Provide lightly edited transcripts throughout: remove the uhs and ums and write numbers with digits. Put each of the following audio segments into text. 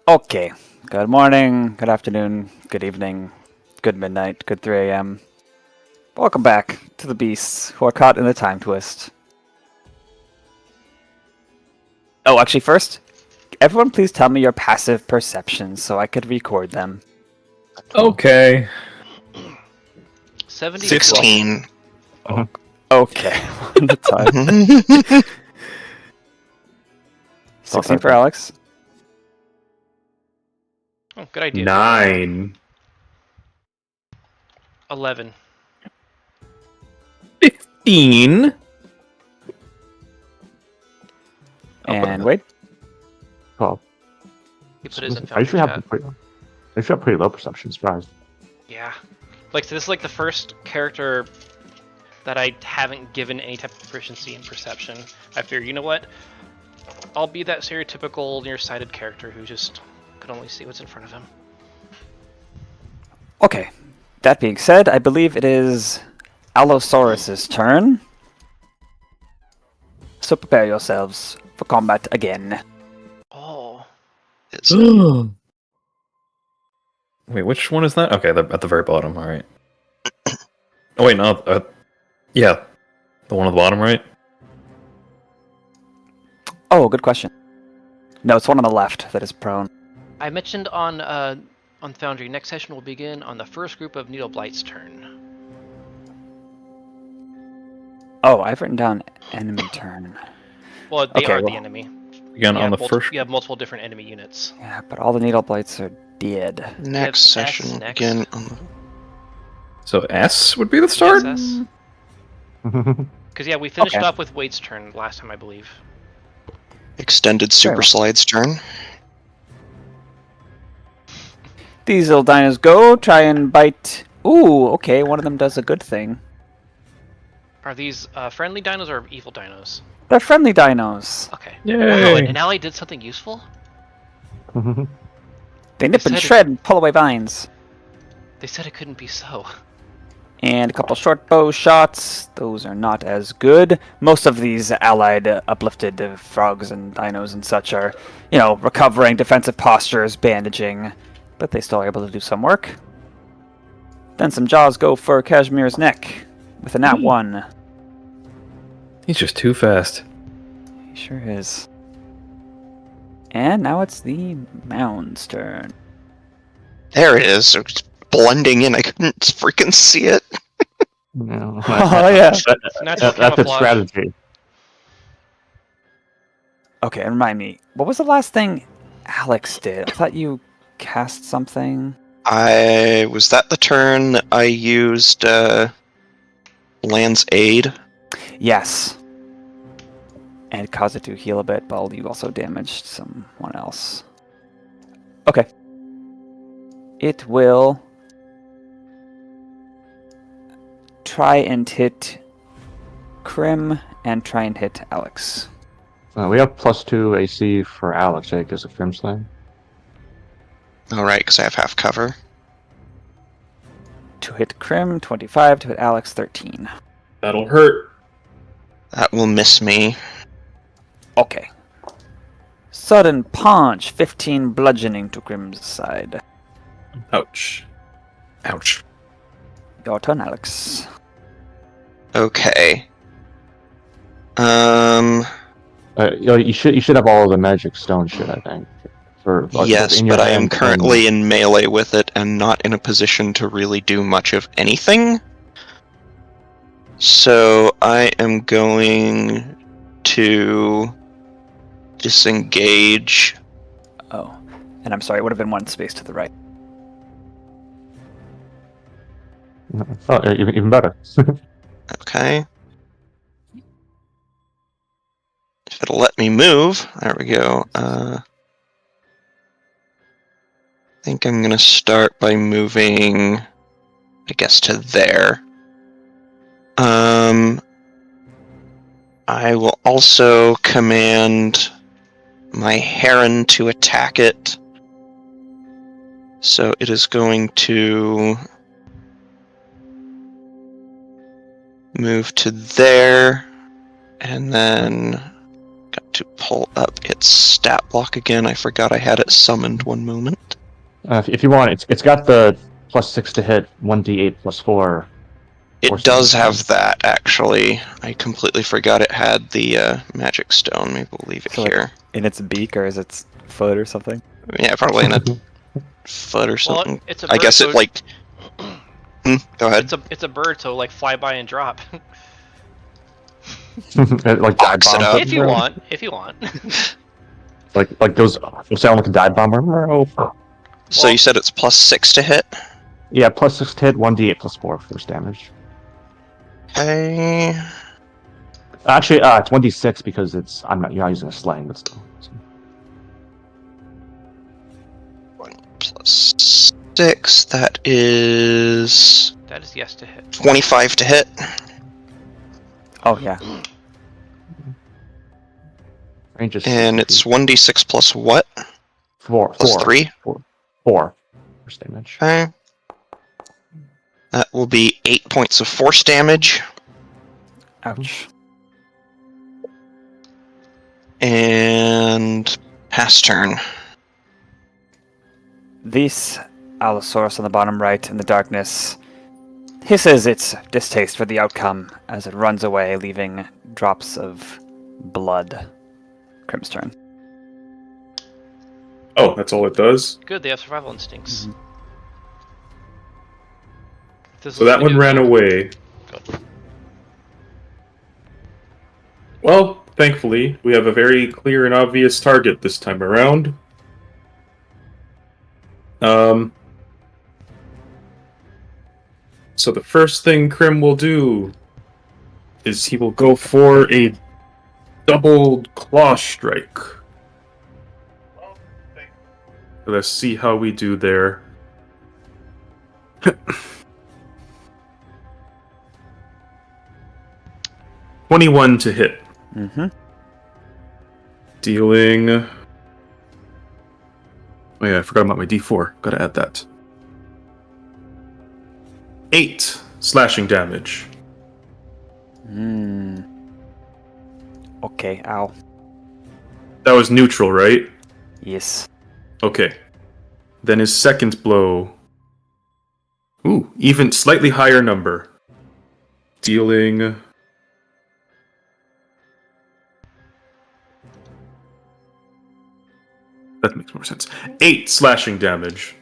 Okay. Good morning, good afternoon, good evening, good midnight, good 3 a.m. Welcome back to the beasts who are caught in the Timetwist. Oh, actually, first, everyone please tell me your passive perceptions so I could record them. Okay. 16. Okay, one at a time. 16 for Alex. Oh, good idea. 9. 11. 15. And Wade. 12. He put his in I Foundry usually chat. have pretty low perception, surprised. Yeah. Like, so this is like the first character that I haven't given any type of proficiency in perception. I figure, you know what? I'll be that stereotypical nearsighted character who just could only see what's in front of him. Okay, that being said, I believe it is Allosaurus's turn. So prepare yourselves for combat again. Oh. Wait, which one is that? Okay, at the very bottom, alright. Oh wait, no, yeah. The one at the bottom, right? Oh, good question. No, it's one on the left that is prone. I mentioned on Foundry, next session will begin on the first group of Needle Blight's turn. Oh, I've written down enemy turn. Well, they Okay, are well, the enemy. Again, You on have the first... You have multiple different enemy units. Yeah, but all the needle blights are dead. S Next session will next. begin on the... So S would be the start? Yes, because yeah, we finished off with Wade's turn last time, I believe. extended Very Super well. Slide's turn. These little dinos go, try and bite. Ooh, okay, one of them does a good thing. Are these friendly dinos or evil dinos? They're friendly dinos. Okay. Yay. Wow, an ally did something useful? They nip and Excited. shred and pull away vines. They said it couldn't be so. And a couple short bow shots. Those are not as good. Most of these allied uplifted frogs and dinos and such are, recovering defensive postures, bandaging. But they still are able to do some work. Then some jaws go for Cashmere's neck with a nat 1. He's just too fast. He sure is. And now it's the mound's turn. There it is. It's blending in. I couldn't freaking see it. No, Oh, yeah. Natural that's a camouflage. strategy. Okay, and remind me, what was the last thing Alex did? I thought you cast something. Was that the turn that I used Land's Aid? Yes. And it caused it to heal a bit, but you also damaged someone else. Okay. It will try and hit Crim and try and hit Alex. We have +2 AC for Alex, right? Because of Crim's thing. Alright, because I have half cover. To hit Crim, 25. To hit Alex, 13. That'll hurt. That will miss me. Okay. Sudden punch, 15 bludgeoning to Crim's side. Ouch. Ouch. Your turn, Alex. Okay. You should have all of the magic stone shit, I think. Yes, in your but I am hand currently in melee with it and not in a position to really do much of anything. So I am going to disengage. Oh. And I'm sorry, it would have been one space to the right. Oh, even better. Okay. If it'll let me move, there we go. I think I'm gonna start by moving, I guess, to there. I will also command my Heron to attack it. So it is going to move to there, and then got to pull up its stat block again. I forgot I had it summoned 1 moment. If you want, it's got the +6 to hit, 1d8 +4. It Force does damage. have that, actually. I completely forgot it had the magic stone. Maybe we'll leave it So, like, here. in its beak or is its foot or something? Yeah, probably in a foot or Well, something. it's a I bird, guess so it, like... go ahead. it's a bird, so like fly by and drop. Like dive Box it bomb. up. If you want, if you want. Like those sound like a dive bomber. Oh. So Well- you said it's +6 to hit? Yeah, +6 to hit, 1d8 +4 force damage. Okay. Actually, it's 1d6 because you're not using a slang, but still. 1 + 6, that is... That is yes to hit. 25 to hit. Oh yeah. Range is And 60 it's feet. 1d6 plus what? 4. Plus 4. 3? 4 force damage. Okay. That will be 8 points of force damage. Ouch. And pass turn. This Allosaurus on the bottom right in the darkness hisses its distaste for the outcome as it runs away, leaving drops of blood. Crim's turn. Oh, that's all it does? Good, they have survival instincts. Mhm. This So is that gonna one do- ran away. Good. Well, thankfully, we have a very clear and obvious target this time around. So the first thing Crim will do is he will go for a double claw strike. Let's see how we do there. 21 to hit. Mm-hmm. Dealing... Oh yeah, I forgot about my d4. Gotta add that. 8 slashing damage. Okay, ow. That was neutral, right? Yes. Okay. Then his second blow. Ooh, even slightly higher number. Dealing... That makes more sense. 8 slashing damage.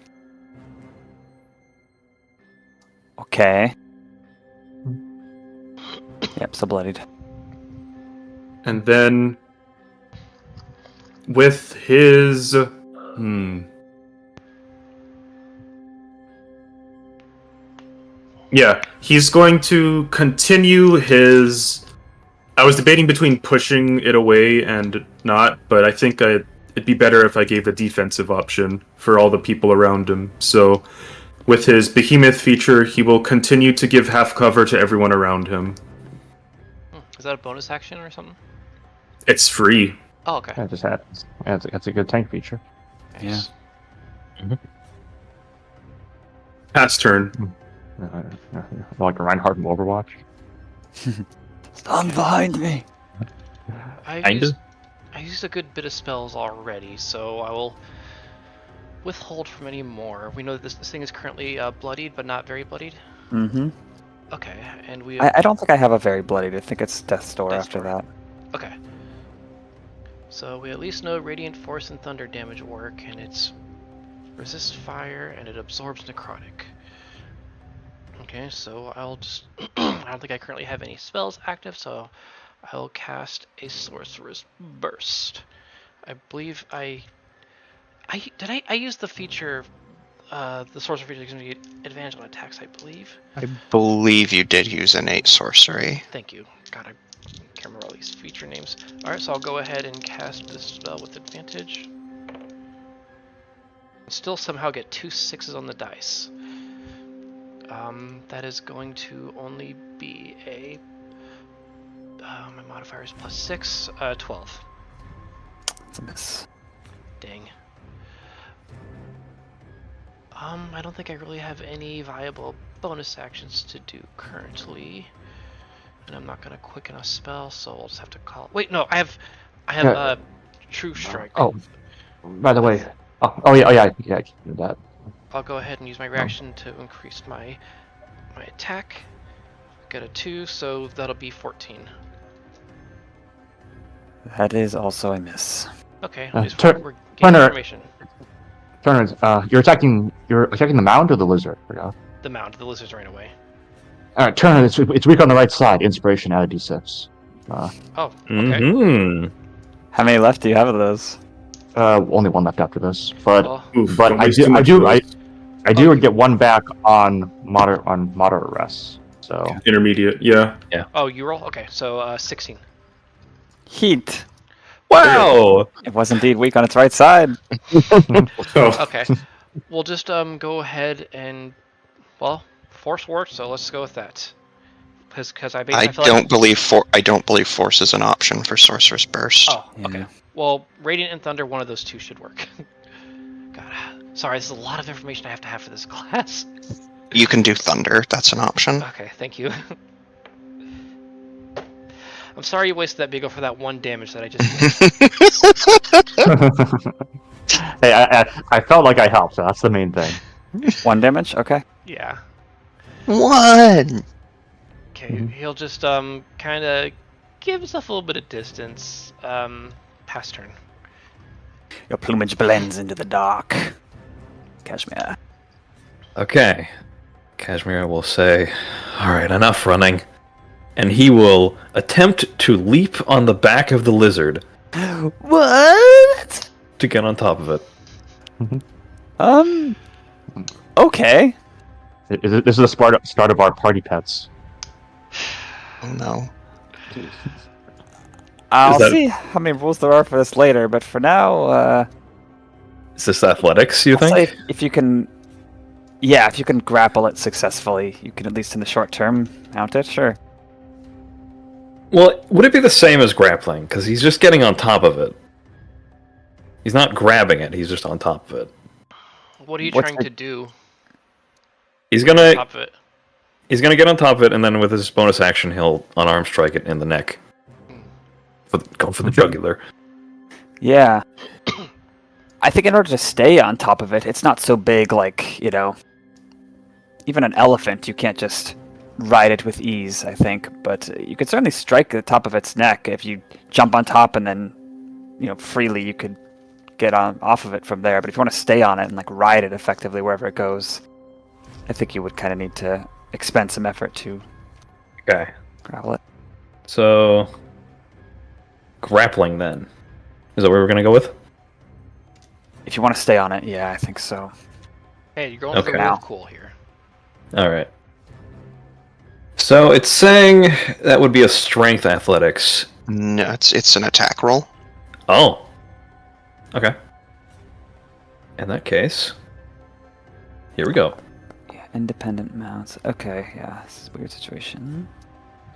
Okay. Yep, so bloodied. And then... With his... Yeah, he's going to continue his... I was debating between pushing it away and not, but I think it'd be better if I gave the defensive option for all the people around him. So, with his behemoth feature, he will continue to give half cover to everyone around him. Is that a bonus action or something? It's free. Oh, okay. Yeah, it just happens. Yeah, that's a good tank feature. Yeah. Pass turn. Like Reinhardt in Overwatch. Stand behind me! I Kinda. used a good bit of spells already, so I will withhold from any more. We know that this thing is currently bloodied, but not very bloodied. Mm-hmm. Okay, and we I don't think I have a very bloodied. I think it's Death's Door Death's after Door. that. Okay. So we at least know Radiant Force and Thunder damage work, and it's resists fire and it absorbs necrotic. Okay, so I'll just I don't think I currently have any spells active, so I'll cast a Sorcerer's Burst. I believe I used the feature the sorcerer feature gives me advantage on attacks, I believe. I believe you did use innate sorcery. Thank you. God, I can't remember all these feature names. Alright, so I'll go ahead and cast this spell with advantage. Still somehow get 2 6s on the dice. That is going to only be a... my modifier is +6, 12. It's a miss. Dang. I don't think I really have any viable bonus actions to do currently. And I'm not gonna quicken a spell, so I'll just have to call... Wait, no, I have I have a True Strike. Oh, by the way. Oh yeah, I can do that. I'll go ahead and use my reaction to increase my attack. Got a 2, so that'll be 14. That is also a miss. Okay, Uh, at least Tur- we're getting Turner- information. Turner, you're attacking the mound or the lizard? Forgot. The mound, the lizards ran away. All right, Turner, it's weak on the right side. Inspiration added d6. Oh, okay. Mm-hmm. How many left do you have of those? Only one left after this, but Well, Oof, but don't I waste do too I much do of I, those. I do get one back on moderate arrests. So Intermediate, yeah. oh, you roll? Okay, so 16. Heat. Wow! It was indeed weak on its right side. Oh, Okay. We'll just go ahead and, well, force worked, so let's go with that. Because I I feel don't like... believe force is an option for Sorcerer's Burst. Oh, okay. Yeah. Well, Radiant and Thunder, one of those two should work. God, sorry, this is a lot of information I have to have for this class. You can do Thunder. That's an option. Okay, thank you. I'm sorry you wasted that Beagle for that 1 damage that I just did. hey, I felt like I helped. So that's the main thing. 1 damage? Okay. Yeah. 1! Okay, he'll just kind of give himself a little bit of distance. Pass turn. Your plumage blends into the dark. Cashmere. Okay. Cashmere will say, alright, enough running. And he will attempt to leap on the back of the lizard What? to get on top of it. Okay. This is the start of our party pets. Oh no. I'll that- see how many rules there are for this later, but for now, Is this athletics, you I'll say think? if you can... Yeah, if you can grapple it successfully, you can at least in the short term mount it, sure. Well, would it be the same as grappling? Because he's just getting on top of it. He's not grabbing it, he's just on top of it. What are you What's trying the- to do He's on gonna top of it? get on top of it, and then with his bonus action, he'll unarm strike it in the neck. Go for the jugular. Yeah. I think in order to stay on top of it, it's not so big like, even an elephant, you can't just ride it with ease, I think. But you could certainly strike the top of its neck. If you jump on top and then, freely, you could get off of it from there. But if you want to stay on it and ride it effectively wherever it goes, I think you would kind of need to expend some effort to Okay. grapple it. So, grappling then. Is that what we're gonna go with? If you want to stay on it, yeah, I think so. Hey, you're going for the Okay. real cool here. Alright. So, it's saying that would be a strength athletics. No, it's an attack roll. Oh. Okay. In that case, here we go. Yeah, independent mounts. Okay, yeah, this is a weird situation.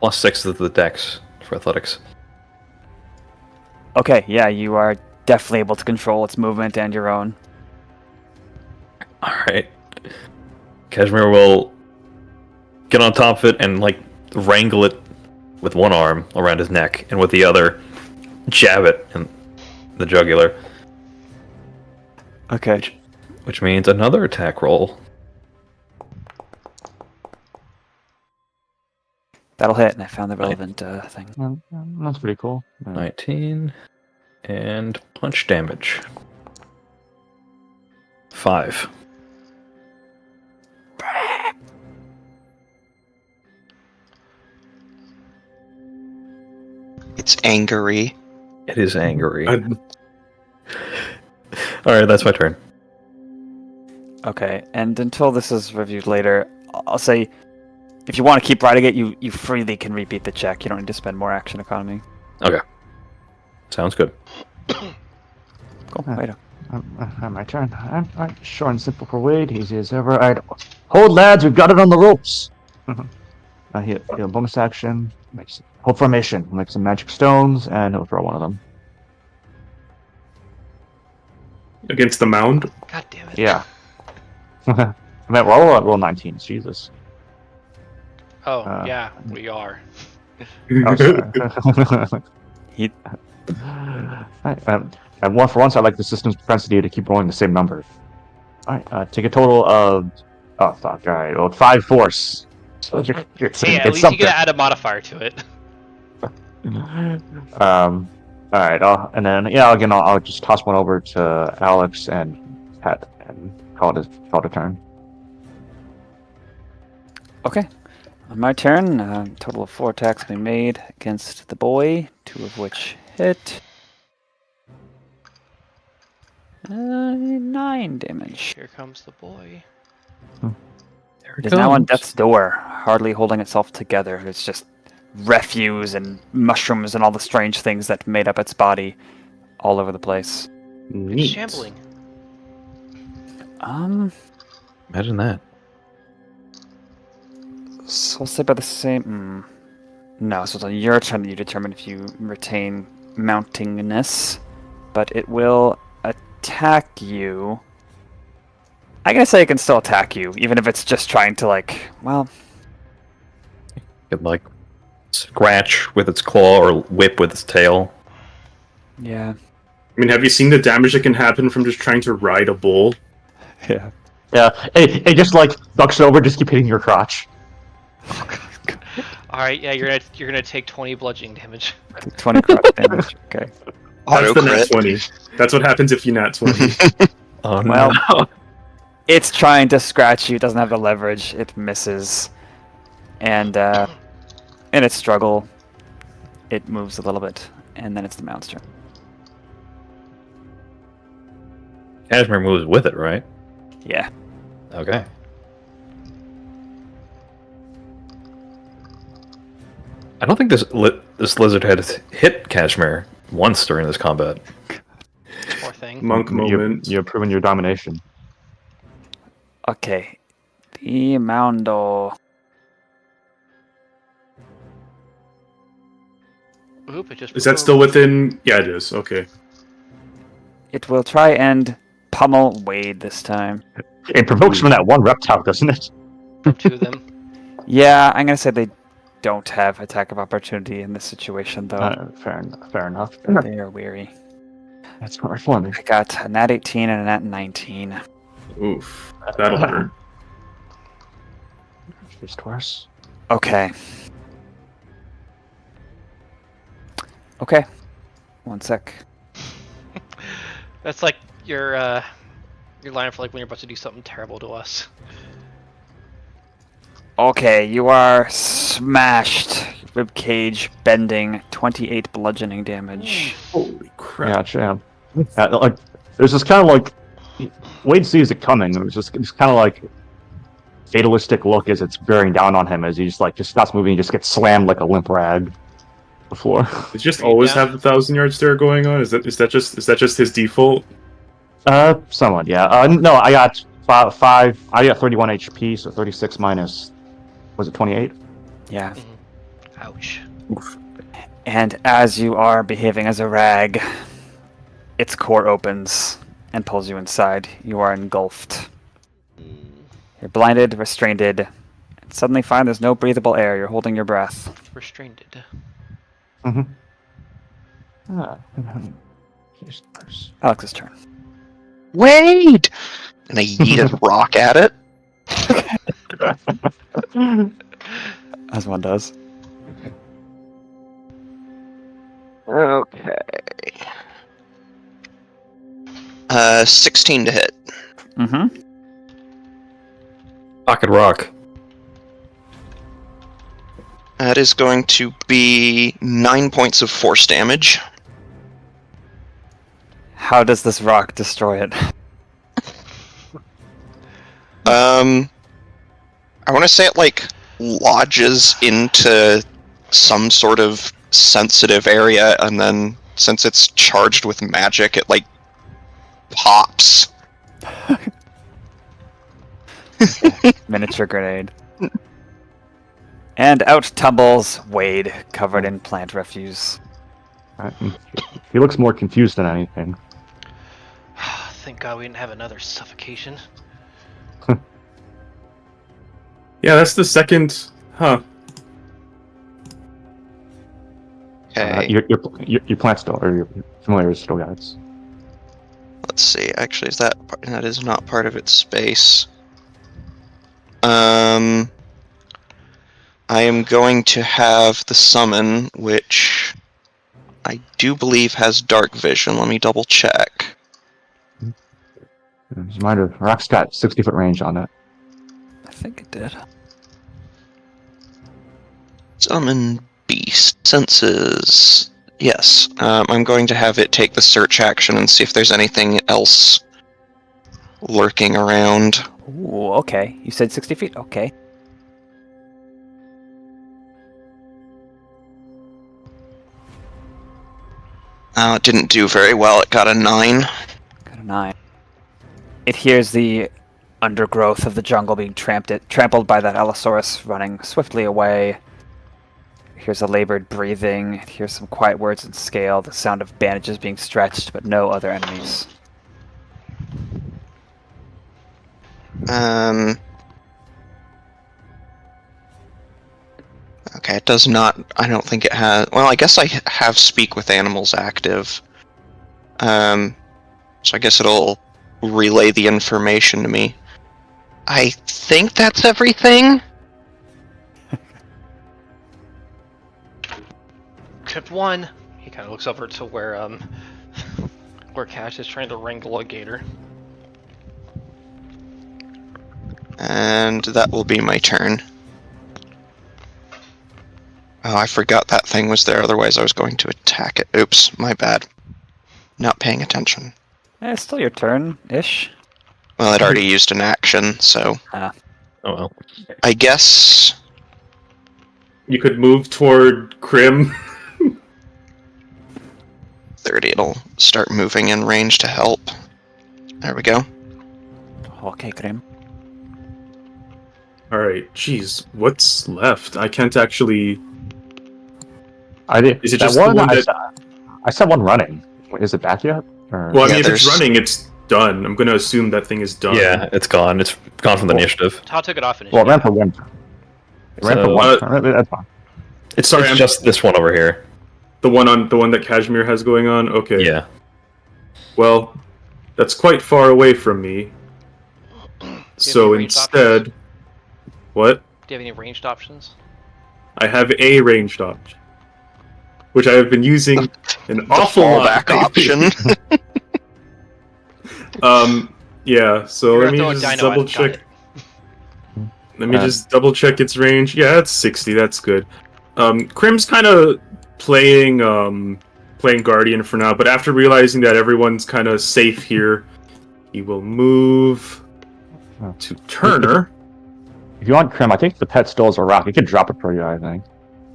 +6 to the dex for athletics. Okay, yeah, you are definitely able to control its movement and your own. Alright. Cashmere will get on top of it and, wrangle it with one arm around his neck, and with the other, jab it in the jugular. Okay. Which means another attack roll. That'll hit, and I found the relevant thing. That's pretty cool. Yeah. 19. And punch damage. 5. It's angry. It is angry. I- Alright, that's my turn. Okay, and until this is reviewed later, I'll say if you want to keep riding it, you freely can repeat the check. You don't need to spend more action economy. Sounds good. Cool. Later. My turn. Alright, short and simple for Wade. Easy as ever. Alright, hold lads, we've got it on the ropes. He'll bonus action. Hold formation. Make some magic stones, and he'll throw one of them. Against the mound? God damn it. Yeah. I mean, roll 19. Jesus. Yeah, we are. Oh, sorry. He And one for once, I like the system's propensity to keep rolling the same number. Alright, take a total of... Oh, fuck, alright, well, 5 force. So you're Hey, it's at least you something. get to add a modifier to it. Alright, and then, yeah, again, I'll just toss one over to Alex and Pat and call it a turn. Okay. On my turn, total of 4 attacks being made against the boy, 2 of which hit. 9 damage. Here comes the boy. It is now on death's door, hardly holding itself together. It's just refuse and mushrooms and all the strange things that made up its body all over the place. It's Neat. shambling. Imagine that. So I'll say by the same... No, so it's on your turn that you determine if you retain mountingness, but it will attack you. I'm gonna say it can still attack you, even if it's just trying to, like, well... Could, like, scratch with its claw or whip with its tail. Yeah. I mean, have you seen the damage that can happen from just trying to ride a bull? Yeah. Yeah, it just, like, ducks over, just keep hitting your crotch. Alright, yeah, you're gonna take 20 bludgeoning damage. 20 crotch damage, okay. That's Auto the nat crit. 20. That's what happens if you nat 20. Oh, Well, no. it's trying to scratch you, it doesn't have the leverage, it misses. And, in its struggle, it moves a little bit, and then it's the mount's turn. Cashmere moves with it, right? Yeah. Okay. I don't think this lizard had hit Cashmere once during this combat. Poor thing. Monk moment. You're proving your domination. Okay. The Moundo. Oop, it just Is that still within... Yeah, it is. Okay. It will try and pummel Wade this time. It provokes from that one reptile, doesn't it? two of them? Yeah, I'm gonna say they don't have attack of opportunity in this situation, though. Fair enough. They are weary. That's not for me. I got a nat 18 and a nat 19. Oof. That'll hurt. Just worse. Okay. Okay. One sec. That's like your line for like when you're about to do something terrible to us. Okay, you are smashed. Rib cage bending. 28 bludgeoning damage. Holy crap. Yeah. Like, there's this kind of like Wade sees it coming. It was just kind of like fatalistic look as it's bearing down on him as he just stops moving and just gets slammed like a limp rag before. It just always have 1,000 yard stare going on? Is that just his default? Somewhat, yeah. No, I got five. I got 31 HP, so 36 minus. Was it 28? Yeah. Ouch. And as you are behaving as a rag, its core opens and pulls you inside. You are engulfed. You're blinded, restrained, and suddenly find there's no breathable air. You're holding your breath. Restrained. Here's the first. Alex's turn. Wade! And I yeet a rock at it. As one does. Okay. 16 to hit. Mm-hmm. Pocket rock. That is going to be 9 points of force damage. How does this rock destroy it? I want to say it like lodges into some sort of sensitive area, and then since it's charged with magic, it like pops. Miniature grenade. And out tumbles Wade, covered in plant refuse. He looks more confused than anything. Thank God we didn't have another suffocation. Yeah, that's the second... Huh. Okay. Your plant still, or your familiar still got it. Let's see. Actually, that is not part of its space. I am going to have the summon, which I do believe has dark vision. Let me double check. Just a reminder, Rock's got 60-foot range on it. I think it did. Summon beast senses. Yes, I'm going to have it take the search action and see if there's anything else lurking around. Ooh, okay. You said 60 feet? Okay. It didn't do very well. It got a 9. Got a 9. It hears the undergrowth of the jungle being trampled by that Allosaurus running swiftly away. It hears a labored breathing. It hears some quiet words in scale, the sound of bandages being stretched, but no other enemies. Okay, it does not... I don't think it has... Well, I guess I have Speak with Animals active. So I guess it'll relay the information to me. I think that's everything? Except one. He kind of looks over to where where Cash is trying to wrangle a gator. And that will be my turn. Oh, I forgot that thing was there, otherwise I was going to attack it. Oops, my bad. Not paying attention. It's still your turn-ish. Well, it already used an action, so... Oh well. I guess... You could move toward Crim. 30, it'll start moving in range to help. There we go. Okay, Crim. Alright, jeez, what's left? I can't actually... I did. Is it that just the one that... I saw one running. Is it back yet? Or... Well, I Yeah, mean, if it's there's- running, it's done. I'm gonna assume that thing is done. Yeah, it's gone. It's gone from the initiative. Todd took it off initially. Well, it ran for one turn. It ran for So, one turn. That's fine. It's, Sorry, it's I'm- just this one over here. The one that Cashmere has going on? Okay. Yeah. Well, that's quite far away from me. So any ranged instead... What? Do you have any ranged options? I have a ranged option. Which I have been using an awful lot. Fallback option. Yeah, so You're let me gonna throw a just dino at double it, got check. Let me just double check its range. Yeah, it's 60. That's good. Crim's kind of playing Guardian for now, but after realizing that everyone's kind of safe here, he will move to Turner. If you want Crim, I think the pet still is a rock. You could drop it for you, I think.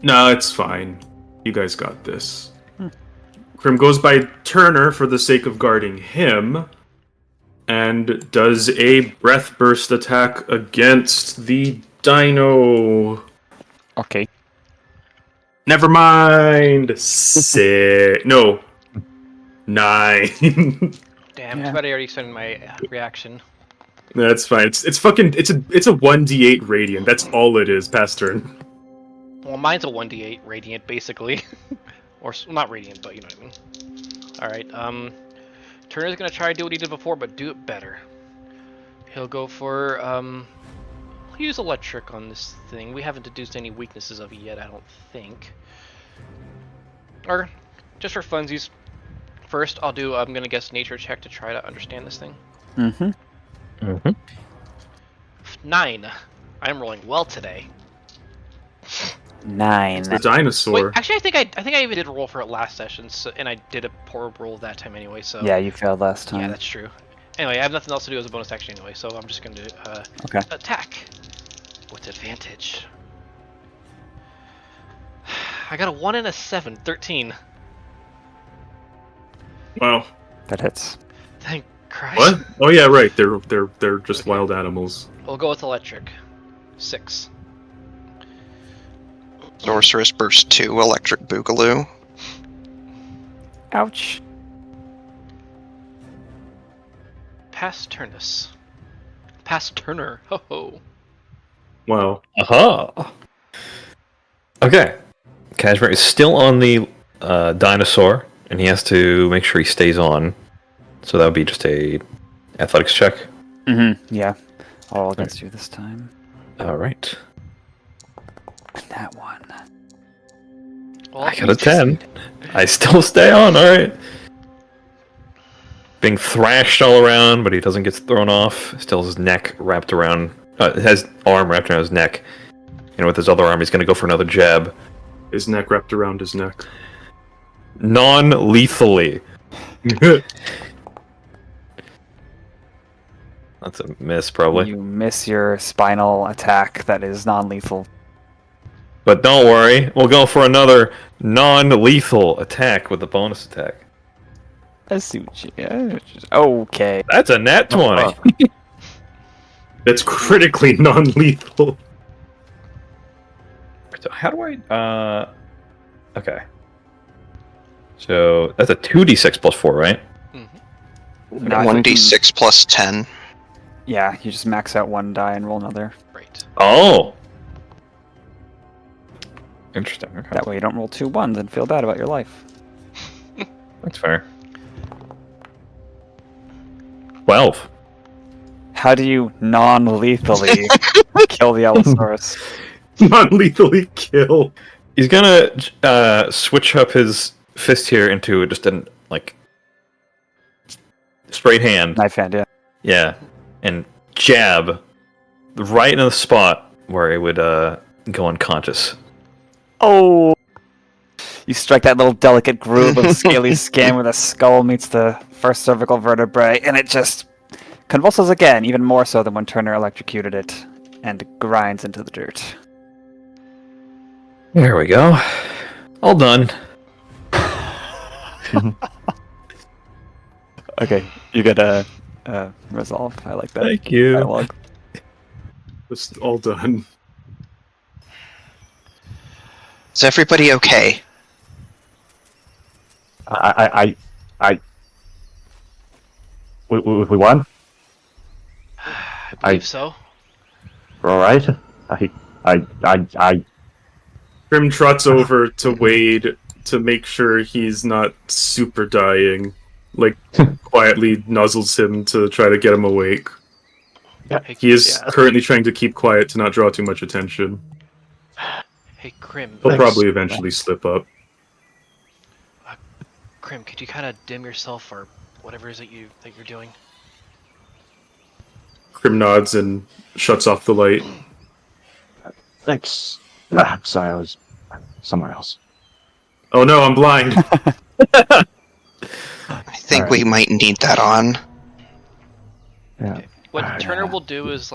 No, it's fine. You guys got this. Crim goes by Turner for the sake of guarding him, and does a breath burst attack against the dino. Okay. Never mind. 9. Damn, Yeah. too bad I already sent my reaction. That's fine. It's a 1d8 radiant. That's all it is. Past turn. Well, mine's a 1d8 radiant, basically. Not radiant, but you know what I mean. Alright, Turner's gonna try to do what he did before, but do it better. He'll go for, he'll use electric on this thing. We haven't deduced any weaknesses of it yet, I don't think. Or, just for funsies, first I'm gonna guess nature check to try to understand this thing. Mm-hmm. 9. I'm rolling well today. 9. The dinosaur. Wait, actually, I think I even did roll for it last session, and I did a poor roll that time anyway. So Yeah, you failed last time. yeah, that's true. Anyway, I have nothing else to do as a bonus action anyway, so I'm just going to Okay. attack with advantage. I got a 1 and a 7, 13. Wow. That hits. Thank Christ. What? Oh yeah, right. They're just wild animals. We'll go with electric. 6. Sorceress Burst 2, Electric Boogaloo. Ouch. Pass Turnus. Pass Turner. Ho ho. Wow. Aha! Okay. Cashmere is still on the dinosaur, and he has to make sure he stays on. So that would be just a athletics check. Mm-hmm. Yeah. All against you this time. All right. That one. Well, I got a 10. I still stay on. All right. Being thrashed all around, but he doesn't get thrown off. Still has his neck wrapped around. Has arm wrapped around his neck. And with his other arm, he's going to go for another jab. His neck wrapped around his neck. Non-lethally. That's a miss, probably. You miss your spinal attack that is non-lethal. But don't worry, we'll go for another non-lethal attack with the bonus attack. I see what you... Okay. That's a nat 20. That's critically non-lethal. So how do I... Okay. So that's a 2d6 plus 4, right? Mm-hmm. No, I think 1d6 plus 10. Yeah, you just max out one die and roll another. Right. Oh! Interesting, okay. That way you don't roll 2 1s and feel bad about your life. That's fair. 12. How do you non-lethally kill the Allosaurus? Non-lethally kill. He's gonna switch up his fist here into just an, like, straight hand. Knife hand, yeah. Yeah. And jab right in the spot where it would go unconscious. Oh! You strike that little delicate groove of scaly skin where the skull meets the first cervical vertebrae, and it just convulses again, even more so than when Turner electrocuted it, and grinds into the dirt. There we go. All done. Okay, you get a resolve. I like that. Thank you. Dialogue. It's all done. Is everybody okay? We won. I believe so. We're all right. I. Crim trots over to Wade to make sure he's not super dying. Like, quietly nuzzles him to try to get him awake. Hey, He is currently trying to keep quiet to not draw too much attention. hey, Crim. He'll probably eventually slip up. Crim, could you kind of dim yourself or whatever it is that you're doing? Crim nods and shuts off the light. Thanks. Sorry, I was somewhere else. Oh no, I'm blind. I think we might need that on. Yeah. What Turner will do is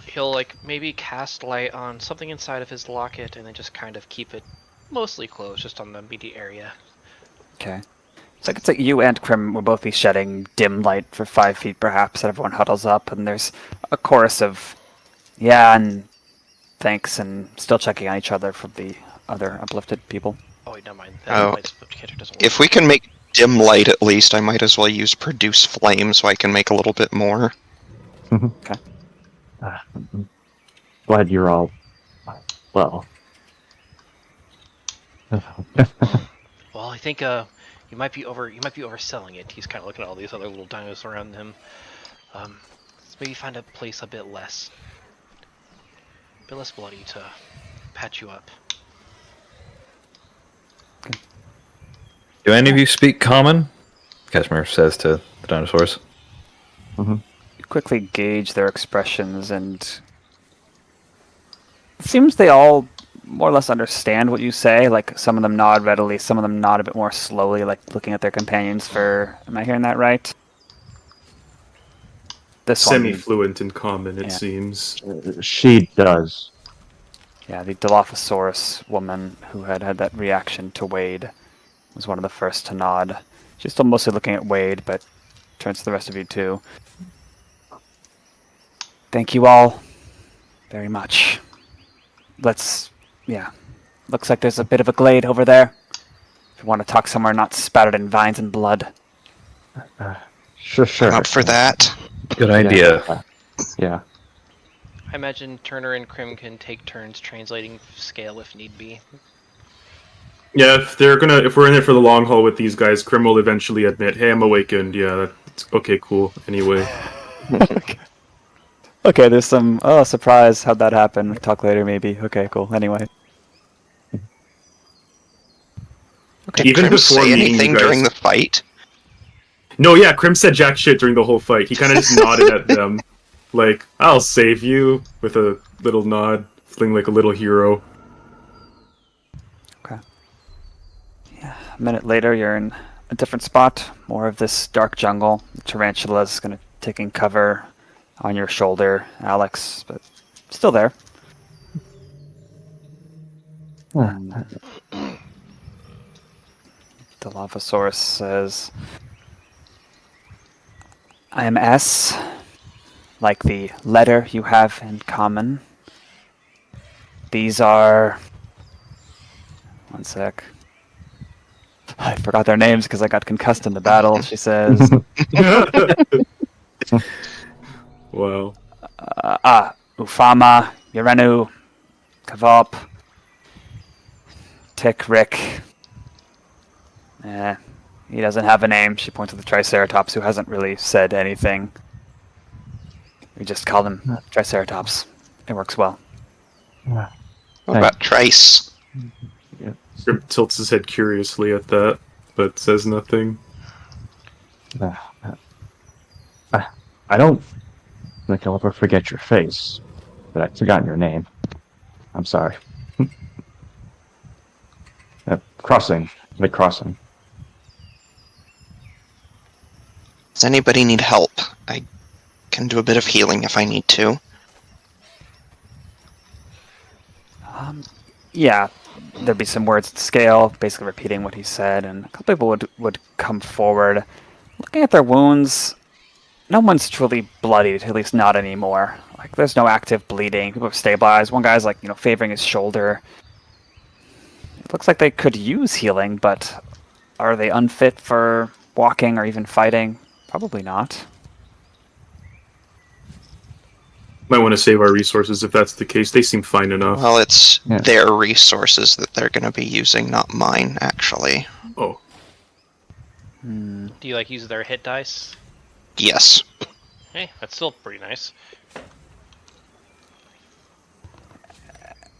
he'll maybe cast light on something inside of his locket and then just kind of keep it mostly closed, just on the immediate area. Okay. So it's like you and Crim will both be shedding dim light for 5 feet perhaps, and everyone huddles up, and there's a chorus of, yeah, and thanks, and still checking on each other from the other uplifted people. Oh wait, never mind. Oh. That doesn't work. If we can make dim light at least, I might as well use produce flame so I can make a little bit more. Okay. Glad you're all well. Well, I think you might be overselling it. He's kind of looking at all these other little dinos around him. Let's maybe find a place a bit less bloody to patch you up. Do any of you speak common? Cashmere says to the dinosaurs. You quickly gauge their expressions, and it seems they all more or less understand what you say. Like, some of them nod readily, some of them nod a bit more slowly, like looking at their companions for... Am I hearing that right? This one... Semi-fluent in common, it Yeah. seems. She does. Yeah, the Dilophosaurus woman who had that reaction to Wade was one of the first to nod. She's still mostly looking at Wade, but turns to the rest of you too. Thank you all very much. Yeah. Looks like there's a bit of a glade over there. If you want to talk somewhere not spattered in vines and blood. Sure. I'm up for that. Good idea. Yeah. I imagine Turner and Crim can take turns translating scale if need be. Yeah, if we're in it for the long haul with these guys, Crim will eventually admit, "Hey, I'm awakened." Yeah, that's okay, cool. Anyway, Okay, there's some surprise. How'd that happen? Talk later, maybe. Okay, cool. Anyway, Did Even Crim before say meeting you anything guys- during the fight? no, yeah, Crim said jack shit during the whole fight. He kind of just nodded at them, like, "I'll save you," with a little nod, feeling like a little hero. okay. Yeah, a minute later, you're in a different spot. More of this dark jungle. The tarantula's gonna taking cover on your shoulder, Alex, but still there. The Lavasaurus says, I am S, like the letter you have in common. These are... One sec. I forgot their names because I got concussed in the battle, she says. Wow. Ufama, Urenu, Kavop, Tick, Rick. He doesn't have a name. She points to the Triceratops, who hasn't really said anything. We just call them Triceratops. It works well. What about Trice? Crim tilts his head curiously at that, but says nothing. I don't think I'll ever forget your face, but I've forgotten your name. I'm sorry. Crossing. Mid-crossing. Does anybody need help? I can do a bit of healing if I need to. Yeah, there'd be some words to scale, basically repeating what he said, and a couple people would come forward. Looking at their wounds, no one's truly bloodied, at least not anymore. Like, there's no active bleeding. People have stabilized. One guy's, like, favoring his shoulder. It looks like they could use healing, but are they unfit for walking or even fighting? Probably not. Might want to save our resources if that's the case. They seem fine enough. Well, it's Yeah. their resources that they're going to be using, not mine, actually. Oh, Do you use their hit dice? Yes. Hey, that's still pretty nice.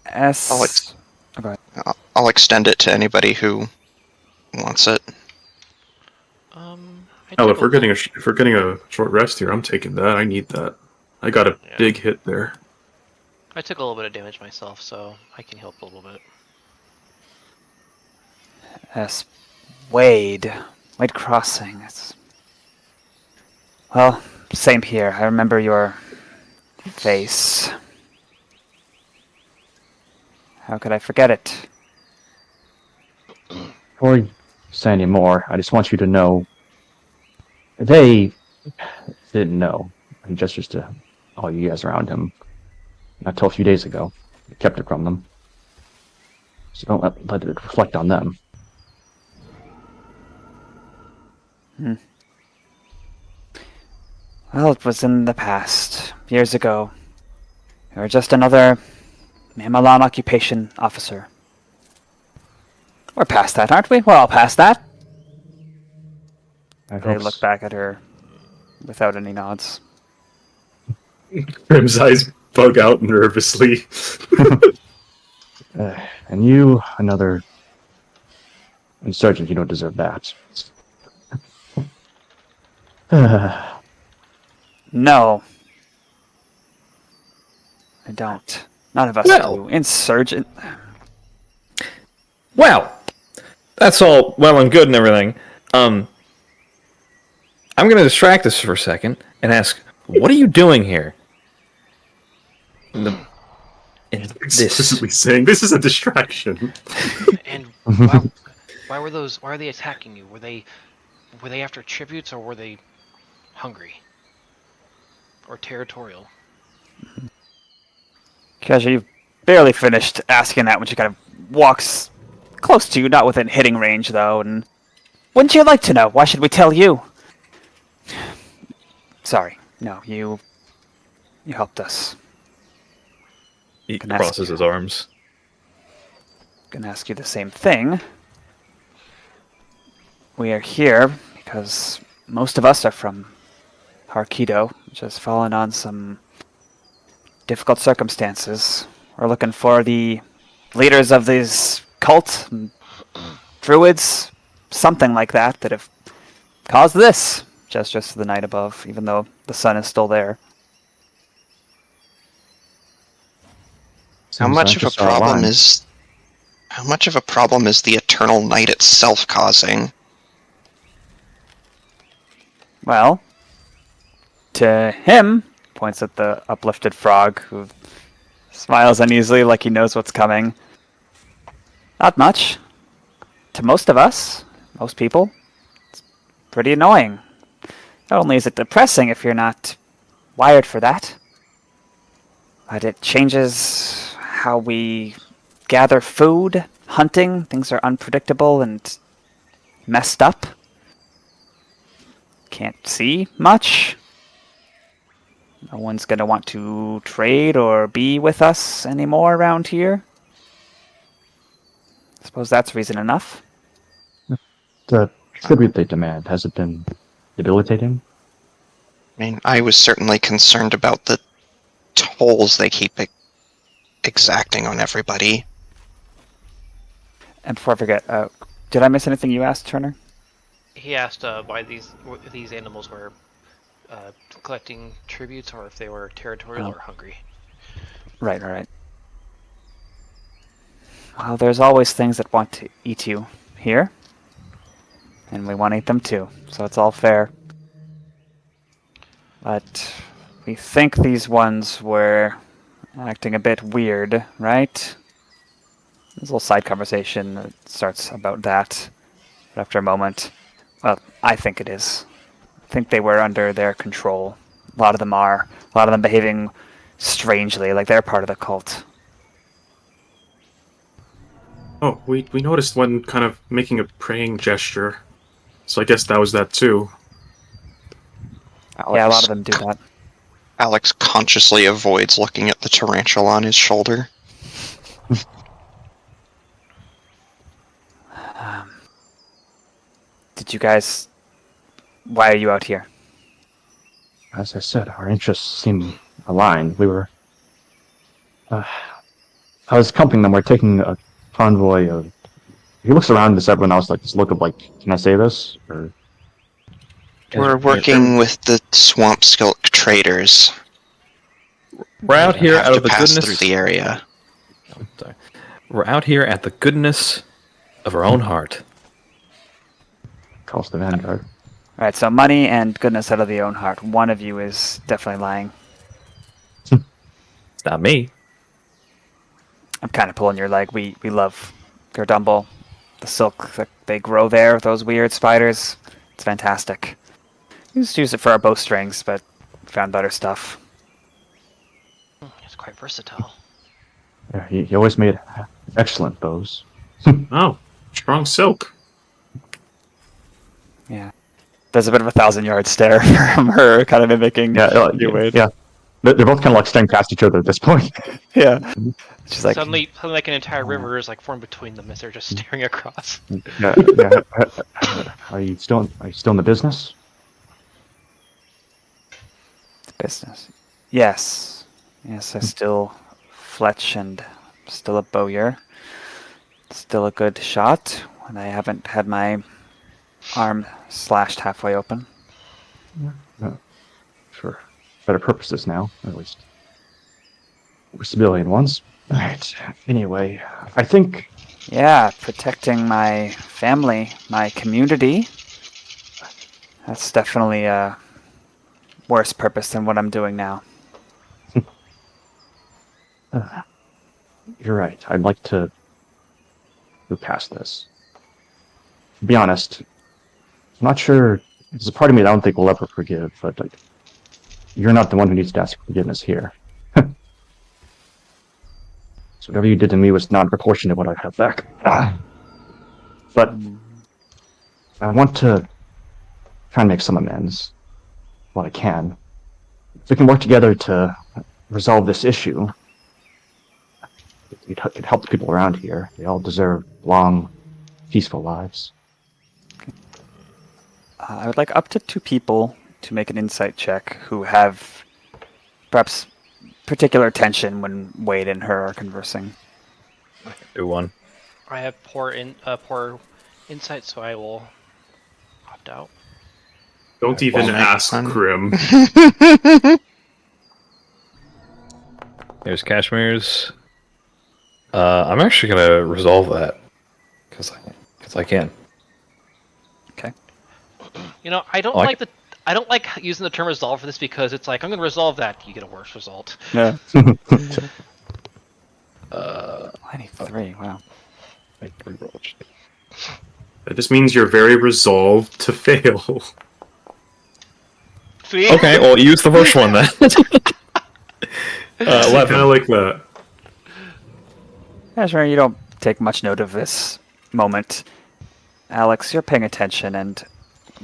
S. Oh, it's- go ahead. I'll extend it to anybody who wants it. hell, if we're getting a short rest here, I'm taking that. I need that. I got a Yeah. big hit there. I took a little bit of damage myself, so I can help a little bit. S. Wade Crossing. Well, same here. I remember your face. How could I forget it? Before you say any more, I just want you to know they didn't know. He gestures to all you guys around him. Not till a few days ago. He kept it from them. So don't let it reflect on them. Well, it was in the past, years ago. You were just another Mammalan occupation officer. We're past that, aren't we? We're all past that. I They hope look back at her without any nods. Crim's eyes bug out nervously. And you, another insurgent, you don't deserve that. No. I don't. None of us Well. do. Insurgent. Well, that's all well and good and everything. I'm going to distract us for a second and ask, what are you doing here? In this. Explicitly saying this is a distraction. And why are they attacking you? Were they after tributes, or were they hungry or territorial? Kaja, you've barely finished asking that when she kind of walks close to you, not within hitting range, though, and... Wouldn't you like to know? Why should we tell you? Sorry. No, you helped us. He Can ask crosses you. his arms. Gonna ask you the same thing. we are here because most of us are from Harkido, which has fallen on some difficult circumstances. We're looking for the leaders of these cult, druids, something like that, that have caused this. Gestures to the night above, even though the sun is still there. How much of a problem is the eternal night itself causing? Well, to him, points at the uplifted frog, who smiles uneasily like he knows what's coming. Not much. To most of us, most people, it's pretty annoying. Not only is it depressing if you're not wired for that, but it changes how we gather food, hunting. Things are unpredictable and messed up. Can't see much. No one's going to want to trade or be with us anymore around here. I suppose that's reason enough. The tribute they demand, has it been debilitating? I mean, I was certainly concerned about the tolls they keep exacting on everybody. And before I forget, did I miss anything you asked, Turner? He asked why these animals were collecting tributes, or if they were territorial or hungry. Right. Well, there's always things that want to eat you here. And we want to eat them too, so it's all fair. But we think these ones were acting a bit weird, right? There's a little side conversation that starts about that. But after a moment, well, I think it is. I think they were under their control. A lot of them are. A lot of them behaving strangely, like they're part of the cult. Oh, we noticed one kind of making a praying gesture. So I guess that was that too. Yeah, a lot of them do that. Alex consciously avoids looking at the tarantula on his shoulder. Did you guys... Why are you out here? As I said, our interests seem aligned. We were... I was accompanying them. We're taking a convoy of... He looks around at everyone else like this look of like, can I say this? Or... We're working with the swamp skilk traders. We're out here out of the pass goodness. through the area. Sorry. We're out here at the goodness of our own heart. Calls the Vanguard. Alright, so money and goodness out of the own heart. One of you is definitely lying. It's not me. I'm kind of pulling your leg. We love Gerdumble. The silk that they grow there, those weird spiders. It's fantastic. We just use it for our bowstrings, but found better stuff. It's quite versatile. Yeah, he always made excellent bows. Oh, strong silk. Yeah. There's a bit of a 1,000-yard stare from her, kind of mimicking you, Wade. Yeah. They're both kind of like staring past each other at this point. Yeah. She's like, Suddenly, like an entire river is like formed between them as they're just staring across. Yeah. Are you still in the business? business. Yes. Yes, I still fletch and still a bowyer. Still a good shot when I haven't had my arm slashed halfway open. For better purposes now, at least. We're civilian ones. Alright. Anyway, I think... Yeah, protecting my family, my community. That's definitely a worse purpose than what I'm doing now. You're right. I'd like to move past this. To be honest, I'm not sure... There's a part of me that I don't think will ever forgive, but like, you're not the one who needs to ask for forgiveness here. So whatever you did to me was not proportionate to what I have back. But I want to try and make some amends. What I can. If we can work together to resolve this issue, it helps people around here. They all deserve long, peaceful lives. I would like up to 2 people to make an insight check who have perhaps particular tension when Wade and her are conversing. Do one. I have poor insight, so I will opt out. Don't even Well, ask fun. Crim. There's Cashmere's. I'm actually gonna resolve that because I can. Okay. You know, I don't I like I don't like using the term resolve for this because it's like I'm going to resolve that. You get a worse result. Yeah. 93. Wow. That just means you're very resolved to fail. See? Okay, well, use the first one then. 11. Kind of like that. Cashmere, you don't take much note of this moment. Alex, you're paying attention, and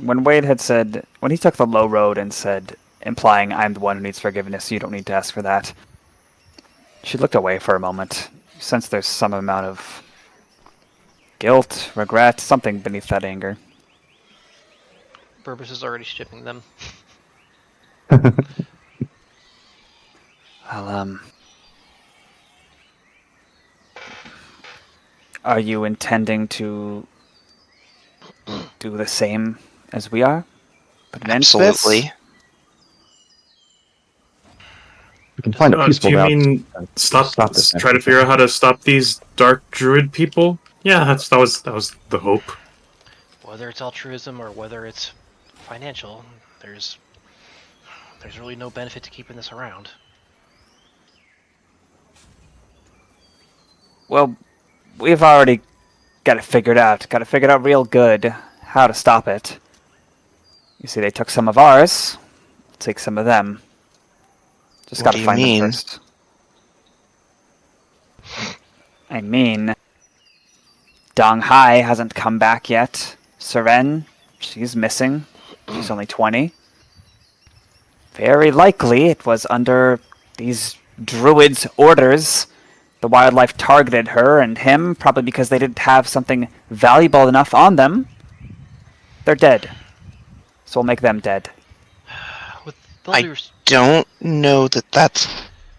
when Wade had said, when he took the low road and said, implying I'm the one who needs forgiveness, you don't need to ask for that, she looked away for a moment. You sense there's some amount of guilt, regret, something beneath that anger. Burbus is already shipping them. Well, are you intending to do the same as we are? Put an end to this? Absolutely. We can find a peaceful Do you route. mean stop this try to figure out how to stop these dark druid people? Yeah, that was the hope. Whether it's altruism or whether it's financial, there's really no benefit to keeping this around. Well, we've already got it figured out. Got it figured out real good how to stop it. You see, they took some of ours. We'll take some of them. Just What gotta do you find mean? them first. I mean, Dong Hai hasn't come back yet. Seren, she's missing. She's only 20. Very likely it was under these druids' orders. The wildlife targeted her and him, probably because they didn't have something valuable enough on them. They're dead. So we'll make them dead. With all due I res- don't know that that's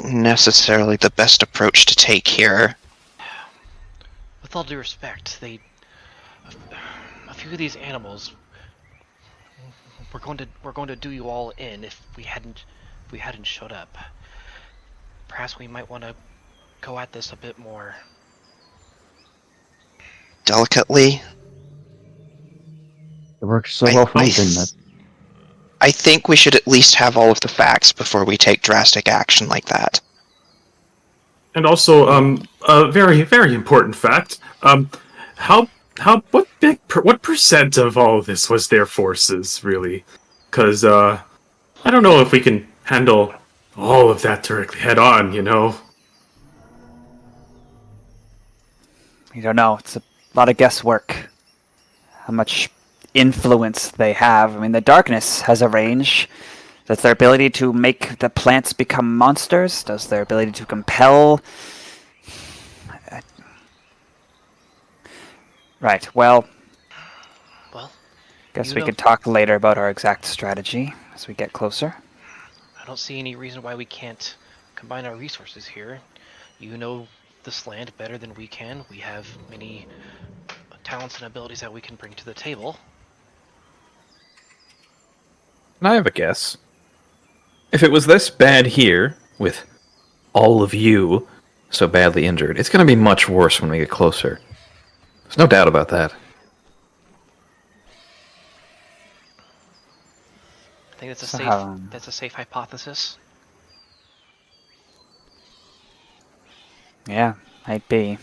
necessarily the best approach to take here. with all due respect, a few of these animals, we're going to do you all in if we hadn't showed up. Perhaps we might want to go at this a bit more. Delicately. It worked so well for me, didn't it? I think we should at least have all of the facts before we take drastic action like that. And also, a very, very important fact. What percent of all of this was their forces, really? Because, I don't know if we can handle all of that directly head on, you know? You don't know. It's a lot of guesswork. How much influence they have. I mean, the darkness has a range. Does their ability to make the plants become monsters? Does their ability to compel... Right, well, Well, guess you we know- could talk later about our exact strategy as we get closer. I don't see any reason why we can't combine our resources here. You know this land better than we can. We have many talents and abilities that we can bring to the table. And I have a guess. If it was this bad here, with all of you so badly injured, it's going to be much worse when we get closer. There's no doubt about that. I think that's a So safe how- that's a safe hypothesis. Yeah, might be.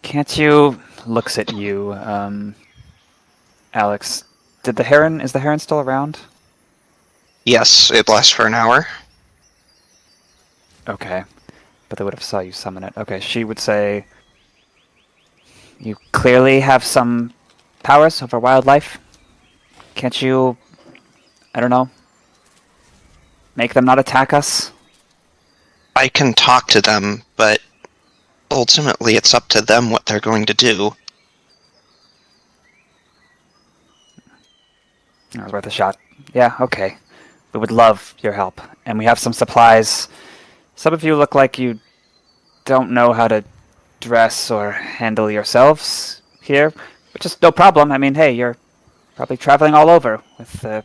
Can't you... Looks at you, Alex. Is the heron still around? Yes, it lasts for an hour. Okay. But they would have saw you summon it. Okay, she would say... You clearly have some powers over wildlife. Can't you... I don't know. Make them not attack us? I can talk to them, but ultimately it's up to them what they're going to do. That was worth a shot. Yeah, okay. We would love your help. And we have some supplies. Some of you look like you don't know how to dress or handle yourselves here, which is no problem. I mean, hey, you're probably traveling all over with the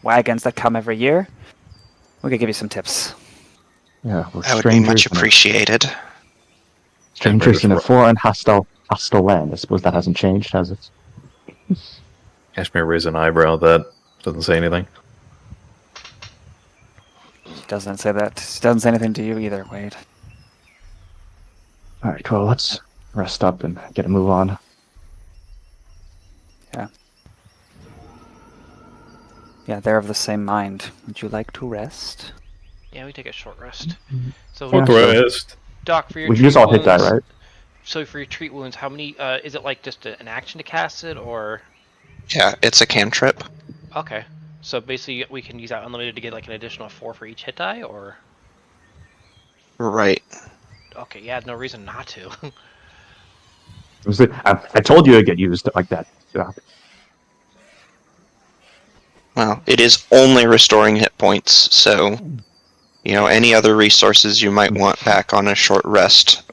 wagons that come every year. We could give you some tips. Yeah, we're That would be much strangers. appreciated. Strangers in a Cashmere's foreign hostile land. I suppose that hasn't changed, has it? Cashmere raised an eyebrow. That doesn't say anything. She doesn't say that. She doesn't say anything to you either, Wade. All right, well, let's rest up and get a move on. Yeah, they're of the same mind. Would you like to rest? Yeah, we take a short rest. So, Yeah. Rest. Doc, for your We can treat use all hit die, wounds- right? So for your treat wounds, how many? Is it like just an action to cast it, or? Yeah, it's a cantrip. Okay. So basically, we can use that unlimited to get like an additional 4 for each hit die, or? Right. Okay, yeah, no reason not to. I told you it'd get used like that. Yeah. Well, it is only restoring hit points, so any other resources you might want back on a short rest,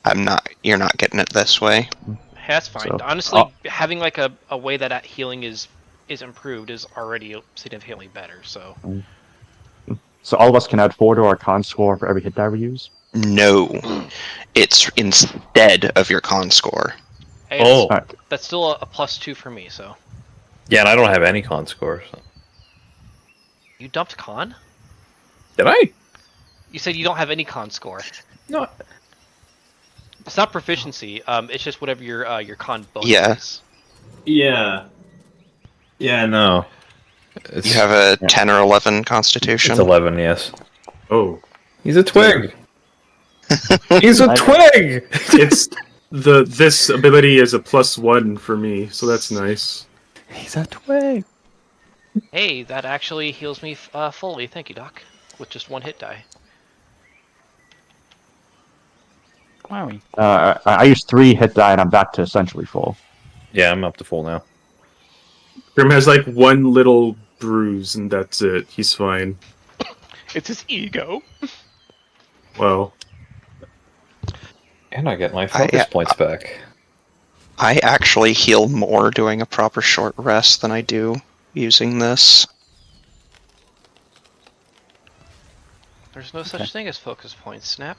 you're not getting it this way. That's fine. So, Honestly, having like a way that healing is improved is already significantly better. So So all of us can add 4 to our con score for every hit die we use? No. It's instead of your con score. hey, Oh. Alright. that's still a +2 for me. So Yeah, and I don't have any con scores. So. you dumped con? Did I? You said you don't have any con score. No. It's not proficiency. It's just whatever your con bonus Yeah. is. Yeah. Yeah, no. You have a 10 or 11 constitution. It's 11, yes. Oh, He's a twig. He's a twig. it's this ability is a +1 for me, so that's nice. He's a twig. Hey, that actually heals me fully. Thank you, Doc. With just 1 hit die. Wowie. I used 3 hit die and I'm back to essentially full. Yeah, I'm up to full now. Crim has like one little bruise, and that's it. He's fine. It's his ego. Well, And I get my focus points back. I actually heal more doing a proper short rest than I do using this. There's no such thing as focus points, Snap.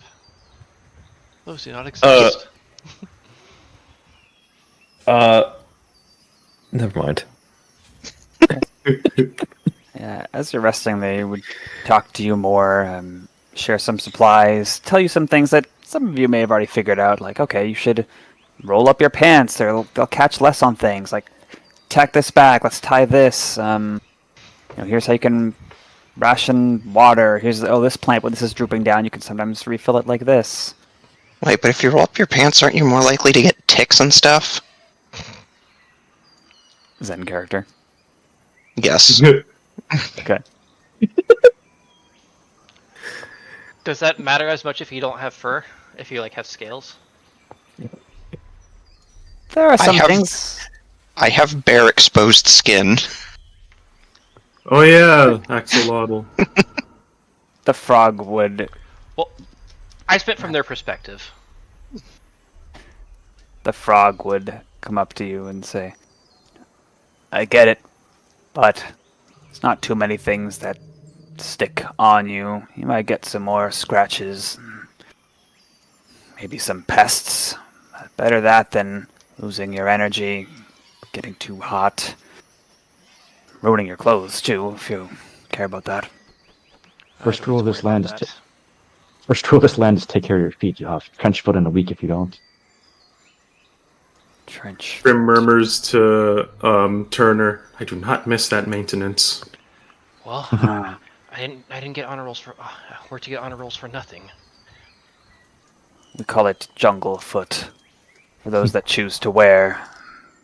Those do not exist. Never mind. Yeah, as you're resting, they would talk to you more, share some supplies, tell you some things that some of you may have already figured out. Like, okay, you should roll up your pants; they'll catch less on things. Like, tack this back. Let's tie this. Here's how you can ration water. Here's this plant when this is drooping down, you can sometimes refill it like this. Wait, but if you roll up your pants, aren't you more likely to get ticks and stuff? Zen character. Yes. Okay. Does that matter as much if you don't have fur? If you have scales? There are some have- things. I have bare exposed skin. oh yeah, axolotl. The frog would. Well, I spent from their perspective. The frog would come up to you and say, "I get it, but it's not too many things that stick on you. You might get some more scratches, maybe some pests. Better that than losing your energy, getting too hot, ruining your clothes too, if you care about that." First rule of this land is That. First rule of this land is take care of your feet. You'll have trench foot in a week if you don't. Trench. Crim murmurs to Turner, "I do not miss that maintenance." Well, Ah, I didn't get honor rolls for. Where to get honor rolls for nothing? we call it jungle foot for those that choose to wear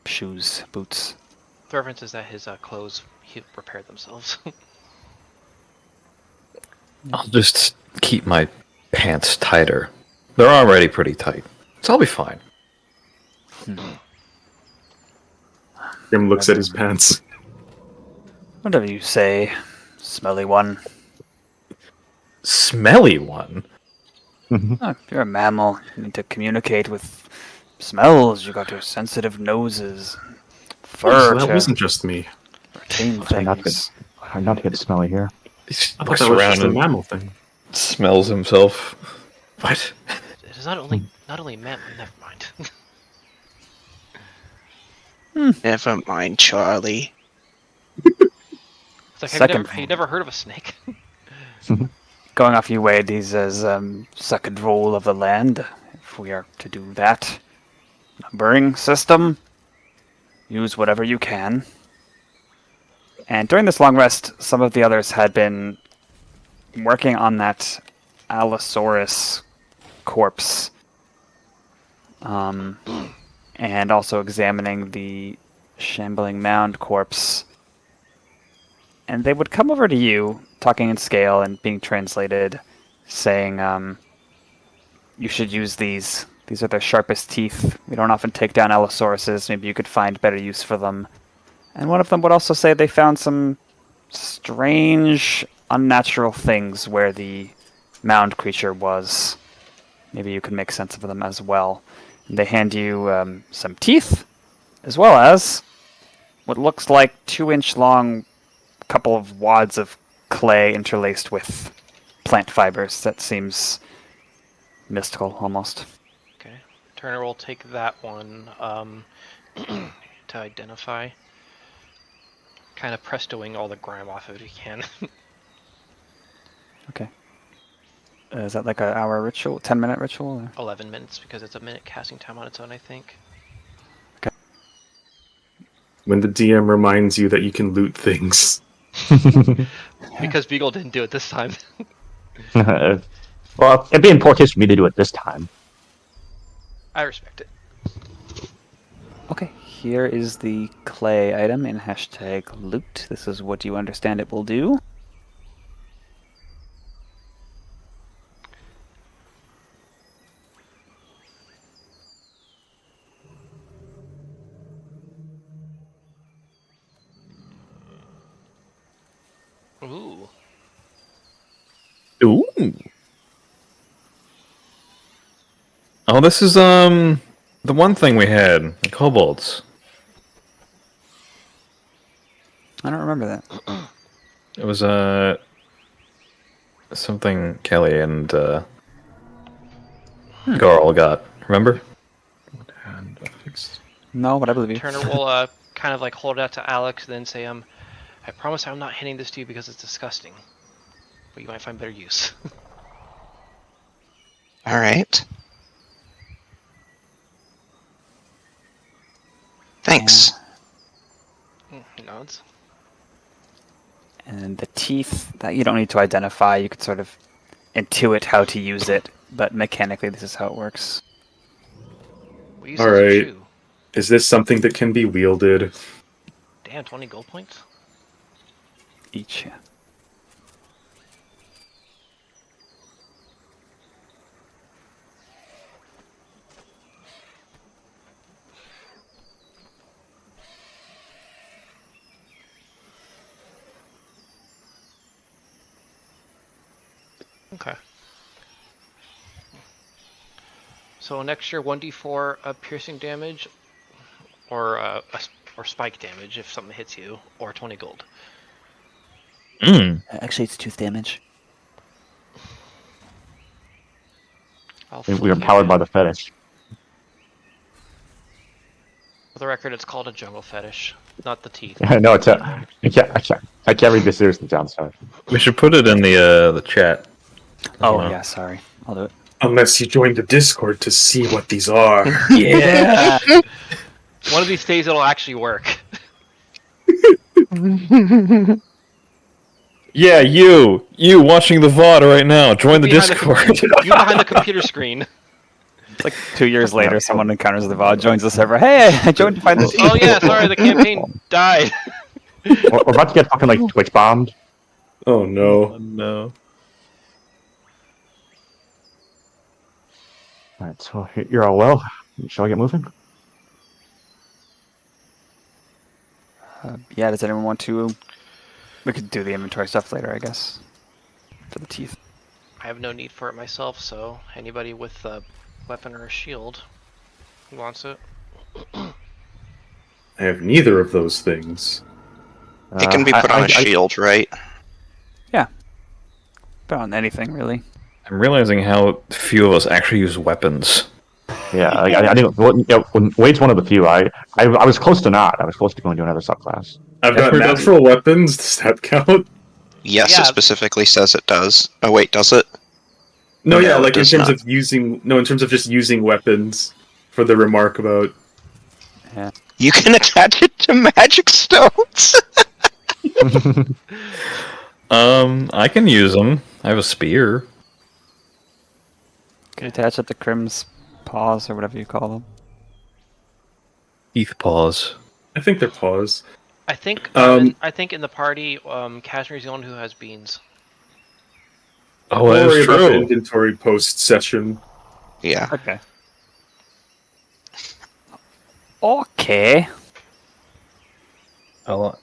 shoes, boots. The reference is that his clothes repaired themselves. I'll just keep my pants tighter. They're already pretty tight, so I'll be fine. Crim looks at his pants. Whatever you say, smelly one. Smelly one. Oh, if you're a mammal, you need to communicate with smells. You got your sensitive noses, fur So that to wasn't just me. retain Try not to things. get smelly here. I thought Looks that was just around a and mammal thing. smells himself. What? It is not only man. Never mind. Never mind, Charlie. It's like Second have you never heard of a snake? Going off you, Wade, he says, second rule of the land. If we are to do that, numbering system, use whatever you can. And during this long rest, some of the others had been working on that Allosaurus corpse. And also examining the shambling mound corpse. And they would come over to you, talking in scale and being translated, saying, you should use these. These are their sharpest teeth. We don't often take down Allosauruses. Maybe you could find better use for them. And one of them would also say they found some strange, unnatural things where the mound creature was. Maybe you can make sense of them as well. And they hand you some teeth, as well as what looks like 2-inch long couple of wads of clay interlaced with plant fibers. That seems mystical, almost. Okay. Turner will take that one to identify. Kind of prestoing all the grime off of it if he can. Okay. Is that like an hour ritual? 10-minute ritual? Or? 11 minutes because it's a minute casting time on its own, I think. When the DM reminds you that you can loot things. Because Beagle didn't do it this time. Well, it'd be in poor taste for me to do it this time. I respect it. Okay, here is the clay item in hashtag loot. This is what you understand it will do. Ooh. Ooh. Oh, this is the one thing we had, the kobolds. I don't remember that. It was something Kelly and Garl got. Remember? And fixed. No, but I believe you. Turner will kind of like hold it out to Alex, then say, I promise I'm not handing this to you because it's disgusting. But you might find better use. All right. Thanks. He nods. And the teeth, that you don't need to identify. You could sort of intuit how to use it, but mechanically this is how it works. We use All those right. too. Is this something that can be wielded? Damn, 20 gold points? Each. Okay. So an extra 1d4 piercing damage, or spike damage if something hits you, or 20 gold. Actually, it's tooth damage. We are powered by the fetish. For the record, it's called a jungle fetish, not the teeth. No, it's a. I can't read this seriously, John. Sorry. We should put it in the chat. Oh, Wow. yeah, sorry. I'll do it. Unless you join the Discord to see what these are. Yeah! One of these days it'll actually work. Yeah, you watching the VOD right now. Join the Behind Discord. You behind the computer screen. It's like 2 years later, someone encounters the VOD, joins the server. Hey, I joined to find the teeth. Oh yeah, sorry, the campaign died. We're about to get fucking like Twitch bombed. Oh no. No. Alright, so you're all well. Shall I get moving? Yeah, does anyone want to We could do the inventory stuff later, I guess. For the teeth. I have no need for it myself, so anybody with a weapon or a shield who wants it. I have neither of those things. It can be put on a shield, right? Put on anything, really. I'm realizing how few of us actually use weapons. Yeah, I think Wade's one of the few. I was close to not. I was close to going to another subclass. I've got That's pretty natural weapons. Does that count? Yes, Yeah. it specifically says it does. Oh wait, does it? No, yeah, No, it like in does terms not. of using. No, in terms of just using weapons. For the remark about. You can attach it to magic stones. I can use them. I have a spear. Can attach it to Crim's paws or whatever you call them. Teeth paws. I think they're paws. I think I think in the party, Cashmere's the one who has beans. Oh, Don't worry that's about the true. inventory post session. Yeah. Okay. Okay. I'll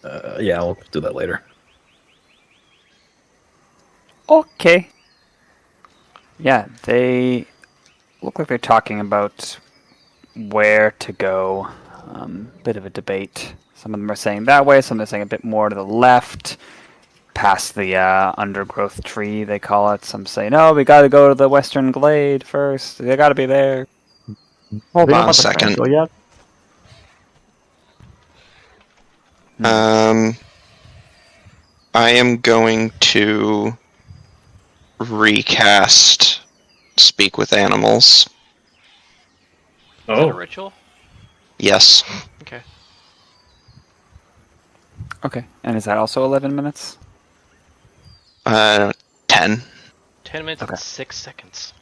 do that later. Okay. Yeah, they look like they're talking about where to go. Bit of a debate. Some of them are saying that way, some are saying a bit more to the left, past the undergrowth tree, they call it. Some say, no, we gotta go to the western glade first. They gotta be there. Hold on a second. Yet? I am going to recast Speak with Animals. Is that a Oh, ritual? Yes. Okay. Okay, and is that also 11 minutes? 10. 10 minutes Okay. and 6 seconds.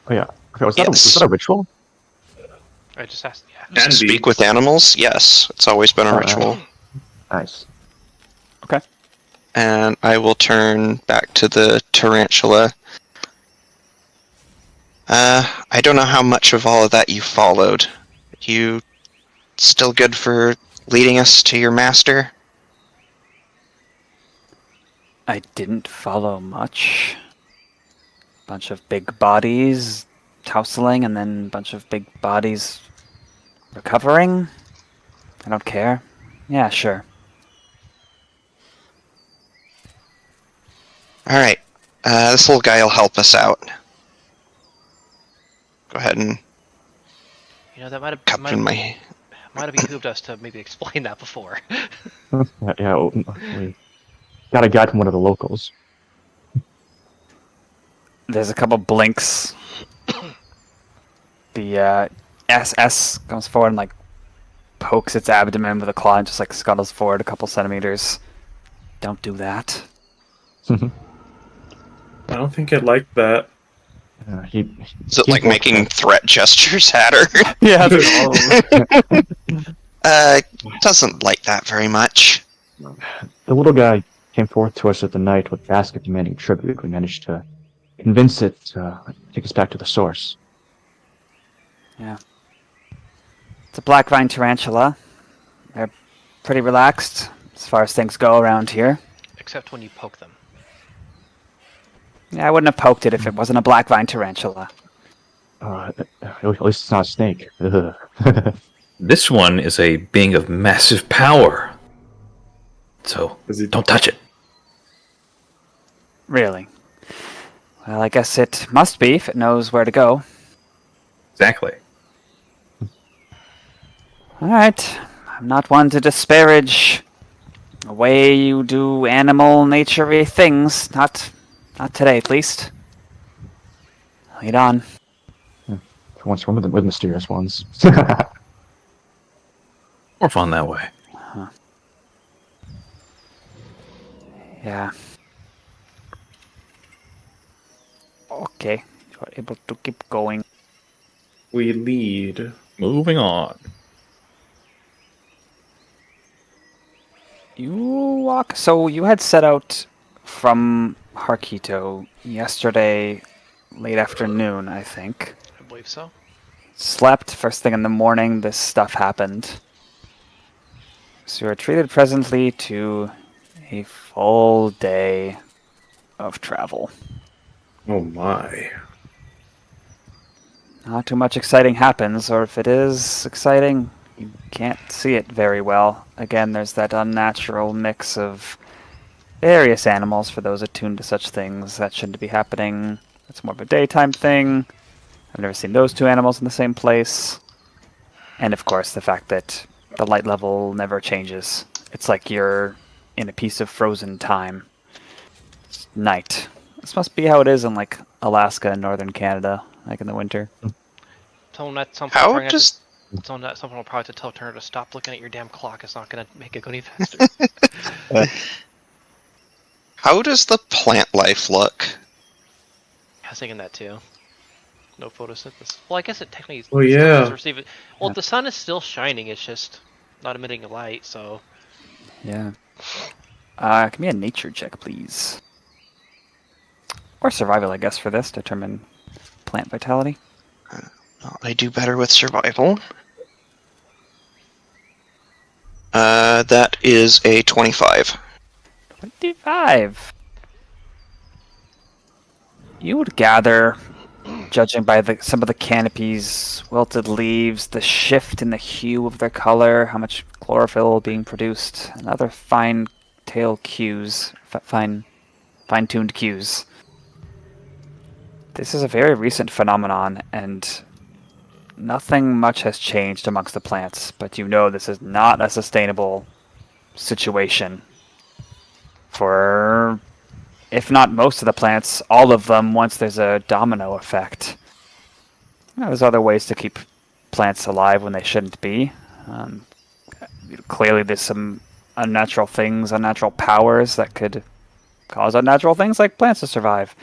Oh yeah. Okay, was that Yes. a ritual? I just asked. Yeah. Can be. Speak with Animals? Yes. It's always been a ritual. Nice. Okay. And I will turn back to the tarantula. I don't know how much of all of that you followed. You still good for leading us to your master? I didn't follow much. Bunch of big bodies tousling and then a bunch of big bodies recovering. I don't care. Yeah, sure. Alright. This little guy will help us out. Go ahead and You know, that might cup in have my... behooved us to maybe explain that before. Yeah, we got a guide from one of the locals. There's a couple blinks. The SS comes forward and like pokes its abdomen with a claw and just like scuttles forward a couple centimeters. Don't do that. I don't think I'd like that. Is it like making threat gestures at her? Yeah. Doesn't like that very much. The little guy came forth to us at the night with a basket demanding tribute. We managed to convince it to take us back to the source. Yeah. It's a black vine tarantula. They're pretty relaxed as far as things go around here. Except when you poke them. Yeah, I wouldn't have poked it if it wasn't a black vine tarantula. At least it's not a snake. Ugh. This one is a being of massive power. So, Is it- don't touch it. Really? Well, I guess it must be if it knows where to go. Exactly. Alright. I'm not one to disparage the way you do animal nature-y things. Not today, at least. Lead on. For once, we're with mysterious ones. More fun that way. Yeah. Okay. You're able to keep going. We lead. Moving on. You walk. So you had set out from Harkito yesterday, late afternoon, I think. I believe so. Slept. First thing in the morning, this stuff happened. So you are treated presently to a full day of travel. Oh my. Not too much exciting happens, or if it is exciting, you can't see it very well. Again, there's that unnatural mix of various animals for those attuned to such things. That shouldn't be happening. It's more of a daytime thing. I've never seen those two animals in the same place. And of course, the fact that the light level never changes. It's like you're in a piece of frozen time. It's night. This must be how it is in like Alaska and northern Canada, like in the winter. Someone at some point How probably does someone at some point will probably have to tell Turner to stop looking at your damn clock. It's not going to make it go any faster. how does the plant life look? I was thinking that too. No photosynthesis. Well, I guess it technically. Oh, yeah. does receive it. Well, the sun is still shining. It's just not emitting a light. So. Yeah. Give me a nature check, please. Or survival, I guess, for this. Determine plant vitality. Well, I do better with survival. That is a 25. 25. You would gather, judging by some of the canopies, wilted leaves, the shift in the hue of their color, how much chlorophyll being produced, and other fine-tailed cues, fine-tuned cues. This is a very recent phenomenon, and nothing much has changed amongst the plants, but you know this is not a sustainable situation for, if not most of the plants, all of them once there's a domino effect. There's other ways to keep plants alive when they shouldn't be. Clearly there's some unnatural things, unnatural powers that could cause unnatural things like plants to survive.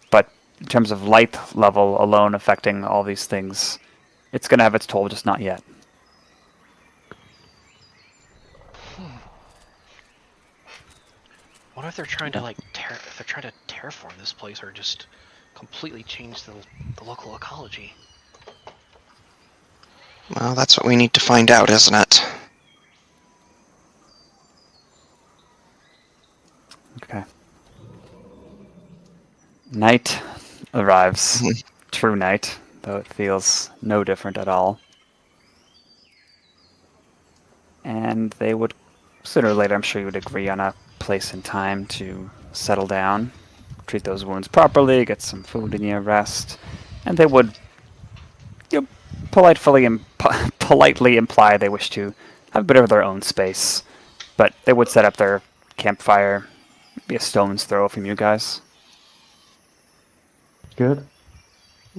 But in terms of light level alone affecting all these things, it's going to have its toll, just not yet. What if they're trying to if they're trying to terraform this place or just completely change the local ecology? Well, that's what we need to find out, isn't it? Okay. Night arrives. True night, though it feels no different at all. And they would, sooner or later, I'm sure you would agree on a place and time to settle down, treat those wounds properly, get some food in you, rest, and they would politely imply they wish to have a bit of their own space, but they would set up their campfire, maybe a stone's throw from you guys. Good.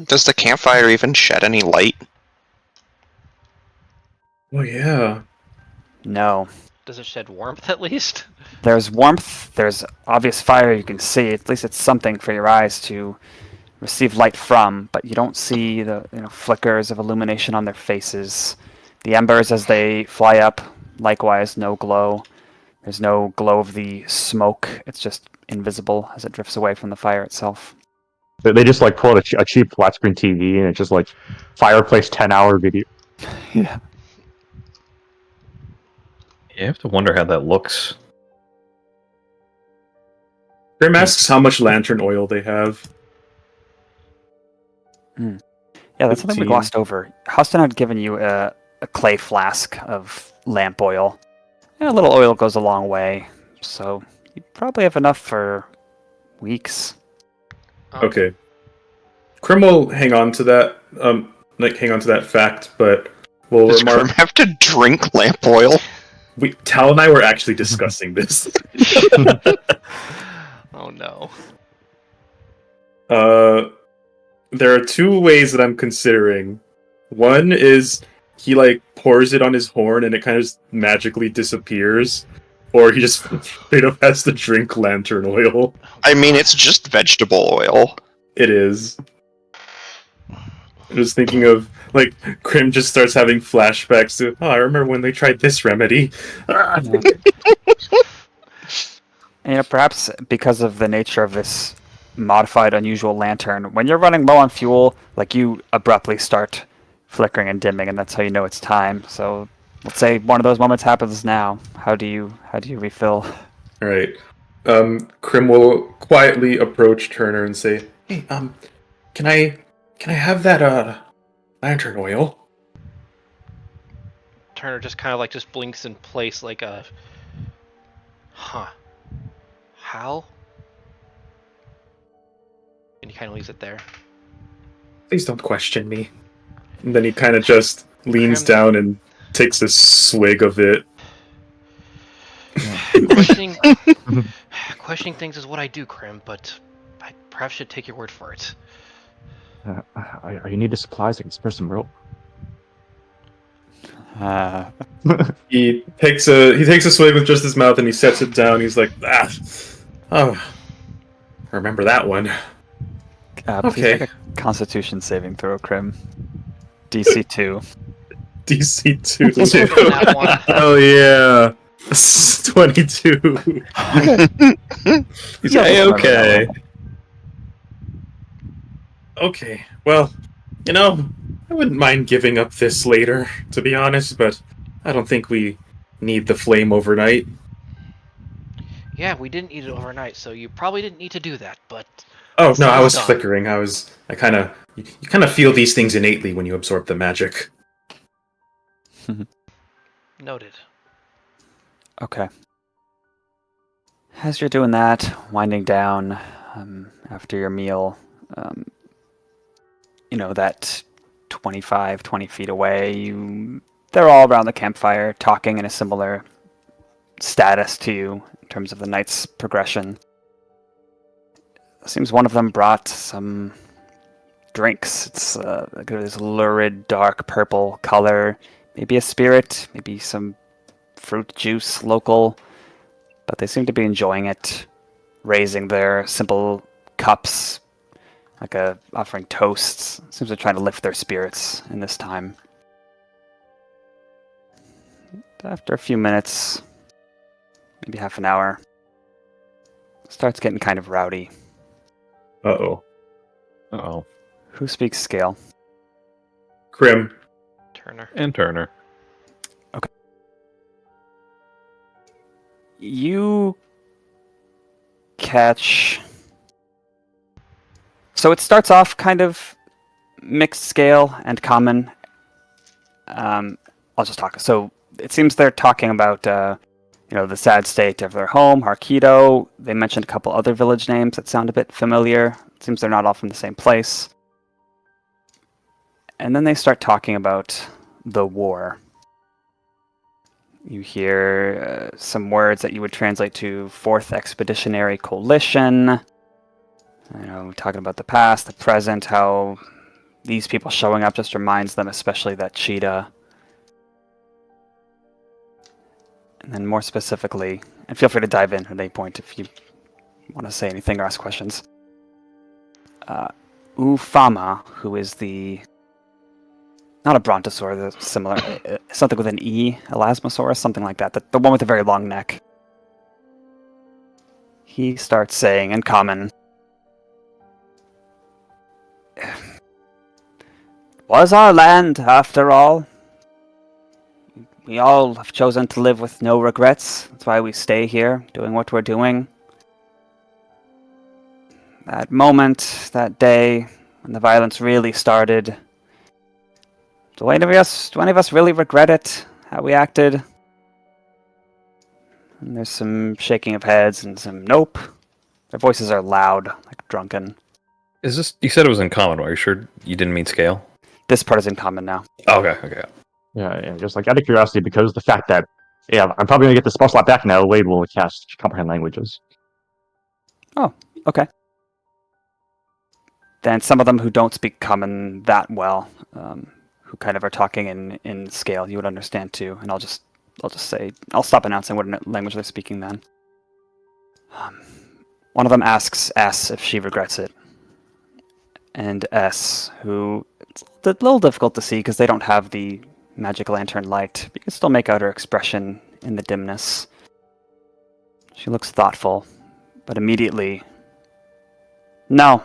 Does the campfire even shed any light? Oh yeah. No. Does it shed warmth at least? There's warmth, there's obvious fire you can see, at least it's something for your eyes to receive light from, but you don't see the flickers of illumination on their faces. The embers as they fly up, likewise no glow. There's no glow of the smoke, it's just invisible as it drifts away from the fire itself. They just like pull out a cheap flat screen TV and it's just like fireplace 10-hour video. Yeah. You have to wonder how that looks. Grim asks how much lantern oil they have. Yeah, that's something we 15. glossed over. Huston had given you a clay flask of lamp oil. And a little oil goes a long way, so you probably have enough for weeks. Okay. Crim will hang on to that, hang on to that fact, but we'll Does Crim have to drink lamp oil? Tal and I were actually discussing this. Oh no. There are two ways that I'm considering. One is he pours it on his horn and it kind of just magically disappears, or he just straight up has to drink lantern oil. I mean, it's just vegetable oil. It is. I'm just thinking of Crim just starts having flashbacks to, I remember when they tried this remedy. Ah! And perhaps because of the nature of this modified, unusual lantern, when you're running low on fuel, you abruptly start flickering and dimming, and that's how you know it's time. So let's say one of those moments happens now. How do you refill? All right. Crim will quietly approach Turner and say, "Hey, can I have that lantern oil?" Turner just kind of like just blinks in place like a, huh? How? And he kind of leaves it there. Please don't question me. And then he kind of just leans Crim- down and takes a swig of it. questioning, questioning things is what I do, Crim. But I perhaps should take your word for it. You need the supplies. I can spare some rope. He takes a swig with just his mouth and he sets it down. He's like, oh, remember that one. Please Okay. make a Constitution saving throw, Crim. DC 2. DC 2. That one. Oh yeah. 22. He's okay. Okay, well, I wouldn't mind giving up this later, to be honest, but I don't think we need the flame overnight. Yeah, we didn't eat it overnight, so you probably didn't need to do that. But Oh no, I was Done. flickering. You kind of feel these things innately when you absorb the magic. noted. Okay. As you're doing that, winding down after your meal, that 20 feet away, they're all around the campfire talking in a similar status to you in terms of the night's progression. It seems one of them brought some drinks. It's like this lurid, dark purple color. Maybe a spirit, maybe some fruit juice, local. But they seem to be enjoying it, raising their simple cups, like offering toasts. Seems they're trying to lift their spirits in this time. After a few minutes, maybe half an hour, it starts getting kind of rowdy. Uh-oh. Uh-oh. Who speaks scale? Crim. Turner. And Turner. You catch... So it starts off kind of mixed scale and common. I'll just talk. So it seems they're talking about, the sad state of their home, Harkido. They mentioned a couple other village names that sound a bit familiar. It seems they're not all from the same place. And then they start talking about the war. You hear some words that you would translate to Fourth Expeditionary Coalition. Talking about the past, the present, how these people showing up just reminds them, especially that cheetah. And then more specifically, and feel free to dive in at any point if you want to say anything or ask questions. Ufama, who is not a brontosaur, similar, something with an E, Elasmosaurus, something like that, the one with a very long neck. He starts saying in common, was our land, after all. We all have chosen to live with no regrets. That's why we stay here, doing what we're doing. That moment, that day, when the violence really started, do any of us really regret it? How we acted? And there's some shaking of heads and some nope. Their voices are loud, like drunken. Is this... You said it was in common. Are you sure you didn't mean scale? This part is in common now. Oh, okay. Yeah, just like out of curiosity, because the fact that, I'm probably going to get the spell slot back now, Wade will cast Comprehend Languages. Oh, okay. Then some of them who don't speak common that well, who kind of are talking in scale, you would understand too. And I'll just say, I'll stop announcing what language they're speaking then. One of them asks S if she regrets it. And S, who it's a little difficult to see because they don't have the magic lantern light, but you can still make out her expression in the dimness. She looks thoughtful, but immediately, No,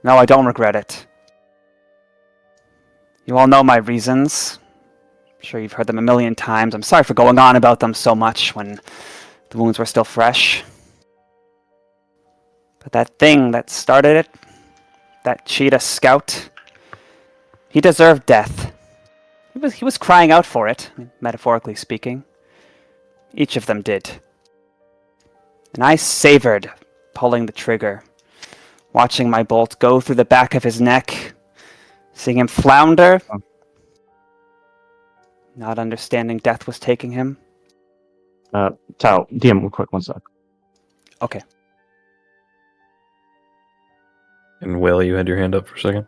I don't regret it. You all know my reasons. I'm sure you've heard them a million times. I'm sorry for going on about them so much when The wounds were still fresh. But that thing that started it, that cheetah scout, he deserved death. He was crying out for it, metaphorically speaking. Each of them did. And I savored pulling the trigger, watching my bolt go through the back of his neck, seeing him flounder, not understanding death was taking him. Tao, DM real quick, one sec. Okay. And Will, you had your hand up for a second?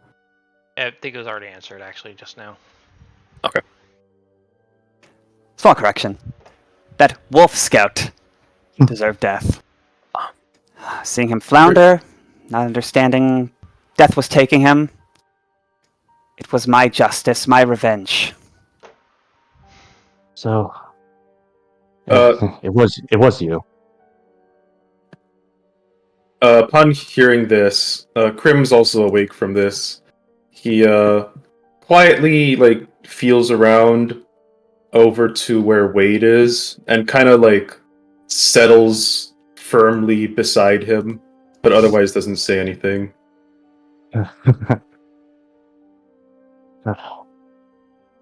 I think it was already answered, actually, just now. Okay. Small correction. That wolf scout deserved death. Seeing him flounder, not understanding death was taking him, it was my justice, my revenge. So, Uh, it was you. Upon hearing this, Crim's also awake from this. He quietly feels around over to where Wade is and kind of settles firmly beside him, but otherwise doesn't say anything.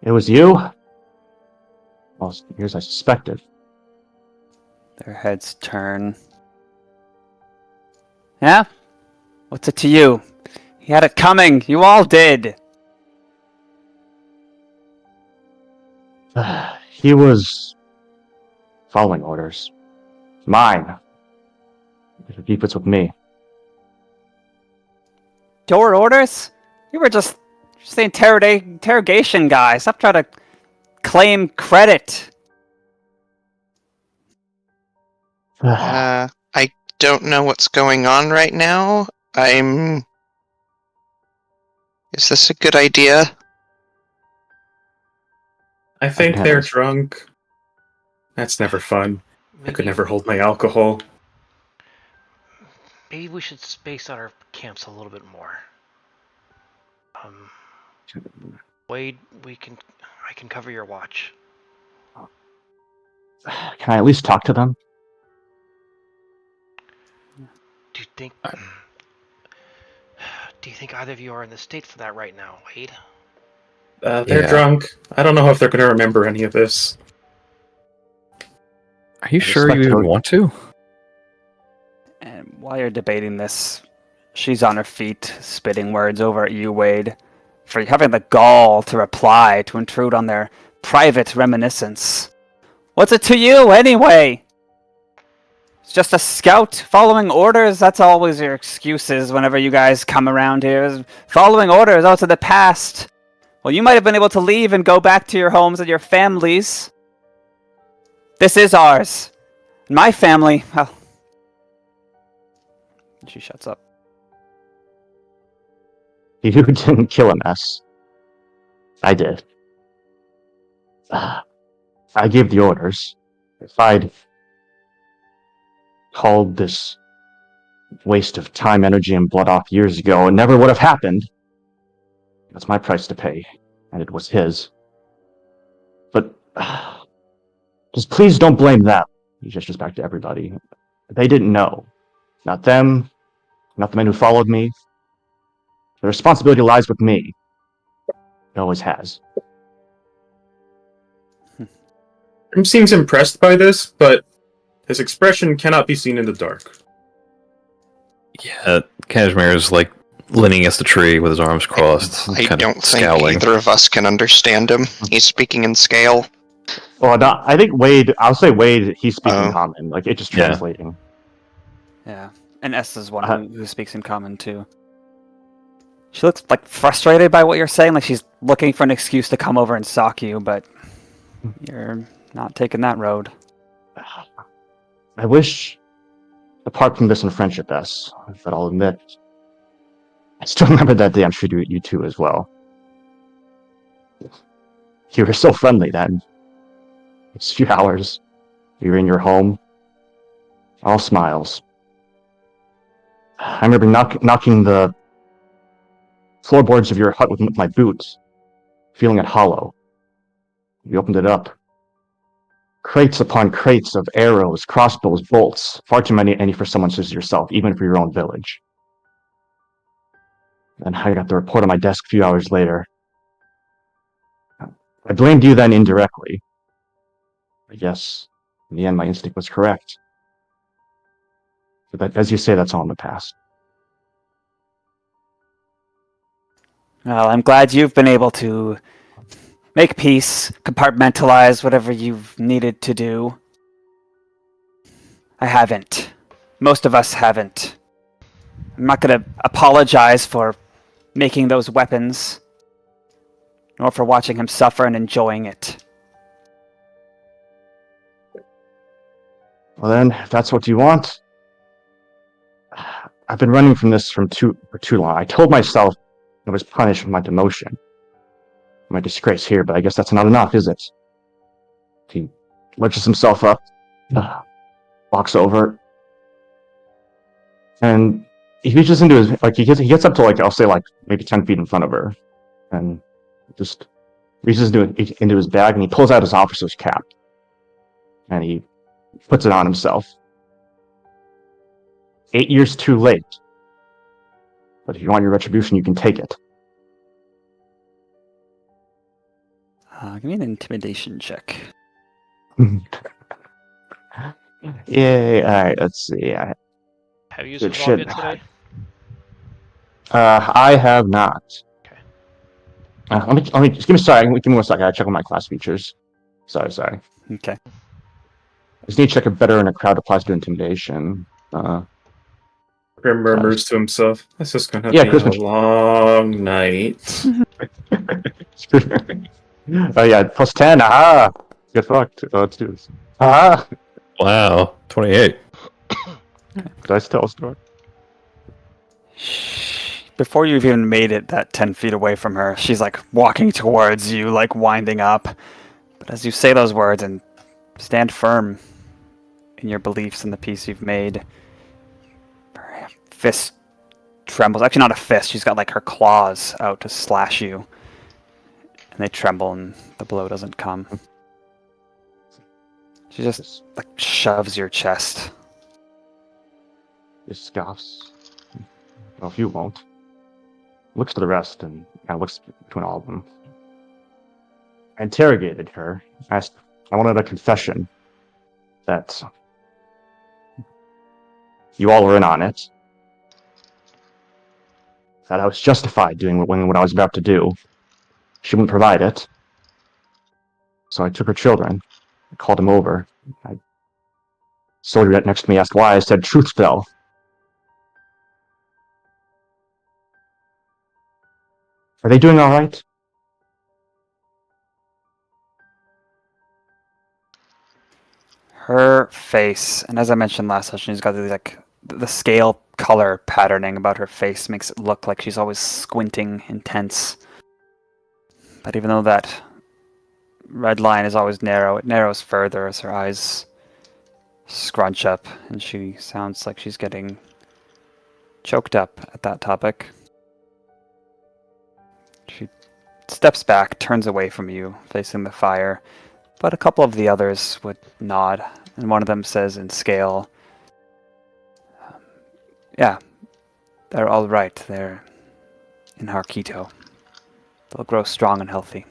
It was you? Well, here's I suspected. Their heads turn. Yeah? What's it to you? He had it coming. You all did. He was following orders. Mine. He fits with me. Your orders? You were just the interrogation guy. Stop trying to claim credit. I don't know what's going on right now. Is this a good idea? I think they're drunk. That's never fun. I could never hold my alcohol. Maybe we should space out our camps a little bit more. Wade, I can cover your watch. Can I at least talk to them? Do you think either of you are in the state for that right now, Wade? They're Yeah. drunk. I don't know if they're going to remember any of this. Are you sure you even want to? And while you're debating this, she's on her feet, spitting words over at you, Wade, for having the gall to reply, to intrude on their private reminiscence. What's it to you, anyway? It's just a scout following orders. That's always your excuses whenever you guys come around here. Following orders out to the past. Well, you might have been able to leave and go back to your homes and your families. This is ours. My family, well... She shuts up. You didn't kill him, S. I did. I gave the orders. If I'd called this waste of time, energy, and blood off years ago, it never would have happened. That's my price to pay, and it was his. But just please don't blame them. He gestures back to everybody. They didn't know. Not them, not the men who followed me. The responsibility lies with me. It always has. Crim seems impressed by this, but his expression cannot be seen in the dark. Yeah, Cashmere is leaning against the tree with his arms crossed. I kind don't of think scowling. either of us can understand him. He's speaking in scale. Well, no, I think Wade, I'll say Wade, he's speaking Oh. common. It's just Yeah. translating. Yeah. And S is one who speaks in common, too. She looks, frustrated by what you're saying. She's looking for an excuse to come over and sock you, but you're not taking that road. I wish, apart from this in friendship, S, but I'll admit, I still remember that day. I'm sure you too as well. You were so friendly then. It's a few hours. You were in your home. All smiles. I remember knocking the floorboards of your hut with my boots, feeling it hollow. You opened it up. crates upon crates of arrows, crossbows, bolts, far too many for someone such as yourself, even for your own village. And I got the report on my desk a few hours later. I blamed you then indirectly. I guess, in the end, my instinct was correct. But as you say, that's all in the past. Well, I'm glad you've been able to make peace, compartmentalize whatever you've needed to do. I haven't. Most of us haven't. I'm not going to apologize for making those weapons, nor for watching him suffer and enjoying it. Well then, if that's what you want. I've been running from this for too long. I told myself I was punished with my demotion. My disgrace here, but I guess that's not enough, is it? He lurches himself up, walks over, and he reaches into his, he gets up to I'll say maybe 10 feet in front of her, and just reaches into his bag, and he pulls out his officer's cap, and he puts it on himself. 8 years too late. But if you want your retribution, you can take it. Give me an intimidation check. Yay, alright, let's see. Have you used Good Revolve shit. yet today? I have not. Okay. Let me just give me 1 second. I check on my class features. Sorry. Okay. I just need to check if better in a crowd applies to intimidation. Crim murmurs to himself, "This is gonna Yeah, be Christmas. a long night." Oh yeah, plus 10. Aha! Get fucked. Let's do this. Aha! Wow, 28. Did I tell a story? Before you've even made it that 10 feet away from her, she's walking towards you, winding up. But as you say those words and stand firm in your beliefs and the peace you've made, her fist trembles. Actually, not a fist. She's got her claws out to slash you. And they tremble and the blow doesn't come. She just shoves your chest. He scoffs. Well, if you won't. Looks to the rest and kind of looks between all of them. I interrogated her. I wanted a confession that you all were in on it. That I was justified doing what I was about to do. She wouldn't provide it. So I took her children. I called them over. Soldier right next to me asked why. I said, truth spell. Are they doing all right? Her face, and as I mentioned last session, she's got the scale color patterning about her face makes it look like she's always squinting, intense. But even though that red line is always narrow, it narrows further as her eyes scrunch up, and she sounds like she's getting choked up at that topic. She steps back, turns away from you, facing the fire, but a couple of the others would nod, and one of them says in scale, yeah, they're all right. They're in Harkito. They'll grow strong and healthy.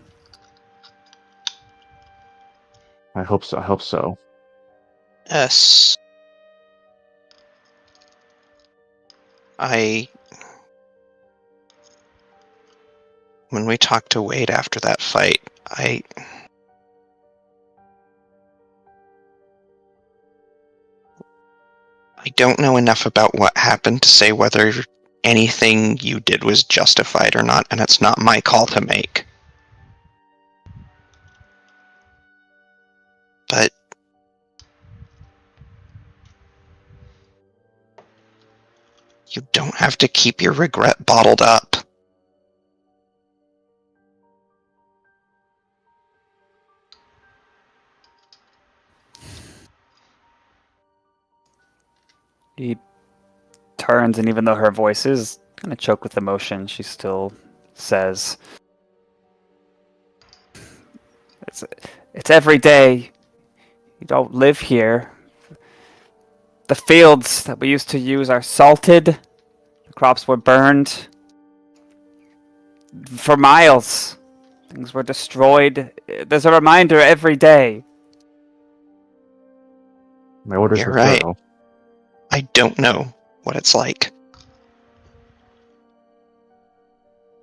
I hope so. Yes. When we talked to Wade after that fight, I don't know enough about what happened to say whether anything you did was justified or not, and it's not my call to make. But you don't have to keep your regret bottled up. He turns, and even though her voice is kind of choked with emotion, she still says, it's every day We don't live here. The fields that we used to use are salted. The crops were burned. For miles. Things were destroyed. There's a reminder every day. My orders You're were right. thorough. I don't know what it's like.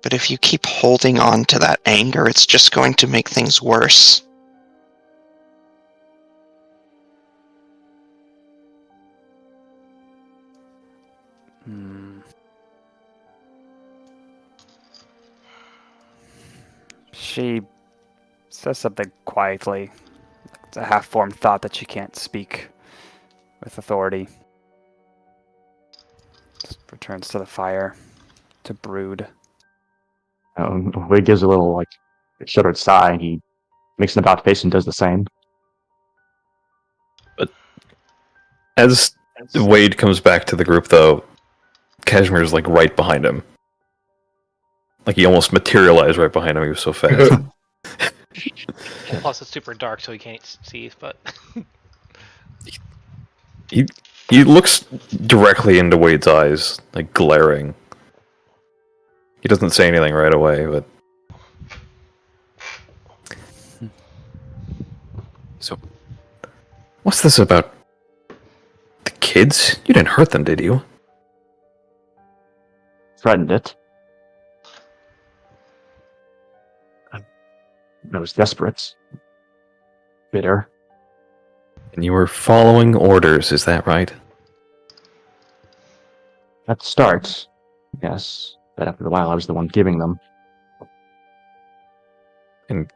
But if you keep holding on to that anger, it's just going to make things worse. She says something quietly. It's a half-formed thought that she can't speak with authority. Just returns to the fire to brood. Wade gives a little, like, shuddered sigh, and he makes an about face and does the same. As Wade comes back to the group, though, Cashmere's like right behind him. Like he almost materialized right behind him. He was so fast. Plus, it's super dark, so he can't see. But he looks directly into Wade's eyes, like glaring. He doesn't say anything right away, but so what's this about? The kids? You didn't hurt them, did you? Threatened it. I was desperate. Bitter. And you were following orders, is that right? At the start, yes. But after a while, I was the one giving them. And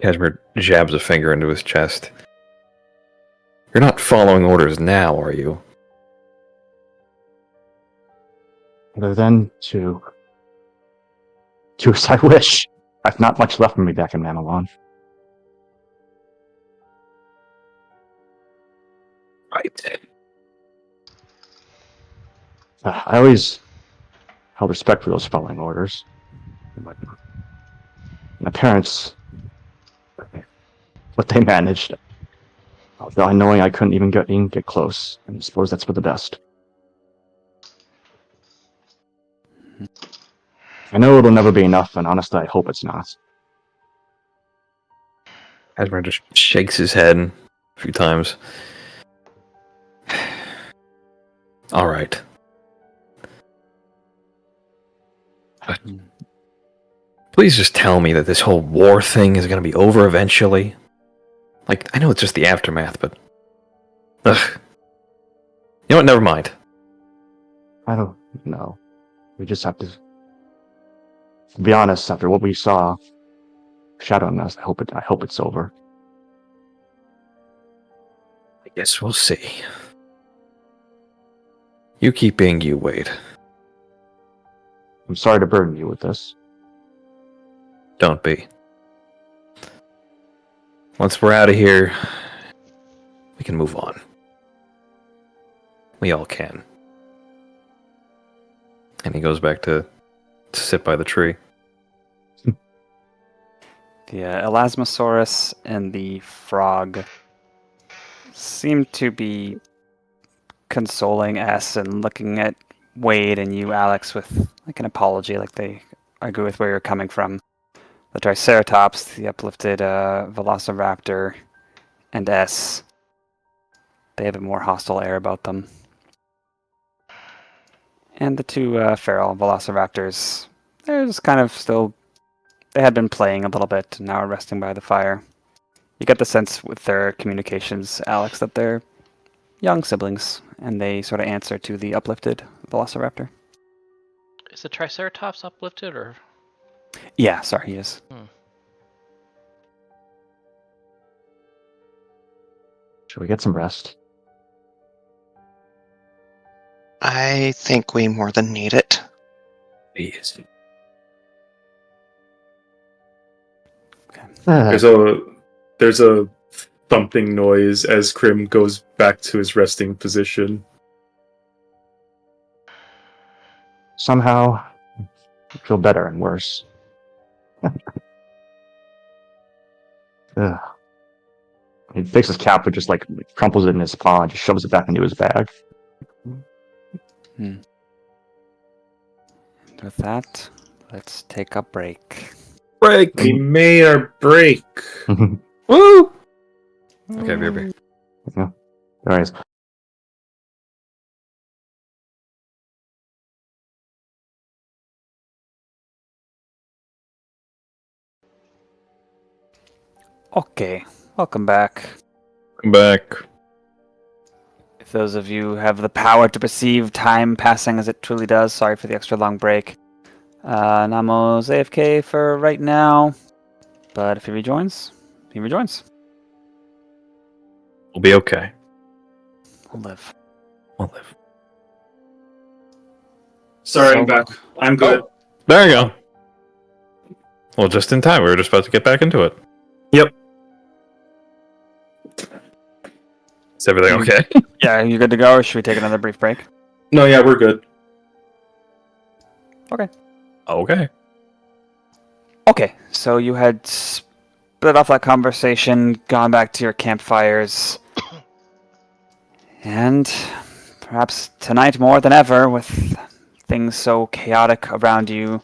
Cashmere jabs a finger into his chest. You're not following orders now, are you? Other than to as I wish. I've not much left of me back in Mamelon. Right. I always held respect for those following orders. My parents, what they managed, although knowing I couldn't even get close, and I suppose that's for the best. I know it'll never be enough, and honestly, I hope it's not. Cashmere just shakes his head a few times. All right. But please just tell me that this whole war thing is going to be over eventually. Like, I know it's just the aftermath, but... Ugh. You know what? Never mind. I don't know. We just have to be honest. After what we saw, shadowing us, I hope it's over. I guess we'll see. You keep being you, Wade. I'm sorry to burden you with this. Don't be. Once we're out of here, we can move on. We all can. And he goes back to sit by the tree. The Elasmosaurus and the frog seem to be consoling S and looking at Wade and you, Alex, with like an apology, like they agree with where you're coming from. The Triceratops, the uplifted Velociraptor, and S, they have a more hostile air about them. And the two feral Velociraptors, they're just kind of still... They had been playing a little bit, and now are resting by the fire. You get the sense with their communications, Alex, that they're young siblings, and they sort of answer to the uplifted Velociraptor. is the Triceratops uplifted, or? Yeah, sorry, he is. Shall we get some rest? I think we more than need it. Please. There's a thumping noise as Crim goes back to his resting position. Somehow, I feel better and worse. Ugh. He takes his cap and just like crumples it in his paw and just shoves it back into his bag. With that, let's take a break. Break. We made our break. Woo. Okay, BRB. Anyways, Okay, welcome back. Come back. If those of you who have the power to perceive time passing as it truly does, sorry for the extra long break. Namo's AFK for right now, but if he rejoins, he rejoins. We'll be okay. We'll live. We'll live. Sorry, So- I'm back. I'm good. Oh, there you go. Well, just in time. We were just about to get back into it. Yep. Is everything okay? Yeah, you good to go, or should we take another brief break? No, yeah, we're good. Okay. Okay, so you had split off that conversation, gone back to your campfires, and perhaps tonight more than ever, with things so chaotic around you,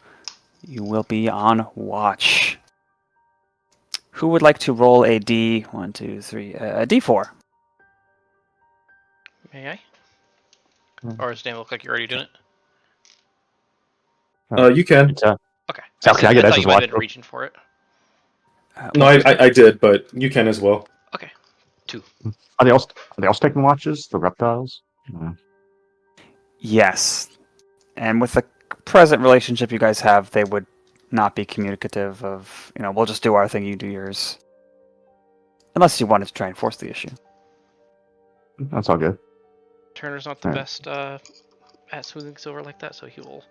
you will be on watch. Who would like to roll a D1, 2, 3, a D4? May I? Or does it look like you're already doing it? You can. it's, Okay. Sal, can I get thought Ezra's you might watch? have been reaching for it. No, I did, but you can as well. Okay. 2. are they also taking watches? The reptiles? Yes. And with the present relationship you guys have, they would not be communicative of, we'll just do our thing, you do yours. Unless you wanted to try and force the issue. That's all good. Turner's not the Alright. best at smoothing things over like that, so he will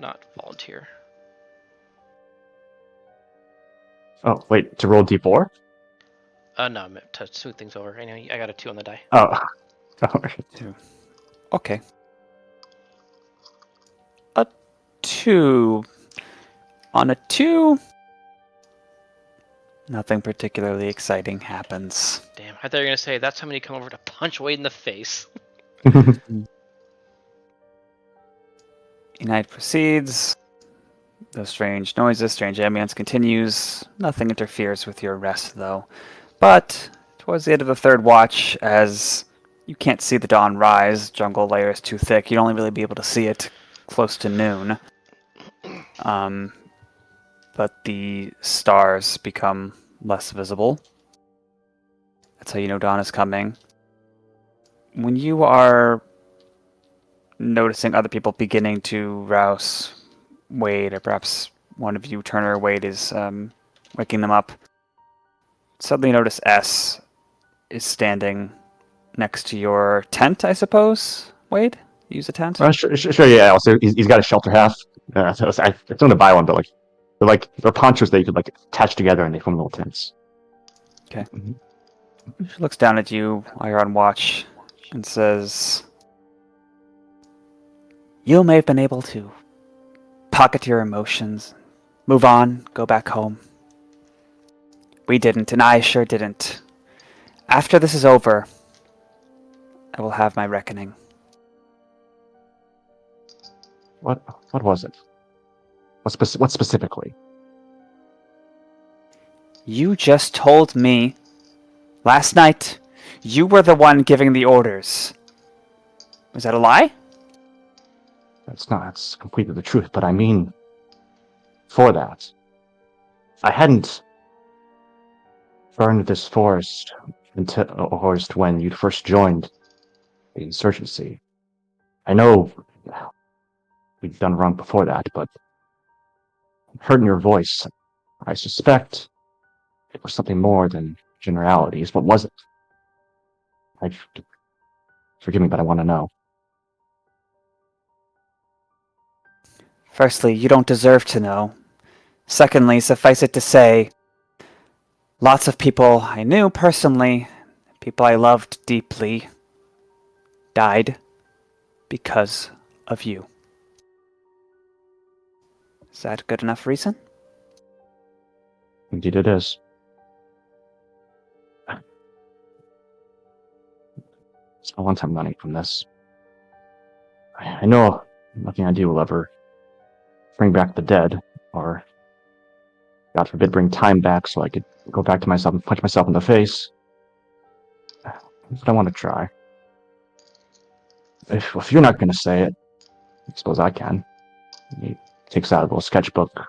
not volunteer. Oh, wait, to roll D4? No, I meant to smooth things over. I know I got a 2 on the die. Oh. Okay. A 2. On a 2, nothing particularly exciting happens. Damn, I thought you were gonna say that's how many come over to punch Wade in the face. The night proceeds. Those strange noises, strange ambience continues. Nothing interferes with your rest, though. But towards the end of the third watch, as you can't see the dawn rise, jungle layer is too thick. You'd only really be able to see it close to noon. But the stars become less visible. That's how you know dawn is coming. When you are noticing other people beginning to rouse Wade, or perhaps one of you, Turner or Wade, is waking them up, suddenly you notice S is standing next to your tent, I suppose. Wade? Use a tent? Sure, yeah. Also, he's got a shelter half. So I going to buy one, but they're ponchos that you could attach together and they form little tents. Okay. Mhm. She looks down at you while you're on watch and says, "You may have been able to pocket your emotions, move on, go back home. We didn't, and I sure didn't. After this is over, I will have my reckoning." What was it? What specifically? You just told me last night you were the one giving the orders. Was that a lie? That's completely the truth, but I mean, for that, I hadn't burned this forest when you first joined the insurgency. I know we'd done wrong before that, but heard in your voice, I suspect it was something more than generalities. What was it? Forgive me, but I want to know. Firstly, you don't deserve to know. Secondly, suffice it to say, lots of people I knew personally, people I loved deeply, died because of you. Is that good enough reason? Indeed it is. a one-time money from this. I know nothing I do will ever bring back the dead, or, God forbid, bring time back so I could go back to myself and punch myself in the face. But I want to try. If you're not going to say it, I suppose I can. He takes out a little sketchbook,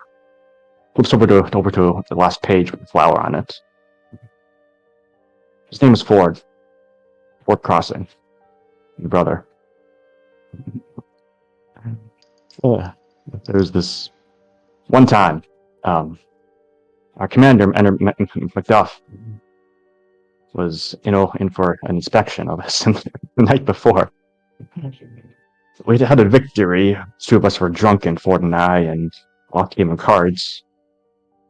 flips over to the last page with the flower on it. His name is Ford. Ford Crossing. Your brother. There's this one time, our commander, Macduff, was, in for an inspection of us the night before. We had a victory. Two of us were drunken, Ford and I, and lost game of cards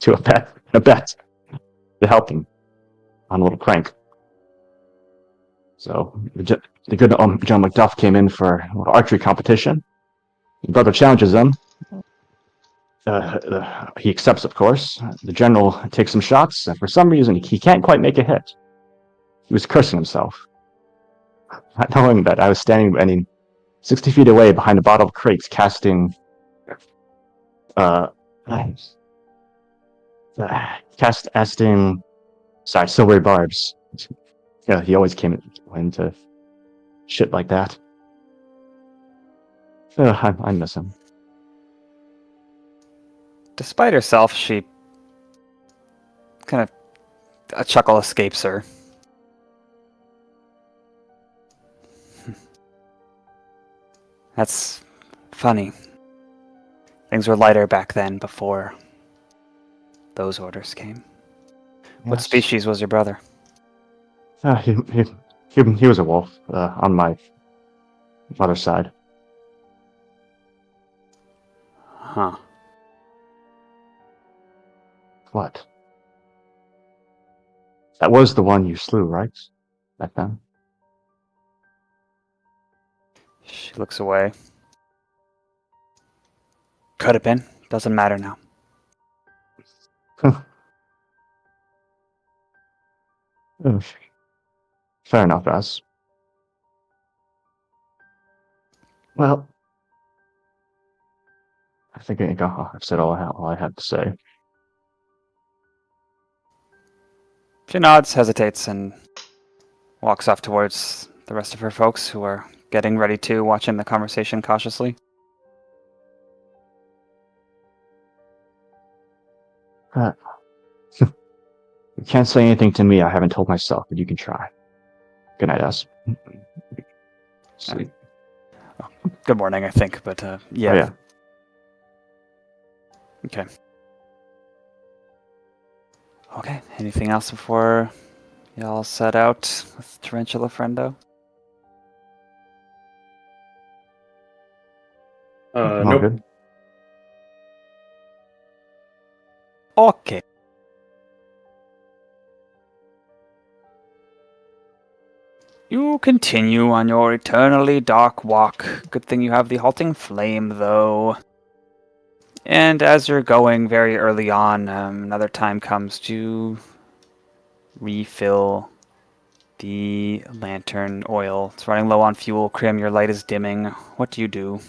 to a bet to help him on a little prank. So the good John Macduff came in for a little archery competition. His brother challenges him. He accepts, of course. The general takes some shots, and for some reason he can't quite make a hit. He was cursing himself, not knowing that I was standing 60 feet away behind a bottle of crates, casting silvery barbs. Yeah, he always came into shit like that. I miss him. Despite herself, she kind of a chuckle escapes her. That's funny. Things were lighter back then before those orders came. What species was your brother? He was a wolf on my mother's side. Huh. What? That was the one you slew, right? Back then? She looks away. Could have been. Doesn't matter now. Fair enough, Az. Well, I think I've said all I had to say. She nods, hesitates, and walks off towards the rest of her folks who are getting ready to, watching the conversation cautiously. You can't say anything to me I haven't told myself, but you can try. Good night, Az. Sleep. Good morning, I think, but yeah. Oh, yeah. Okay. Okay, anything else before y'all set out with Tarantula Friendo? All Nope. good. Okay. You continue on your eternally dark walk. Good thing you have the halting flame, though. And as you're going very early on, another time comes to refill the lantern oil. It's running low on fuel. Crim, your light is dimming. What do you do?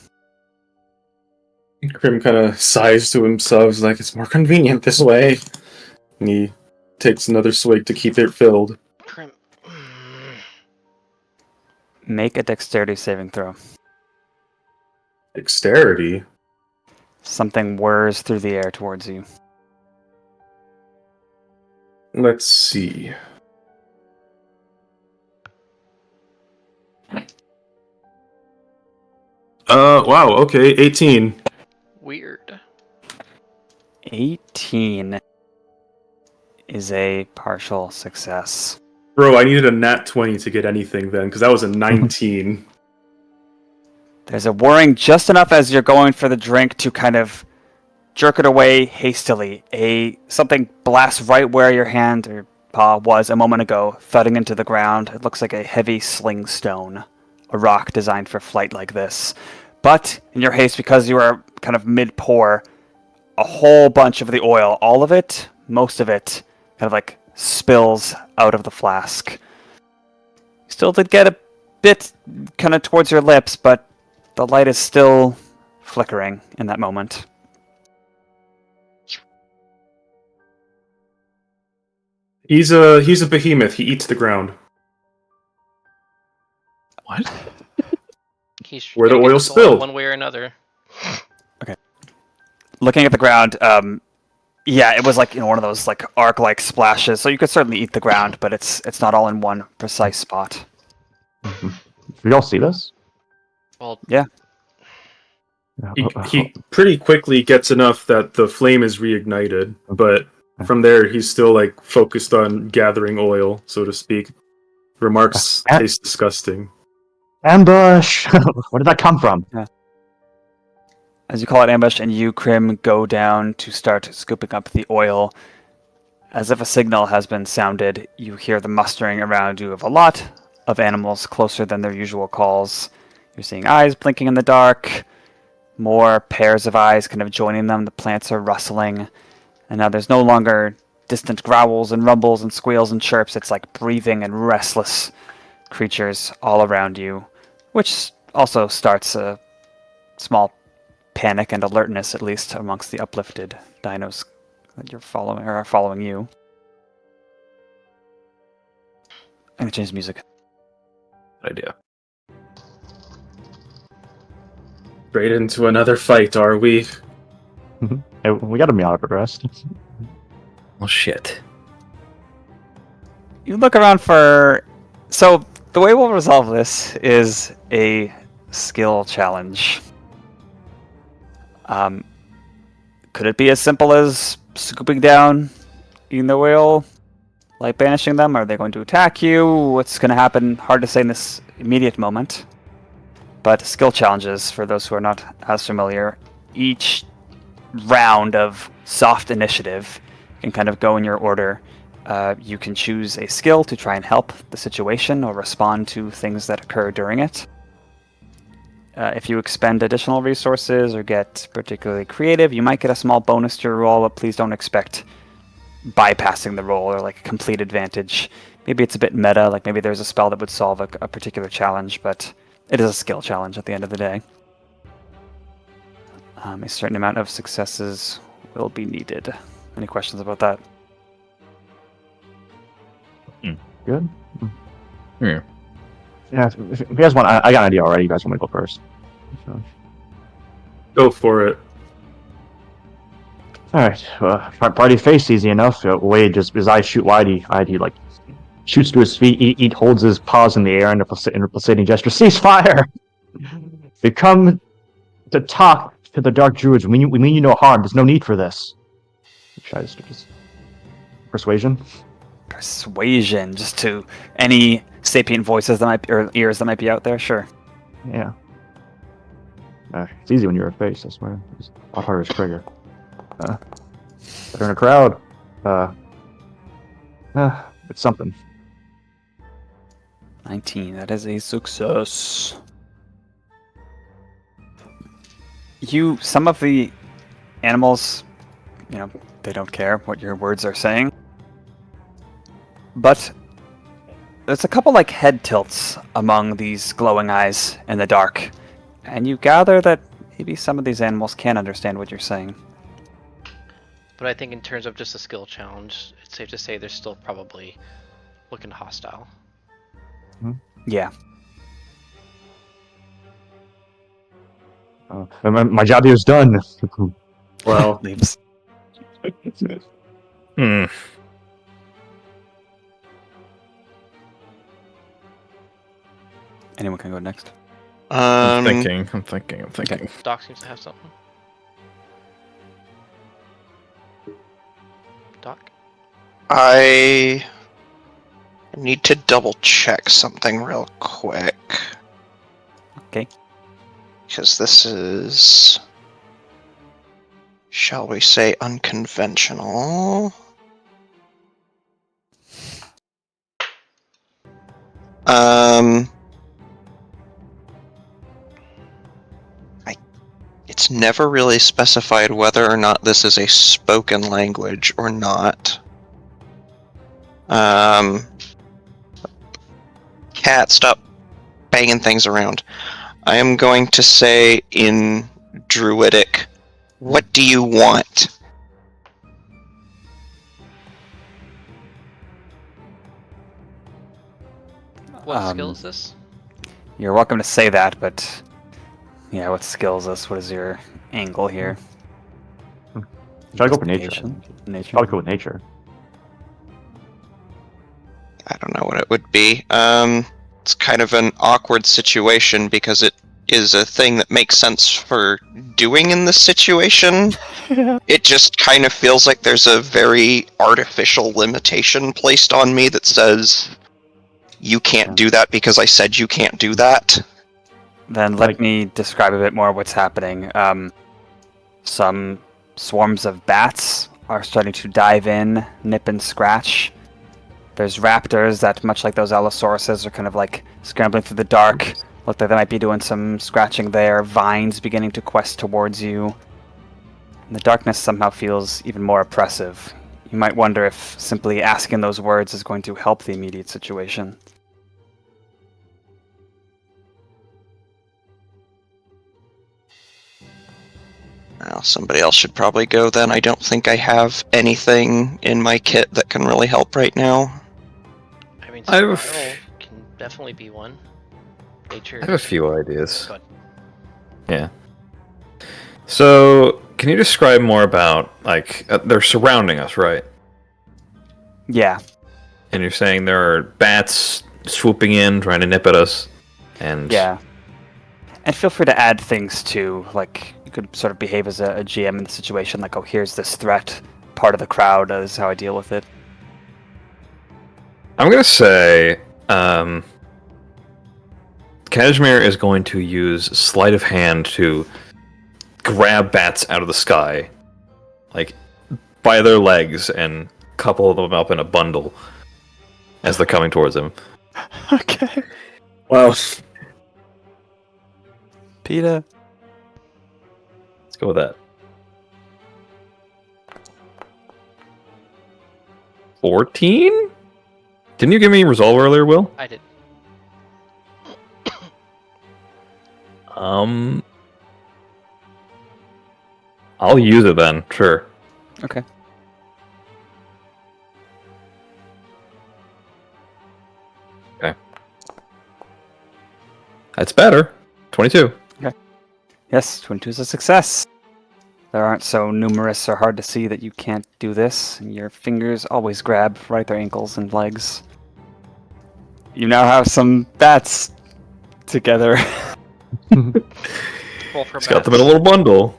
Crim kind of sighs to himself, like it's more convenient this way. And he takes another swig to keep it filled. Crim. Make a dexterity saving throw. Dexterity? Something whirs through the air towards you. Let's see. Wow, okay, 18. Weird. 18 is a partial success. Bro, I needed a nat 20 to get anything then, because that was a 19. There's a whirring just enough as you're going for the drink to kind of jerk it away hastily. Something blasts right where your hand or paw was a moment ago, thudding into the ground. It looks like a heavy sling stone, a rock designed for flight like this. But in your haste, because you are kind of mid-pour, a whole bunch of the oil, all of it, most of it, kind of like spills out of the flask. You still did get a bit kind of towards your lips, but the light is still flickering in that moment. He's a behemoth. He eats the ground. What? He's Where the gonna get oil this spilled. one way or another. Looking at the ground, yeah, it was like one of those like arc-like splashes. So you could certainly eat the ground, but it's not all in one precise spot. Do y'all see this? Well, Yeah. He pretty quickly gets enough that the flame is reignited, but from there he's still like focused on gathering oil, so to speak. Remarks taste disgusting. Ambush! Where did that come from? As you call it ambush, and you, Crim, go down to start scooping up the oil. As if a signal has been sounded, you hear the mustering around you of a lot of animals closer than their usual calls. You're seeing eyes blinking in the dark, more pairs of eyes kind of joining them. The plants are rustling, and now there's no longer distant growls and rumbles and squeals and chirps. It's like breathing and restless creatures all around you, which also starts a small panic and alertness, at least amongst the uplifted dinos that you're following or are following you. I'm gonna change the music. Good idea. Straight into another fight, are we? Hey, we gotta be out of it, rest. Well, shit. You look around for. So the way we'll resolve this is a skill challenge. Could it be as simple as scooping down, eating the whale, light banishing them? Are they going to attack you? What's going to happen? Hard to say in this immediate moment. But skill challenges, for those who are not as familiar, each round of soft initiative can kind of go in your order. You can choose a skill to try and help the situation or respond to things that occur during it. If you expend additional resources or get particularly creative, you might get a small bonus to your roll, but please don't expect bypassing the roll or like a complete advantage. Maybe it's a bit meta, like maybe there's a spell that would solve a particular challenge, but it is a skill challenge at the end of the day. A certain amount of successes will be needed. Any questions about that? Good? Yeah. Yeah, if you guys want, I got an idea already. You guys want me to go first? So. Go for it. Alright, party face easy enough. Wade, just his eyes shoot wide, he like shoots to his feet, he holds his paws in the air in a pulsating gesture. Cease fire! We come to talk to the Dark Druids. We mean you no harm. There's no need for this. He tries to just... Persuasion? Persuasion, just to any sapient voices that might or ears that might be out there, sure. Yeah. It's easy when you're a face, I swear. It's a lot harder to trigger. Better in a crowd. It's something. 19, that is a success. Some of the animals, they don't care what your words are saying. But there's a couple like head tilts among these glowing eyes in the dark. And you gather that maybe some of these animals can understand what you're saying. but I think in terms of just a skill challenge, it's safe to say they're still probably looking hostile. Yeah. My job here is done. Well, Leaves. Anyone can go next. I'm thinking. Doc seems to have something. Doc? I need to double check something real quick. Okay. Because this is, shall we say, unconventional. It's never really specified whether or not this is a spoken language or not. Cat, stop banging things around. I am going to say in Druidic, what do you want? What skill is this? You're welcome to say that, but yeah, what skill is this? What is your angle here? Should I go for nature? Investigation? Nature. Probably go with nature. I don't know what it would be. It's kind of an awkward situation because it is a thing that makes sense for doing in this situation. It just kind of feels like there's a very artificial limitation placed on me that says, you can't do that because I said you can't do that. Then let me describe a bit more what's happening. Some swarms of bats are starting to dive in, nip and scratch. There's raptors that, much like those Allosauruses, are kind of like scrambling through the dark. Look like they might be doing some scratching there. Vines beginning to quest towards you. And the darkness somehow feels even more oppressive. You might wonder if simply asking those words is going to help the immediate situation. Well, somebody else should probably go then. I don't think I have anything in my kit that can really help right now. I mean, I have survival can definitely be one. Nature. I have a few ideas. Go ahead. Yeah. So, can you describe more about, like, they're surrounding us, right? Yeah. And you're saying there are bats swooping in, trying to nip at us, and... Yeah. And feel free to add things too, like you could sort of behave as a GM in the situation, like, oh, here's this threat, part of the crowd is how I deal with it. I'm gonna say, Cashmere is going to use sleight of hand to grab bats out of the sky, like, by their legs, and couple them up in a bundle as they're coming towards him. Okay. Well, Peter. let's go with that. 14? Didn't you give me resolve earlier, Will? I did. I'll use it then, sure. Okay. That's better. 22. Yes, 22 is a success. There aren't so numerous or hard to see that you can't do this, and your fingers always grab right at their ankles and legs. You now have some bats together. Roll for He's got them in a little bundle.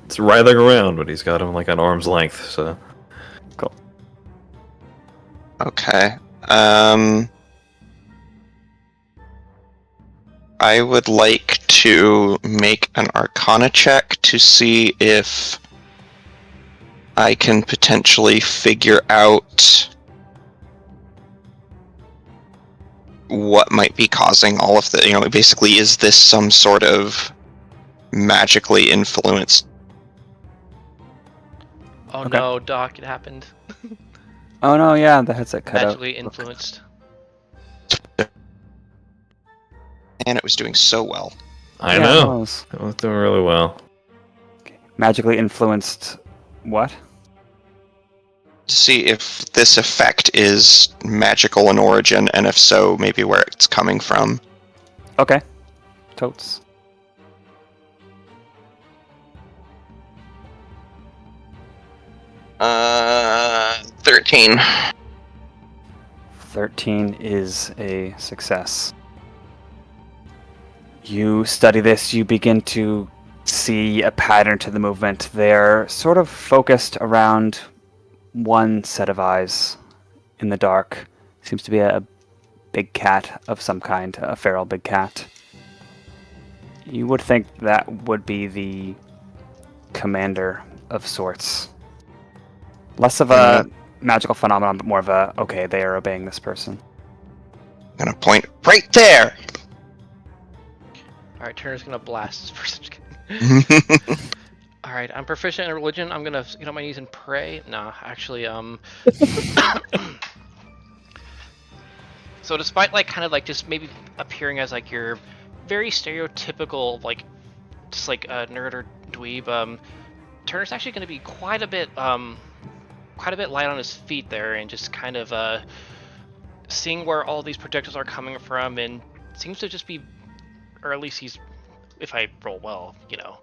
It's writhing around, but he's got them like an arm's length, so... Cool. Okay. I would like to make an Arcana check to see if I can potentially figure out what might be causing all of the, basically, is this some sort of magically influenced? Oh Okay. no, Doc, it happened. Oh no, yeah, the headset cut out. Magically influenced. And it was doing so well. I Yeah, know. it was. It was doing really well. Magically influenced what? To see if this effect is magical in origin, and if so, maybe where it's coming from. Okay. Totes. Uh, 13. 13 is a success. You study this, you begin to see a pattern to the movement. They're sort of focused around one set of eyes in the dark. Seems to be a big cat of some kind, a feral big cat. You would think that would be the commander of sorts. Less of a magical phenomenon, but more of a, okay, they are obeying this person. I'm gonna point right there! Alright, Turner's gonna blast this person. Just kidding. Alright, I'm proficient in religion. I'm gonna get on my knees and pray. Nah, actually, So despite like kind of like just maybe appearing as like your very stereotypical like just like a nerd or dweeb, Turner's actually going to be quite a bit light on his feet there, and just kind of seeing where all these projectiles are coming from, and seems to just be, or at least he's, if I roll well, you know,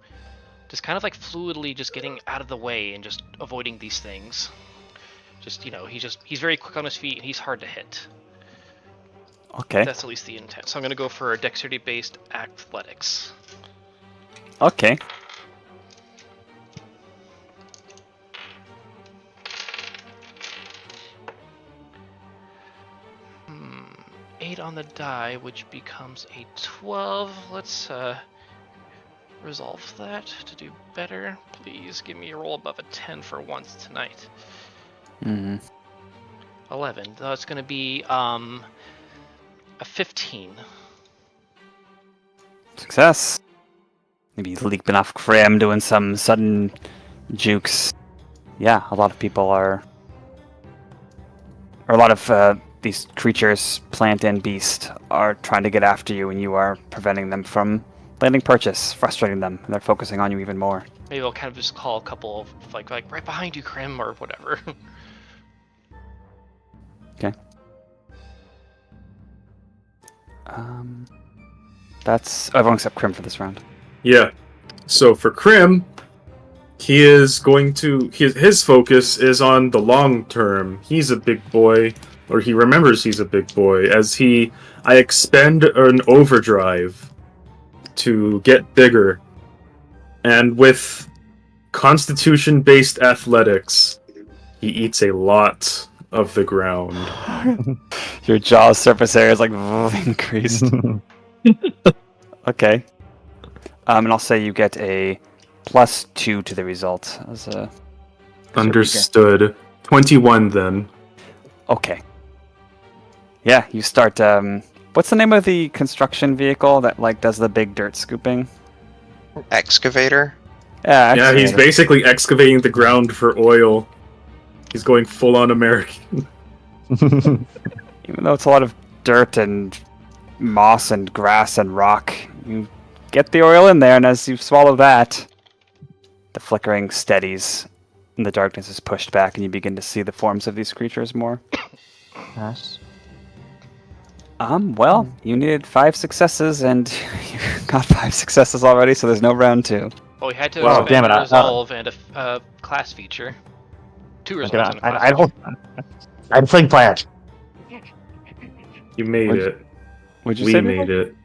just kind of like fluidly just getting out of the way and just avoiding these things. Just, you know, he's very quick on his feet and he's hard to hit. Okay. That's at least the intent. So I'm going to go for dexterity-based athletics. Okay. Hmm. 8 on the die, which becomes a 12. Let's resolve that to do better. Please give me a roll above a 10 for once tonight. 11. That's going to be a 15. Success. Maybe leaping off Crim, doing some sudden jukes. Yeah, a lot of people are... Or a lot of these creatures, plant and beast, are trying to get after you, and you are preventing them from landing purchase, frustrating them, and they're focusing on you even more. Maybe I'll kind of just call a couple of, like right behind you, Crim, or whatever. Okay. That's everyone except Crim for this round. Yeah. So for Crim, he is going to his focus is on the long term. He's a big boy, or he remembers he's a big boy as I expend an overdrive to get bigger. And with constitution-based athletics, he eats a lot of the ground. Your jaw's surface area is like increased. Okay. And I'll say you get a +2 to the result as a. Understood. 21 then. Okay. Yeah, you start. What's the name of the construction vehicle that like does the big dirt scooping? Excavator. Yeah. Yeah, he's excavator. basically excavating the ground for oil. He's going full on American. Even though it's a lot of dirt and moss and grass and rock, you get the oil in there, and as you swallow that, the flickering steadies, and the darkness is pushed back, and you begin to see the forms of these creatures more. Yes. Well, you needed 5 successes, and you got 5 successes already, so there's no round 2. Well, we had to Well, expend damn it, a resolve and a class feature. 2 resolves and a class I feature. I'm fling plant. You made What'd it. Would you We say made it.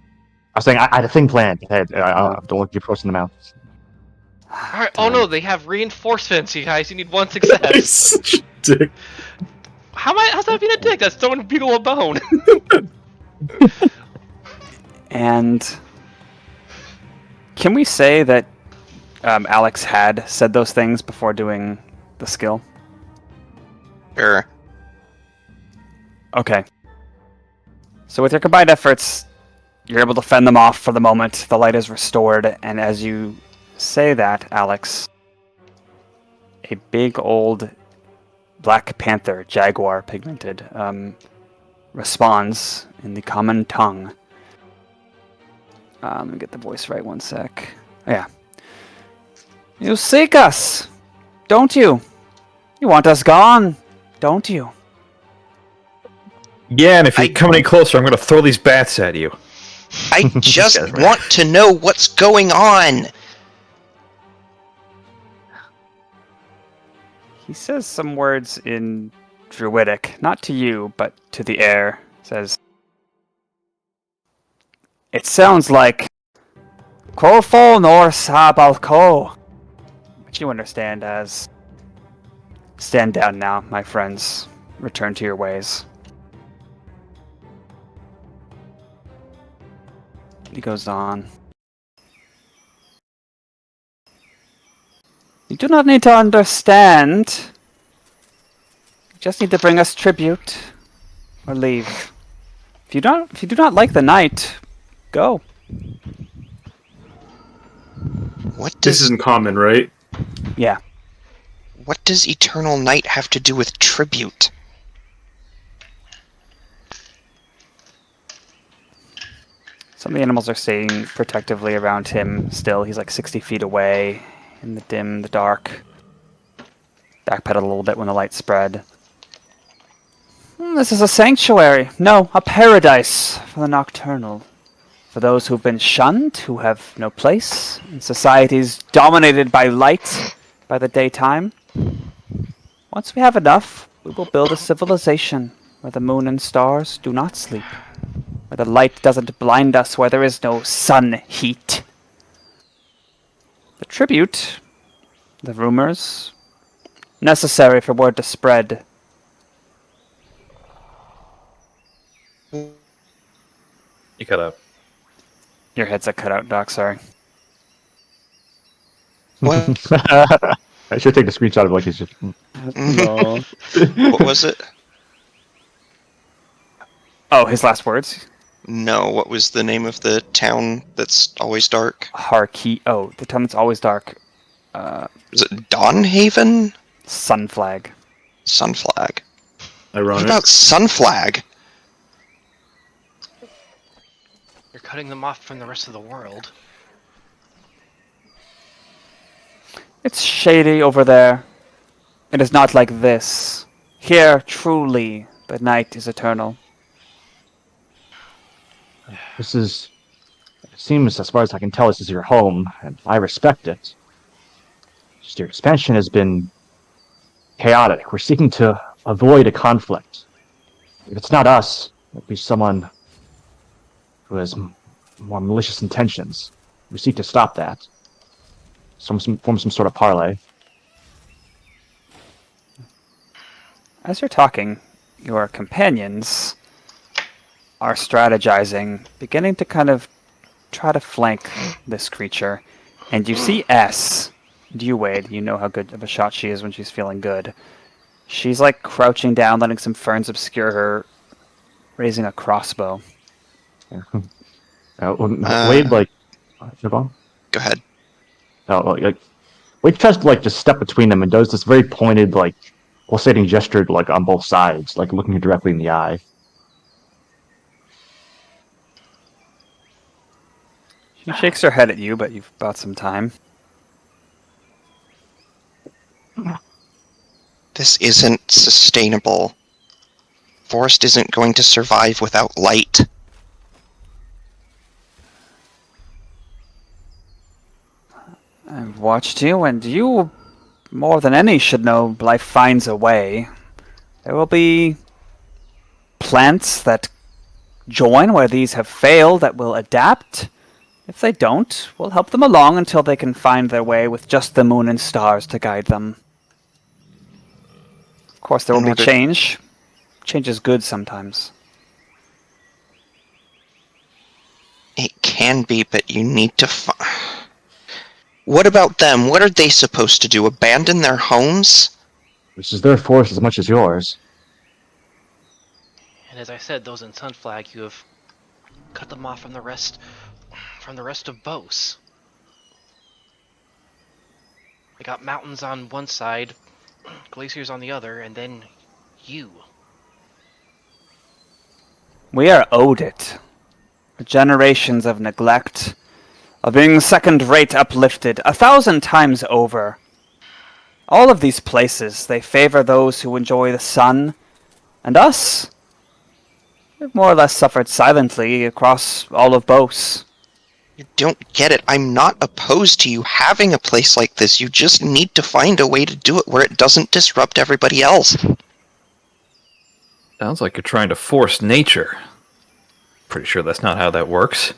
I was saying I had a thing planned. I don't want to be forcing them out. Alright, oh no, they have reinforcements, you guys. You need 1 success. Such a dick. How's that being a dick? That's throwing Beetle a bone. And can we say that Alex had said those things before doing the skill? Sure. Okay. So with your combined efforts, you're able to fend them off for the moment. The light is restored, and as you say that, Alex, a big old black panther, jaguar pigmented, responds in the common tongue. Let me get the voice right 1 sec. Yeah. You seek us, don't you? You want us gone, don't you? Yeah, and if you come any closer, I'm going to throw these bats at you. I just want to know what's going on. He says some words in Druidic, not to you, but to the air. Says, it sounds like Kofo nor Sabalko, which you understand as, stand down now, my friends. Return to your ways. He goes on. You do not need to understand. You just need to bring us tribute or leave. If you do not like the night, go. What This does isn't common, right? Yeah. what does eternal night have to do with tribute? Some of the animals are staying protectively around him still. He's like 60 feet away in the dark. Backpedal a little bit when the light spread. This is a sanctuary. No, a paradise for the nocturnal. For those who've been shunned, who have no place in societies dominated by light by the daytime. Once we have enough, we will build a civilization where the moon and stars do not sleep. Where the light doesn't blind us, where there is no sun heat. The tribute, the rumors, necessary for word to spread. You cut out. Your headset cut out, Doc, sorry. What? I should take a screenshot of like he's just. No. What was it? Oh, his last words? No, what was the name of the town that's always dark? Harkey. Oh, the town that's always dark. Is it Dawnhaven? Sunflag. Sunflag. What Ironic. about Sunflag? You're cutting them off from the rest of the world. It's shady over there. It is not like this. Here, truly, the night is eternal. This is. It seems, as far as I can tell, this is your home, and I respect it. Just your expansion has been chaotic. We're seeking to avoid a conflict. If it's not us, it'll be someone who has more malicious intentions. We seek to stop that. Form some sort of parlay. As you're talking, your companions are strategizing, beginning to kind of try to flank this creature. And you see S. And you, Wade, you know how good of a shot she is when she's feeling good. She's like crouching down, letting some ferns obscure her, raising a crossbow. Wade, like, go on. Go ahead. Wade tries to like just step between them and does this very pointed, like, pulsating gesture, like on both sides, like looking her directly in the eye. She shakes her head at you, but you've bought some time. This isn't sustainable. Forest isn't going to survive without light. I've watched you, and you, more than any, should know life finds a way. There will be plants that join where these have failed that will adapt. If they don't, we'll help them along until they can find their way with just the moon and stars to guide them. Of course, there will be change. Change is good sometimes. It can be, but you need to What about them? What are they supposed to do? Abandon their homes? This is their forest as much as yours. And as I said, those in Sunflag, you have cut them off from the rest of Bose. We got mountains on one side, glaciers on the other, and then you. We are owed it. Generations of neglect, of being second-rate uplifted 1,000 times over. All of these places, they favor those who enjoy the sun, and us. We've more or less suffered silently across all of Bose. You don't get it. I'm not opposed to you having a place like this. You just need to find a way to do it where it doesn't disrupt everybody else. Sounds like you're trying to force nature. Pretty sure that's not how that works.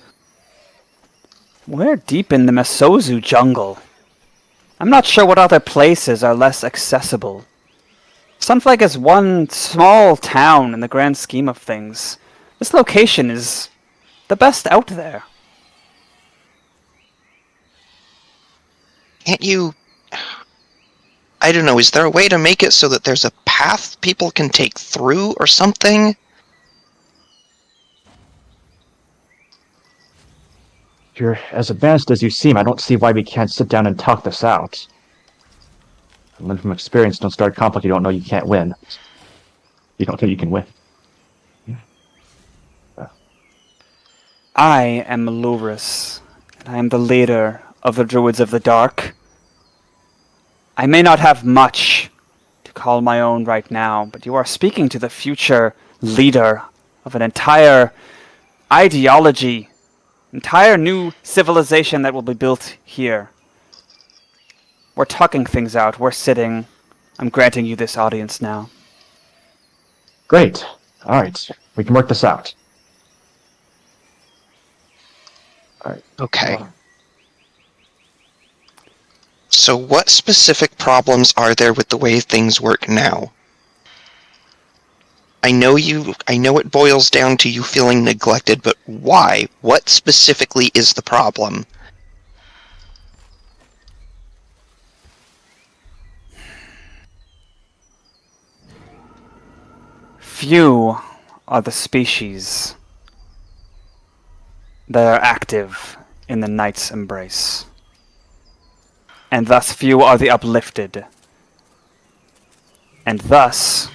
We're deep in the Mesozu jungle. I'm not sure what other places are less accessible. Sunflag is one small town in the grand scheme of things. This location is the best out there. Can't you... I don't know, is there a way to make it so that there's a path people can take through or something? If you're as advanced as you seem, I don't see why we can't sit down and talk this out. Learn from experience, don't start a conflict you don't know you can't win. You don't think you can win. I am Luris, and I am the leader of the Druids of the Dark. I may not have much to call my own right now, but you are speaking to the future leader of an entire ideology, entire new civilization that will be built here. We're talking things out. We're sitting. I'm granting you this audience now. Great. All right. We can work this out. All right. Okay. So what specific problems are there with the way things work now? I know it boils down to you feeling neglected, but why? What specifically is the problem? Few are the species that are active in the Knight's Embrace. And thus few are the uplifted. And thus,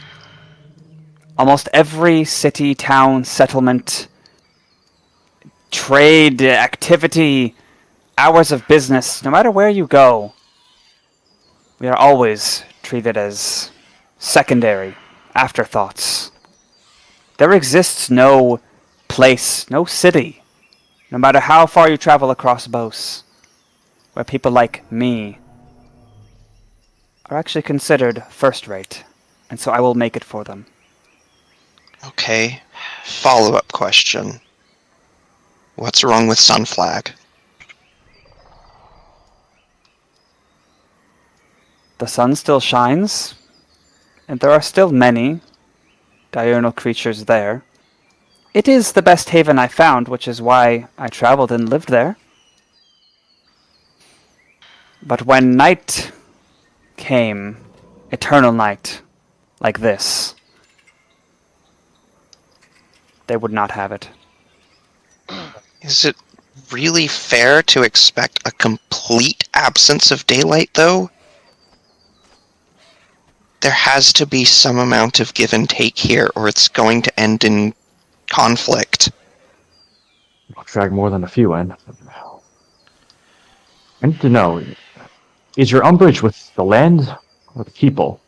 almost every city, town, settlement, trade, activity, hours of business, no matter where you go, we are always treated as secondary afterthoughts. There exists no place, no city, no matter how far you travel across Bose, where people like me are actually considered first-rate, and so I will make it for them. Okay. Follow-up question. What's wrong with Sunflag? The sun still shines, and there are still many diurnal creatures there. It is the best haven I found, which is why I traveled and lived there. But when night came, eternal night, like this, they would not have it. Is it really fair to expect a complete absence of daylight, though? There has to be some amount of give and take here, or it's going to end in conflict. I'll drag more than a few in. I need to know, is your umbrage with the land or the people?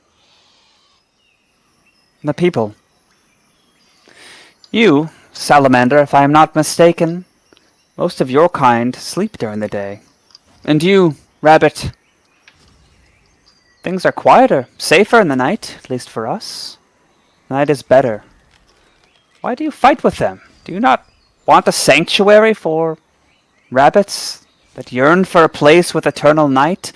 The people. You, Salamander, if I am not mistaken, most of your kind sleep during the day. And you, Rabbit, things are quieter, safer in the night, at least for us. Night is better. Why do you fight with them? Do you not want a sanctuary for rabbits that yearn for a place with eternal night?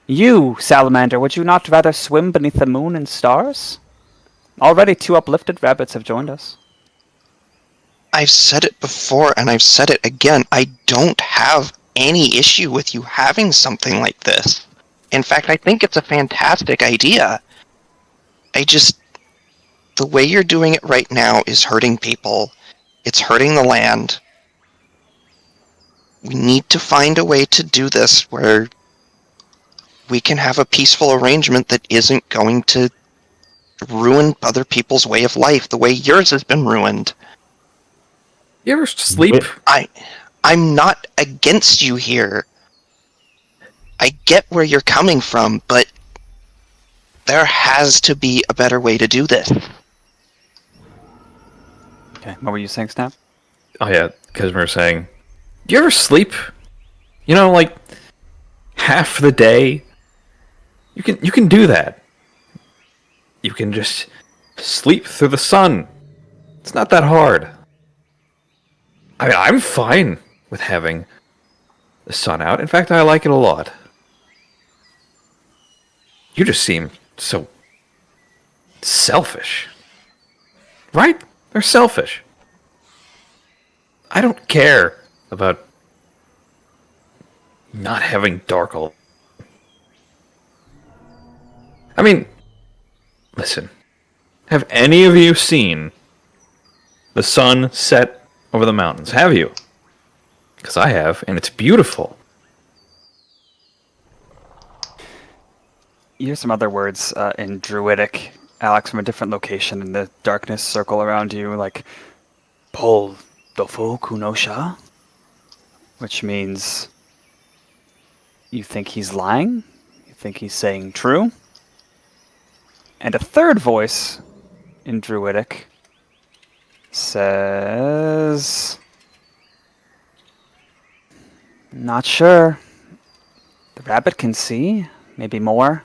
You, Salamander, would you not rather swim beneath the moon and stars? Already 2 uplifted rabbits have joined us. I've said it before, and I've said it again. I don't have any issue with you having something like this. In fact, I think it's a fantastic idea. The way you're doing it right now is hurting people. It's hurting the land. We need to find a way to do this where we can have a peaceful arrangement that isn't going to ruin other people's way of life the way yours has been ruined. You ever sleep? I'm not against you here. I get where you're coming from, but there has to be a better way to do this. Okay, what were you saying, Snap? Oh yeah, Cashmere saying, do you ever sleep? You know, like half the day. You can do that. You can just sleep through the sun. It's not that hard. I mean, I'm fine with having the sun out. In fact, I like it a lot. You just seem so selfish. Right? They're selfish. I don't care about not having dark all. I mean, listen. Have any of you seen the sun set over the mountains? Have you? Because I have, and it's beautiful. You hear some other words in Druidic, Alex, from a different location in the darkness circle around you, like pull, Dofu Kunosha, which means you think he's lying, you think he's saying true. And a third voice in Druidic says, not sure. The rabbit can see, maybe more.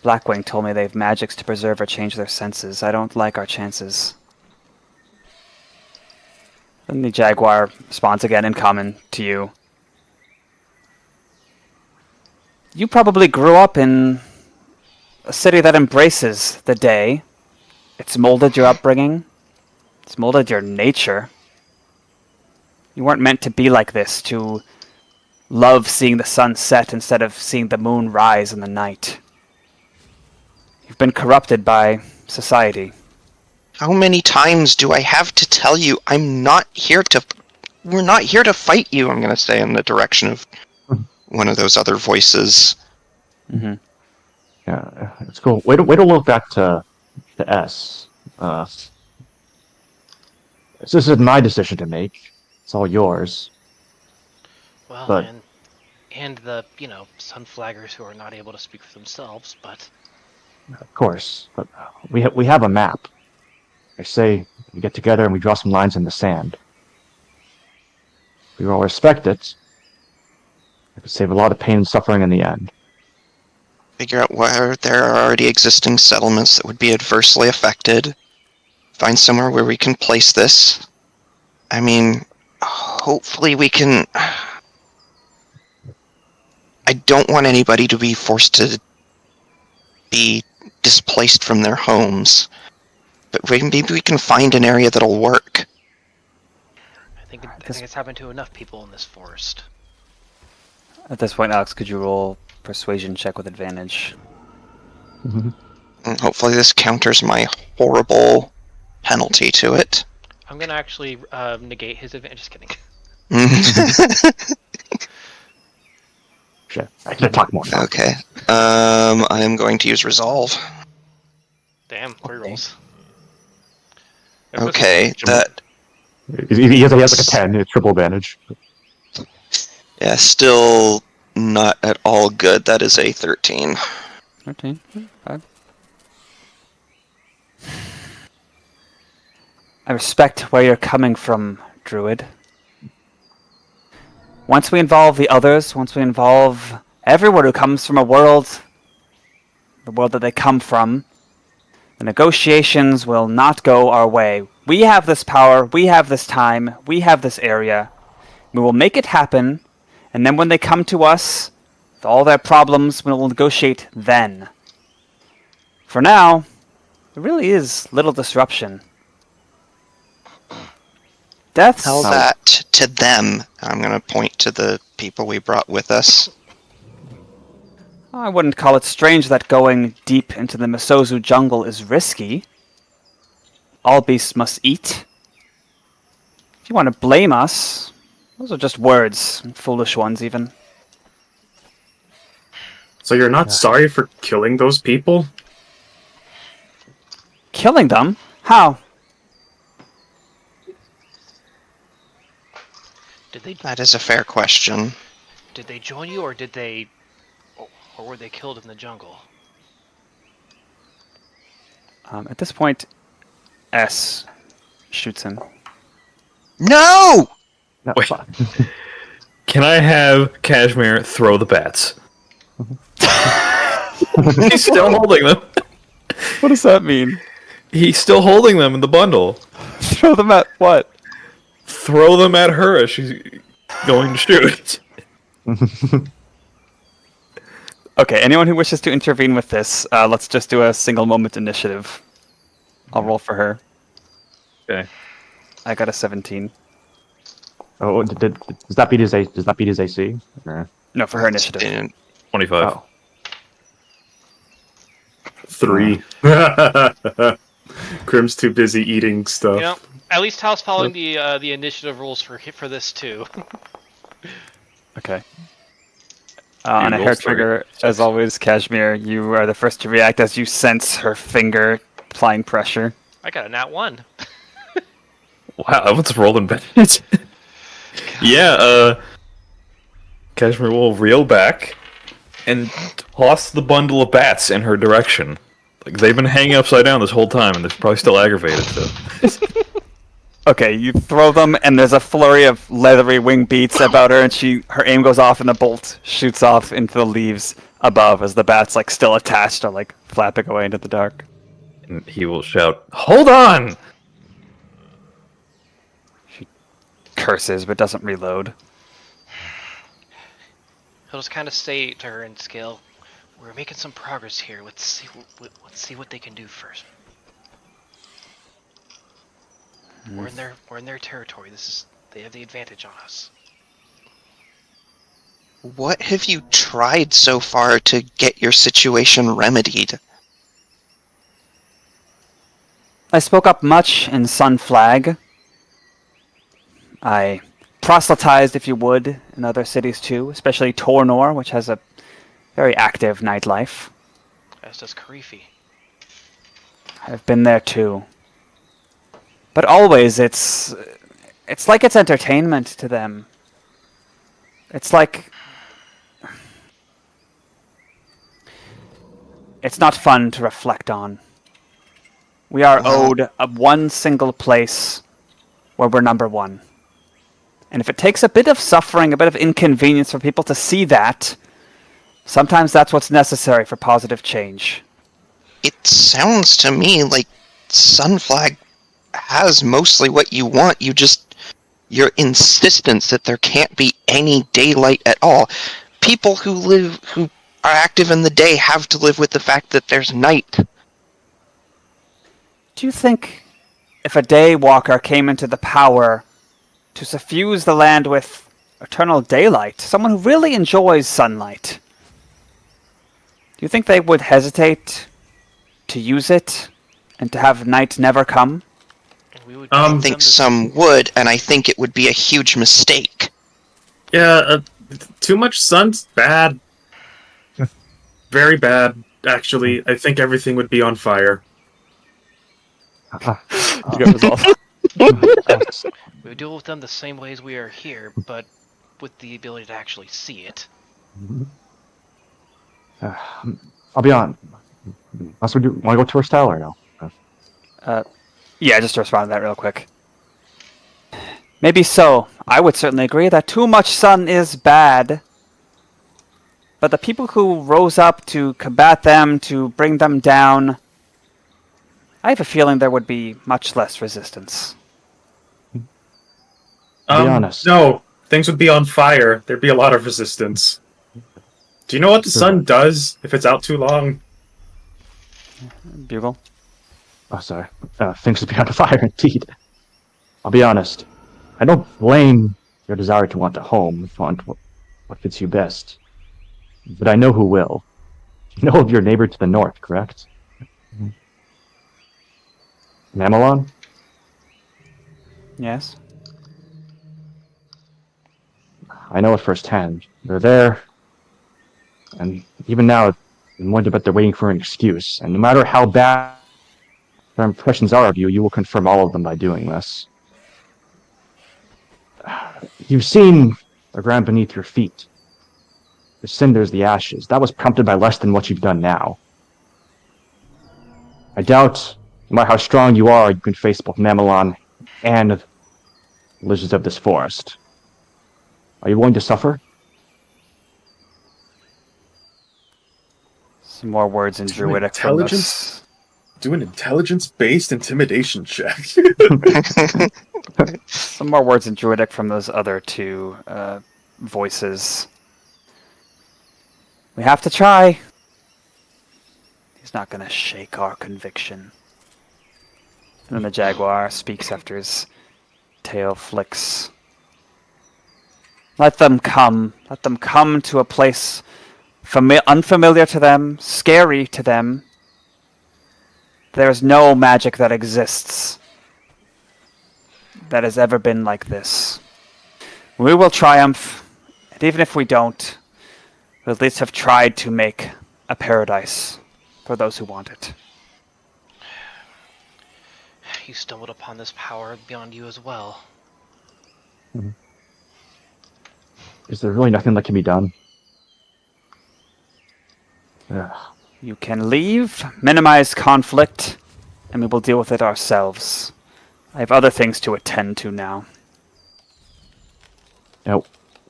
Blackwing told me they have magics to preserve or change their senses. I don't like our chances. Then the jaguar responds again in common to you. You probably grew up in a city that embraces the day. It's molded your upbringing. It's molded your nature. You weren't meant to be like this, to love seeing the sun set instead of seeing the moon rise in the night. You've been corrupted by society. How many times do I have to tell you we're not here to fight you? I'm going to say in the direction of one of those other voices. Mm-hmm. Yeah, it's cool. Way to look back to S. This is my decision to make. It's all yours. Well, But- and the, sunflaggers who are not able to speak for themselves, but... Of course, but we have a map. I say we get together and we draw some lines in the sand. We all respect it. It could save a lot of pain and suffering in the end. Figure out where there are already existing settlements that would be adversely affected. Find somewhere where we can place this. I mean, hopefully we can... I don't want anybody to be forced to be displaced from their homes. But maybe we can find an area that'll work. I think it's happened to enough people in this forest. At this point, Alex, could you roll persuasion check with advantage? And hopefully this counters my horrible penalty to it. I'm gonna actually negate his advantage. Just kidding. Shit, I can talk more. Okay. I am going to use Resolve. Damn, 3 rolls. Okay, that... He has like a 10, it's triple advantage. Yeah, still not at all good. That is a 13. 13. 5. I respect where you're coming from, Druid. Once we involve the others, once we involve everyone who comes from a world, the world that they come from, the negotiations will not go our way. We have this power, we have this time, we have this area. We will make it happen, and then when they come to us, with all their problems, we will negotiate then. For now, there really is little disruption. Deaths... Tell that to them. I'm going to point to the people we brought with us. I wouldn't call it strange that going deep into the Misozu jungle is risky. All beasts must eat. If you want to blame us, those are just words, foolish ones even. So you're not sorry for killing those people? Killing them? How? That is a fair question. Did they join you, or or were they killed in the jungle? At this point, S shoots him. No! No, Wait. fuck. Can I have Cashmere throw the bats? He's still holding them. What does that mean? He's still holding them in the bundle. Throw them at what? Throw them at her as she's going to shoot. Okay, anyone who wishes to intervene with this, let's just do a single moment initiative. I'll roll for her. Okay. I got a 17. Oh, does that beat his AC? Or... No, for her initiative. And 25. Oh. 3. Crim's too busy eating stuff. At least Hal's following the initiative rules for this too. Okay. On a roll hair three. trigger, as always, Cashmere, you are the first to react as you sense her finger applying pressure. I got a nat 1. Wow, I was rolling bad. Yeah, Cashmere will reel back and toss the bundle of bats in her direction. Like, they've been hanging upside down this whole time, and they're probably still aggravated, so... Okay, you throw them, and there's a flurry of leathery wing beats about her, and her aim goes off, and the bolt shoots off into the leaves above as the bats, like, still attached are, like, flapping away into the dark. And he will shout, "Hold on!" She curses, but doesn't reload. He'll just kind of say to her in scale, "We're making some progress here. Let's see what they can do first. We're in their territory. They have the advantage on us." What have you tried so far to get your situation remedied? I spoke up much in Sunflag. I proselytized, if you would, in other cities too, especially Tornor, which has a very active nightlife. As does Karifi. I've been there too. But always, it's like it's entertainment to them. It's like... It's not fun to reflect on. We are owed one single place where we're number one. And if it takes a bit of suffering, a bit of inconvenience for people to see that, sometimes that's what's necessary for positive change. It sounds to me like Sunflag has mostly what you want. Your insistence that there can't be any daylight at all. People who are active in the day have to live with the fact that there's night. Do you think if a daywalker came into the power to suffuse the land with eternal daylight, someone who really enjoys sunlight, do you think they would hesitate to use it and to have night never come? I think some would, and I think it would be a huge mistake. Yeah, too much sun's bad. Very bad, actually. I think everything would be on fire. You got resolve. We deal with them the same ways we are here, but with the ability to actually see it. I'll be on. Want to go to our Stellar now? Yeah, just to respond to that real quick. Maybe so. I would certainly agree that too much sun is bad. But the people who rose up to combat them, to bring them down, I have a feeling there would be much less resistance. Be honest. No, things would be on fire. There'd be a lot of resistance. Do you know what the sun does if it's out too long? Bugle? Oh, sorry. Things would be on fire indeed. I'll be honest. I don't blame your desire to want a home, want what fits you best. But I know who will. You know of your neighbor to the north, correct? Mamelon? Yes? I know it firsthand. They're there. And even now, I'm willing to bet they're waiting for an excuse. And no matter how bad their impressions are of you, you will confirm all of them by doing this. You've seen the ground beneath your feet. The cinders, the ashes. That was prompted by less than what you've done now. I doubt, no matter how strong you are, you can face both Mamelon and the lizards of this forest. Are you willing to suffer? Some more words in Druidic from this. Do an intelligence-based intimidation check. Some more words in Druidic from those other two voices. We have to try. He's not going to shake our conviction. And then the Jaguar speaks after his tail flicks. Let them come. Let them come to a place unfamiliar to them, scary to them. There is no magic that exists that has ever been like this. We will triumph, and even if we don't, we'll at least have tried to make a paradise for those who want it. you stumbled upon this power beyond you as well. Is there really nothing that can be done? Ugh. You can leave, minimize conflict, and we will deal with it ourselves. I have other things to attend to now. Now,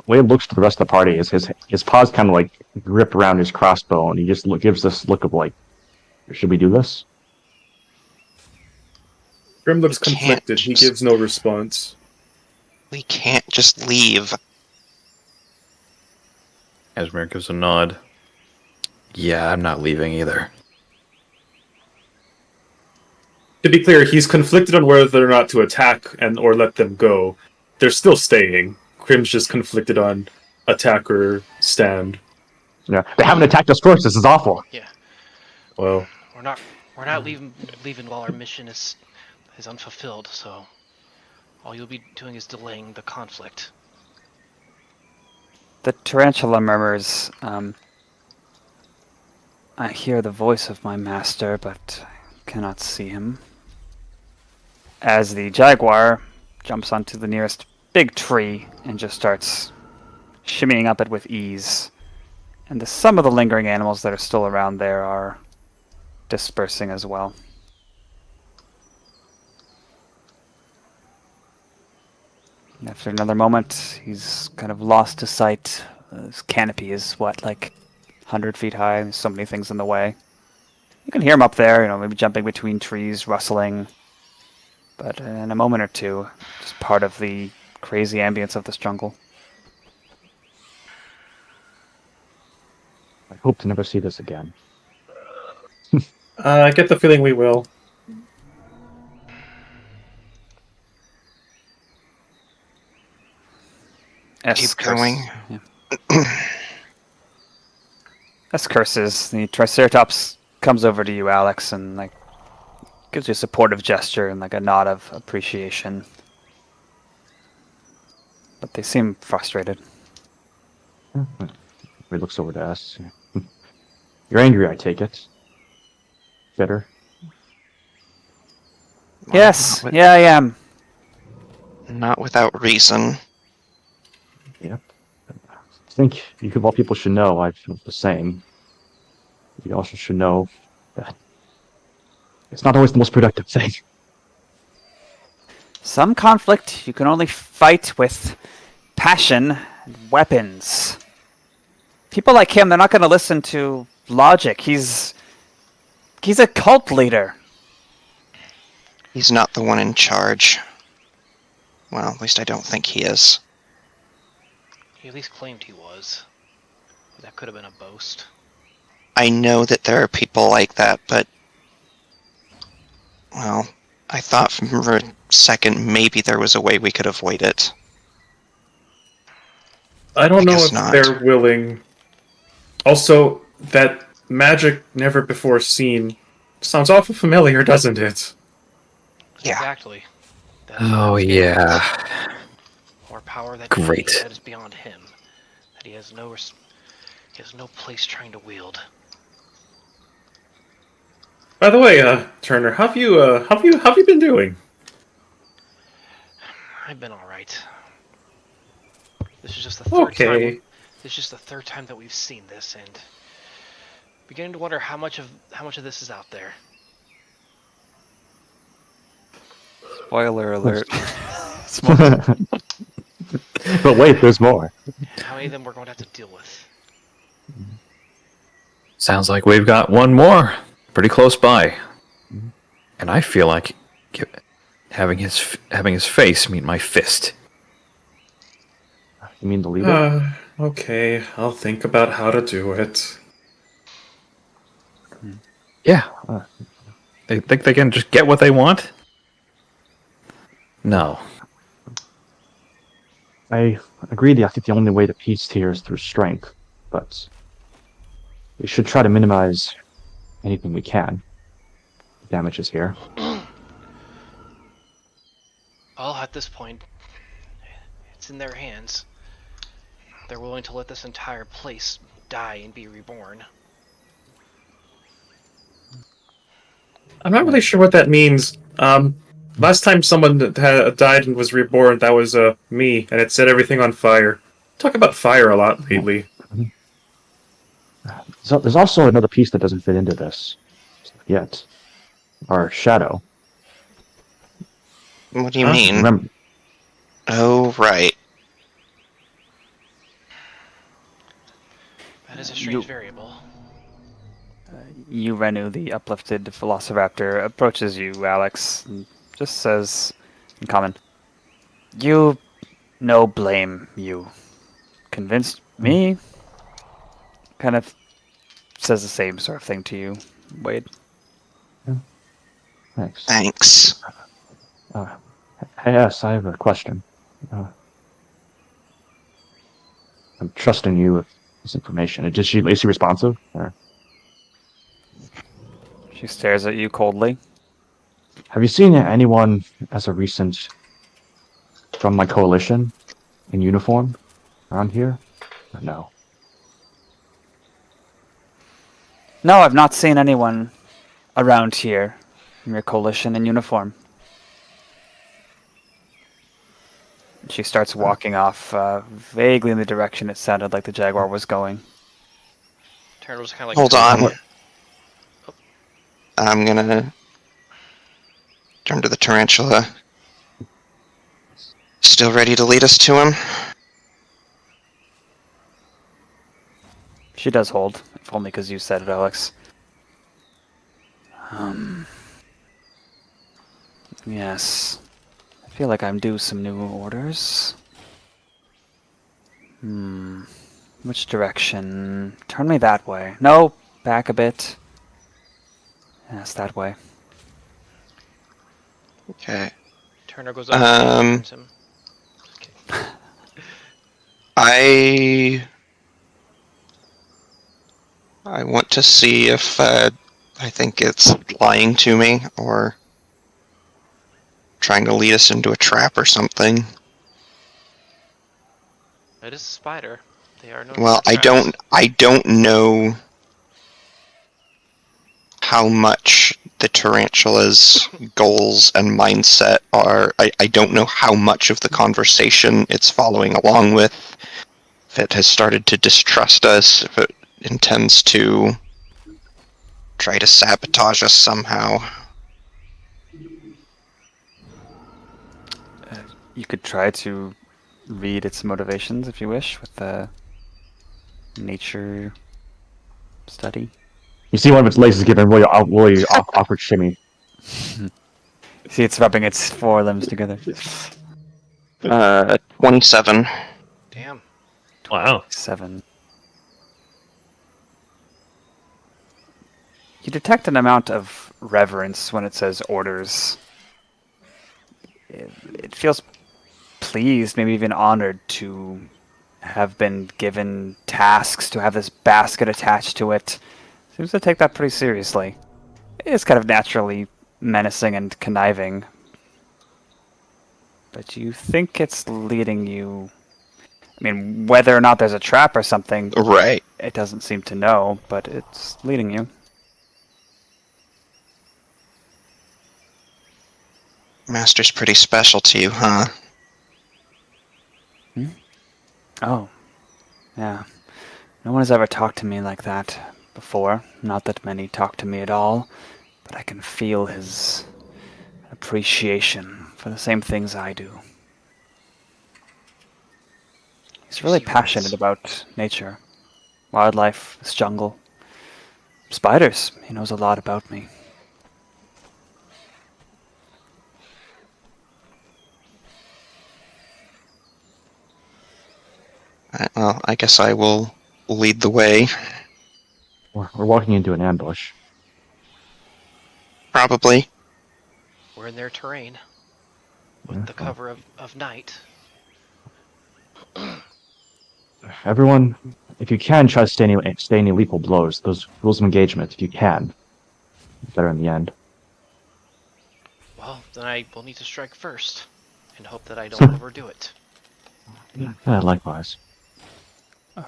Wade looks to the rest of the party. His paws kind of like grip around his crossbow, and he just gives this look of like, should we do this? Crim looks Can't conflicted. He just- gives no response. We can't just leave. Cashmere gives a nod. Yeah, I'm not leaving either. To be clear, he's conflicted on whether or not to attack or let them go. They're still staying. Crim's just conflicted on attack or stand. Yeah, they haven't attacked us first. This is awful. Yeah, Well, we're not leaving while our mission is unfulfilled. So all you'll be doing is delaying the conflict. The tarantula murmurs, I hear the voice of my master, but I cannot see him. As the jaguar jumps onto the nearest big tree and just starts shimmying up it with ease. And some of the lingering animals that are still around there are dispersing as well. And after another moment, he's kind of lost to sight. His canopy is, like 100 feet high. There's so many things in the way. You can hear him up there, maybe jumping between trees, rustling. But in a moment or two, just part of the crazy ambience of this jungle. I hope to never see this again. I get the feeling we will. Keep going. S curses. The Triceratops comes over to you, Alex, and gives you a supportive gesture and a nod of appreciation. But they seem frustrated. He looks over to us. You're angry, I take it. Bitter. Yes, Not yeah, I am. Not without reason. Yep. I think of all people should know I feel the same. You also should know that it's not always the most productive thing. Some conflict you can only fight with passion and weapons. People like him, they're not going to listen to logic. He's a cult leader. He's not the one in charge. Well, at least I don't think he is. He at least claimed he was. That could have been a boast. I know that there are people like that, but... Well, I thought for a second maybe there was a way we could avoid it. I don't know guess if not. they're willing. Also, that magic never before seen sounds awful familiar, doesn't it? Yeah. Exactly. Oh, yeah. More power that Great. that is beyond him. That he has no place trying to wield. By the way, Turner, how have you been doing? I've been all right. This is just the third Okay. time. This is just the third time that we've seen this, and beginning to wonder how much of this is out there. Spoiler alert. But wait, there's more. And how many of them we're going to have to deal with. Sounds like we've got one more pretty close by. And I feel like having his face meet my fist. You mean the leader? Okay, I'll think about how to do it. Yeah. They think they can just get what they want? No. I agree. I think the only way to peace here is through strength, but we should try to minimize anything we can. Damages here. Well, at this point, it's in their hands. They're willing to let this entire place die and be reborn. I'm not really sure what that means. Last time someone died and was reborn, that was me, and it set everything on fire. Talk about fire a lot lately. So there's also another piece that doesn't fit into this yet. Our shadow. What do you Huh? mean? Remember, Oh, right. That is a strange variable. You, Renu, the uplifted Velociraptor, approaches you, Alex, and just says in common, "You no blame you. Convinced me?" Kind of says the same sort of thing to you, Wade. thanks. Thanks. Yes, I have a question. I'm trusting you with this information. Is she responsive? Or She stares at you coldly. have you seen anyone as a recent from my coalition in uniform around here? Or no? No, I've not seen anyone around here from your coalition in uniform. She starts walking off vaguely in the direction it sounded like the Jaguar was going. Turner was kind of like. Hold on. I'm gonna turn to the tarantula. Still ready to lead us to him? She does hold, if only because you said it, Alex. Yes. I feel like I'm due some new orders. Which direction? Turn me that way. No, back a bit. Yes, that way. Okay. Turner goes up and turns him. Just kidding. I want to see if I think it's lying to me or trying to lead us into a trap or something. It is a spider. They are known Well, for I traps. don't know how much the tarantula's goals and mindset are. I don't know how much of the conversation it's following along with. If it has started to distrust us, if it intends to try to sabotage us somehow. You could try to read its motivations if you wish with the nature study. You see one of its legs is giving a really awkward shimmy. See, it's rubbing its forelimbs together. 27. Damn. Wow. 7. You detect an amount of reverence when it says orders. It feels pleased, maybe even honored to have been given tasks, to have this basket attached to it. Seems to take that pretty seriously. It's kind of naturally menacing and conniving. But you think it's leading you... I mean, whether or not there's a trap or something, Right. it doesn't seem to know, but it's leading you. Master's pretty special to you, huh? Oh, yeah. No one has ever talked to me like that before. Not that many talk to me at all, but I can feel his appreciation for the same things I do. He's really passionate about nature, wildlife, this jungle, spiders. He knows a lot about me. Well, I guess I will lead the way. We're walking into an ambush. Probably. We're in their terrain. With the cover of night. Everyone, if you can, try to stay any lethal blows. Those rules of engagement, if you can. Better in the end. Well, then I will need to strike first. And hope that I don't overdo it. Likewise.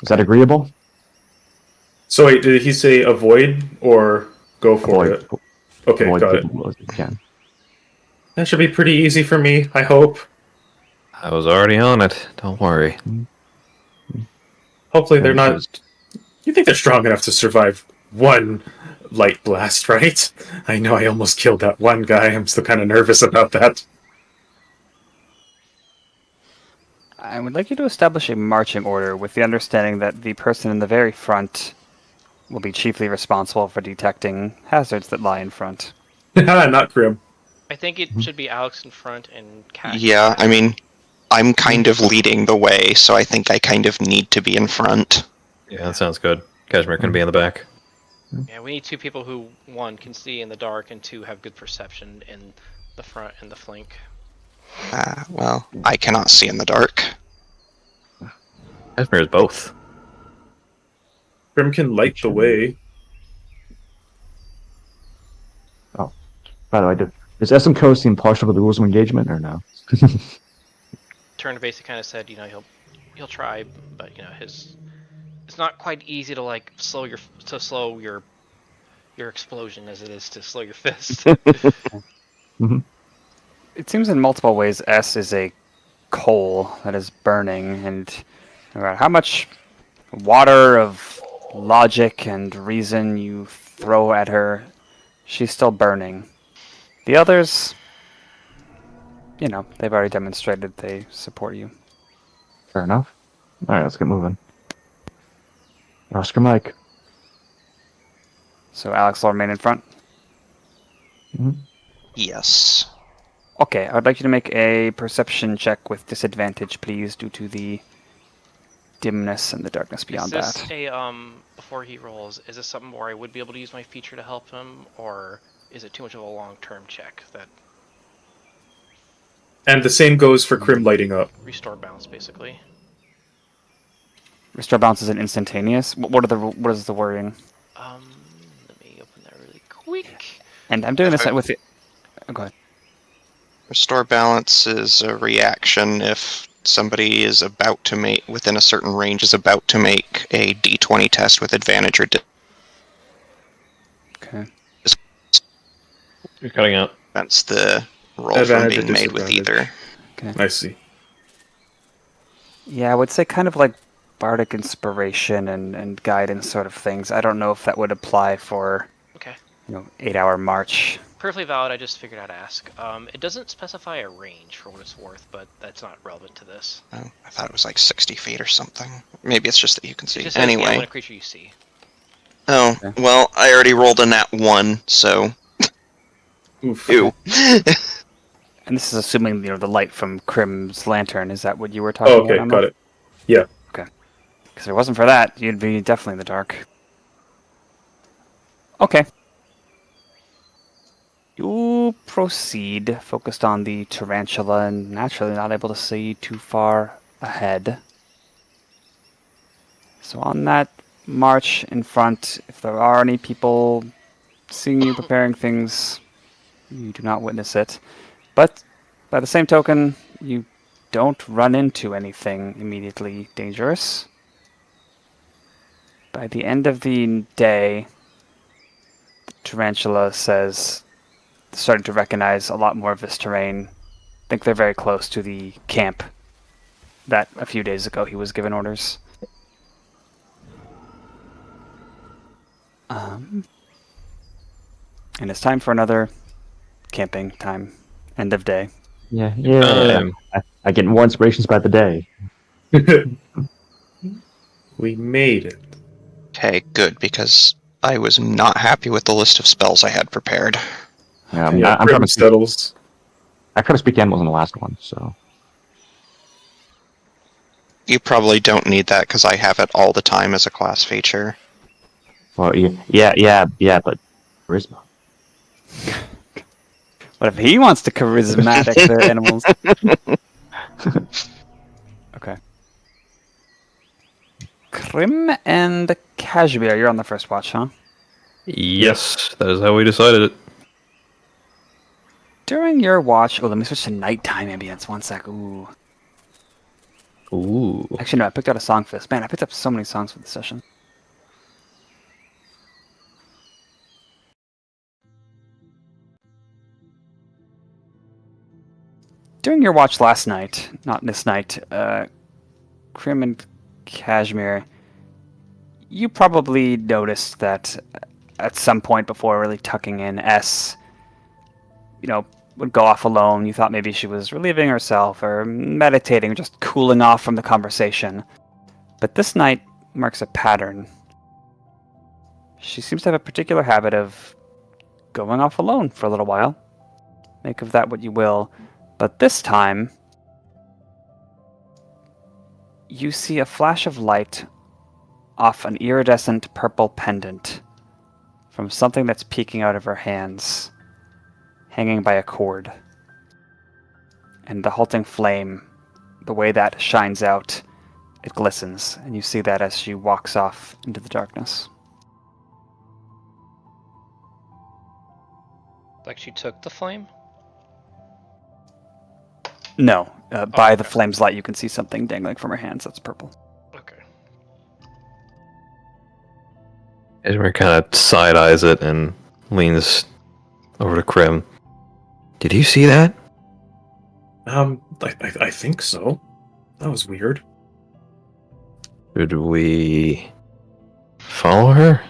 Is that agreeable? So wait, did he say avoid or go for Avoid, it? Okay, avoid got it. lethal blows if you can. That should be pretty easy for me, I hope. I was already on it. Don't worry. Hopefully they're Yeah, not... You think they're strong enough to survive one light blast, right? I know I almost killed that one guy. I'm still kind of nervous about that. I would like you to establish a marching order with the understanding that the person in the very front will be chiefly responsible for detecting hazards that lie in front. Not Crim. I think it should be Alex in front and Cash. Yeah, I mean, I'm kind of leading the way, so I think I kind of need to be in front. Yeah, that sounds good. Cashmere can be in the back. Yeah, we need two people who, one, can see in the dark, and two, have good perception in the front and the flank. Well, I cannot see in the dark. Cashmere is both. Crim can light the way. By the way, does SMCO seem partial to the rules of engagement or no? Turner basically kind of said, you know, he'll try, but you know, it's not quite easy to like slow your explosion as it is to slow your fist. It seems in multiple ways S is a coal that is burning, and no matter how much water of logic and reason you throw at her, she's still burning. The others, you know, they've already demonstrated they support you. Fair enough. Alright, let's get moving. Oscar Mike. So Alex will remain in front. Yes. Okay, I'd like you to make a perception check with disadvantage, please, due to the dimness and the darkness beyond is that. this before he rolls, is this something where I would be able to use my feature to help him, or is it too much of a long-term check that And the same goes for Crim lighting up. restore balance, basically? Restore balance is an instantaneous. What is the wording? Let me open that really quick. And I'm doing this with it. Oh, go ahead. Restore balance is a reaction if somebody is about to make, within a certain range, is about to make a d20 test with advantage or Okay. You're cutting out. prevents the roll Advantage from or being made with disadvantage. either. I see. Yeah, I would say kind of like bardic inspiration and guidance sort of things. I don't know if that would apply for, Okay. 8-hour march. Perfectly valid, I just figured I'd ask. It doesn't specify a range for what it's worth, but that's not relevant to this. Oh, I thought it was like 60 feet or something. Maybe it's just that you can It see. just says, yeah, when Anyway. a creature you see. Oh, well, I already rolled a nat 1, so... Oof. Ew. And this is assuming, the light from Crim's lantern. Is that what you were talking Oh, about? okay, got it. Yeah. Because if it wasn't for that, you'd be definitely in the dark. Okay. You proceed, focused on the tarantula, and naturally not able to see too far ahead. So on that march in front, if there are any people seeing you preparing things, you do not witness it. But by the same token, you don't run into anything immediately dangerous. By the end of the day, the tarantula says, starting to recognize a lot more of this terrain. I think they're very close to the camp that a few days ago he was given orders. And it's time for another camping time. End of day. Yeah. I get more inspirations by the day. We made it. Okay, good, because I was not happy with the list of spells I had prepared. Yeah, Yeah, I'm trying Crim to speak. settles. I try to speak animals in the last one, so. You probably don't need that, because I have it all the time as a class feature. Well, yeah, but charisma. What if he wants to charismatic the animals? Okay. Crim and Cashmere, you're on the first watch, huh? Yes, that is how we decided it. During your watch... Oh, let me switch to nighttime ambience. One sec. Ooh. Ooh. Actually, no, I picked out a song for this. Man, I picked up so many songs for this session. During your watch last night, not this night, Crim and Cashmere, you probably noticed that at some point before really tucking in, S, would go off alone. You thought maybe she was relieving herself or meditating, just cooling off from the conversation. But this night marks a pattern. She seems to have a particular habit of going off alone for a little while. Make of that what you will. But this time, you see a flash of light off an iridescent purple pendant from something that's peeking out of her hands, hanging by a cord. And the halting flame, the way that shines out, it glistens, and you see that as she walks off into the darkness. Like she took the flame? No, by the okay. flame's light, you can see something dangling from her hands that's purple. Okay. Cashmere kind of side eyes it and leans over to Crim. Did you see that? I think so. That was weird. Should we follow her?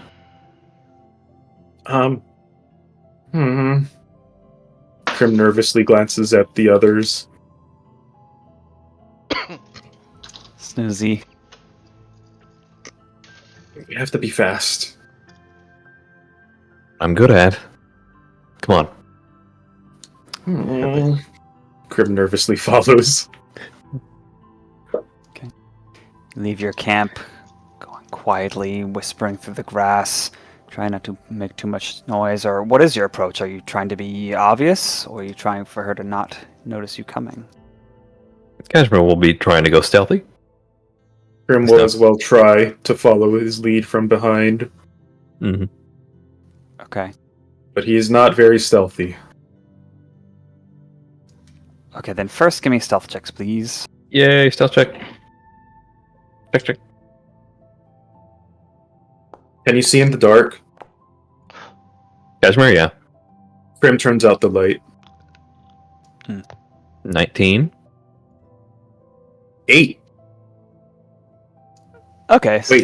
Crim nervously glances at the others. Snoozy. We have to be fast. I'm good at. Come on. Crim nervously follows. Leave your camp, going quietly, whispering through the grass, trying not to make too much noise. Or what is your approach? Are you trying to be obvious, or are you trying for her to not notice you coming? Cashmere will be trying to go stealthy. Crim will as well try to follow his lead from behind. Mm-hmm. Okay. But he is not very stealthy. Okay, then first give me stealth checks, please. Yay, stealth check. Check. Can you see in the dark? Cashmere, yeah. Crim turns out the light. 19. 8. Okay. So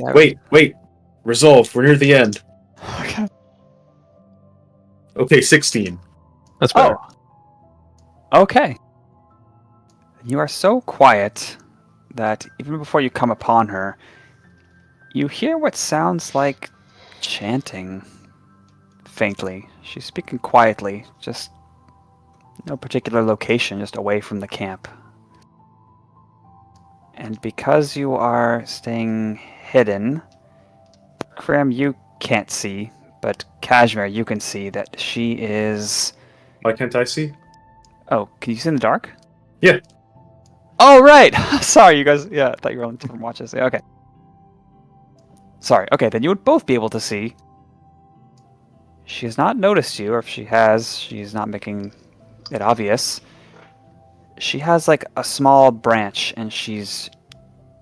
Wait. Resolve. We're near the end. Okay. Okay, 16. That's better. Oh. Okay. You are so quiet that even before you come upon her, you hear what sounds like chanting faintly. She's speaking quietly, just no particular location, just away from the camp. And because you are staying hidden, Crim, you can't see, but Cashmere, you can see that she is... Why can't I see? Oh, can you see in the dark? Yeah. Oh, right! Sorry, you guys. Yeah, I thought you were on different watches. Yeah, okay. Sorry. Okay, then you would both be able to see. She has not noticed you, or if she has, she's not making it obvious. She has like a small branch, and she's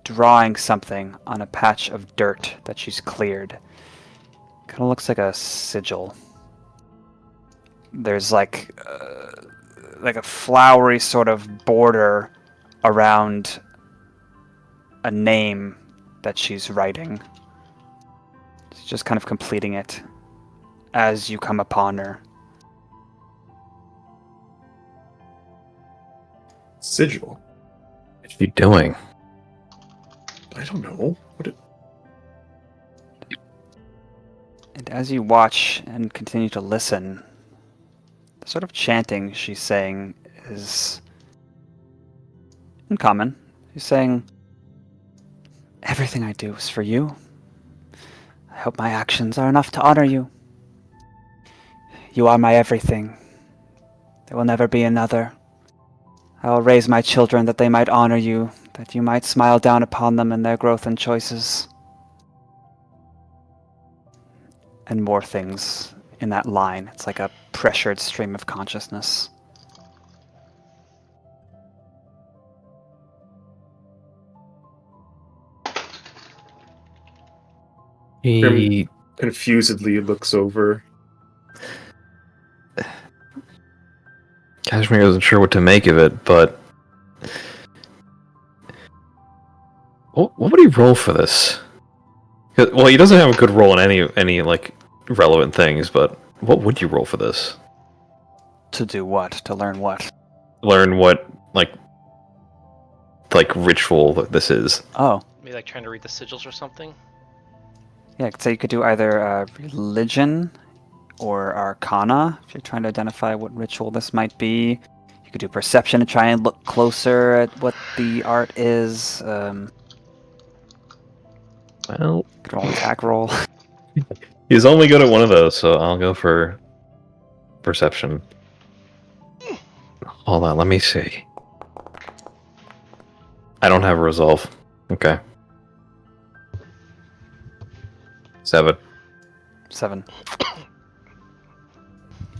drawing something on a patch of dirt that she's cleared. Kind of looks like a sigil. There's like a flowery sort of border around a name that she's writing. She's just kind of completing it as you come upon her. Sigil? What are you doing? I don't know. And as you watch and continue to listen, the sort of chanting she's saying is uncommon. She's saying, "Everything I do is for you. I hope my actions are enough to honor you. You are my everything. There will never be another. I will raise my children that they might honor you, that you might smile down upon them in their growth and choices." And more things in that line. It's like a pressured stream of consciousness. He Confusedly looks over. Cashmere isn't sure what to make of it, but what would he roll for this? Well, he doesn't have a good roll in any like relevant things, but what would you roll for this? To do what? To learn what? Learn what like ritual this is. Oh, Maybe like trying to read the sigils or something. yeah. So you could do either religion or arcana if you're trying to identify what ritual this might be. You could do perception to try and look closer at what the art is. Well, You could roll an attack roll. he's only good at one of those, so I'll go for perception. Hold on, let me see. I don't have a resolve. Okay. 7. 7.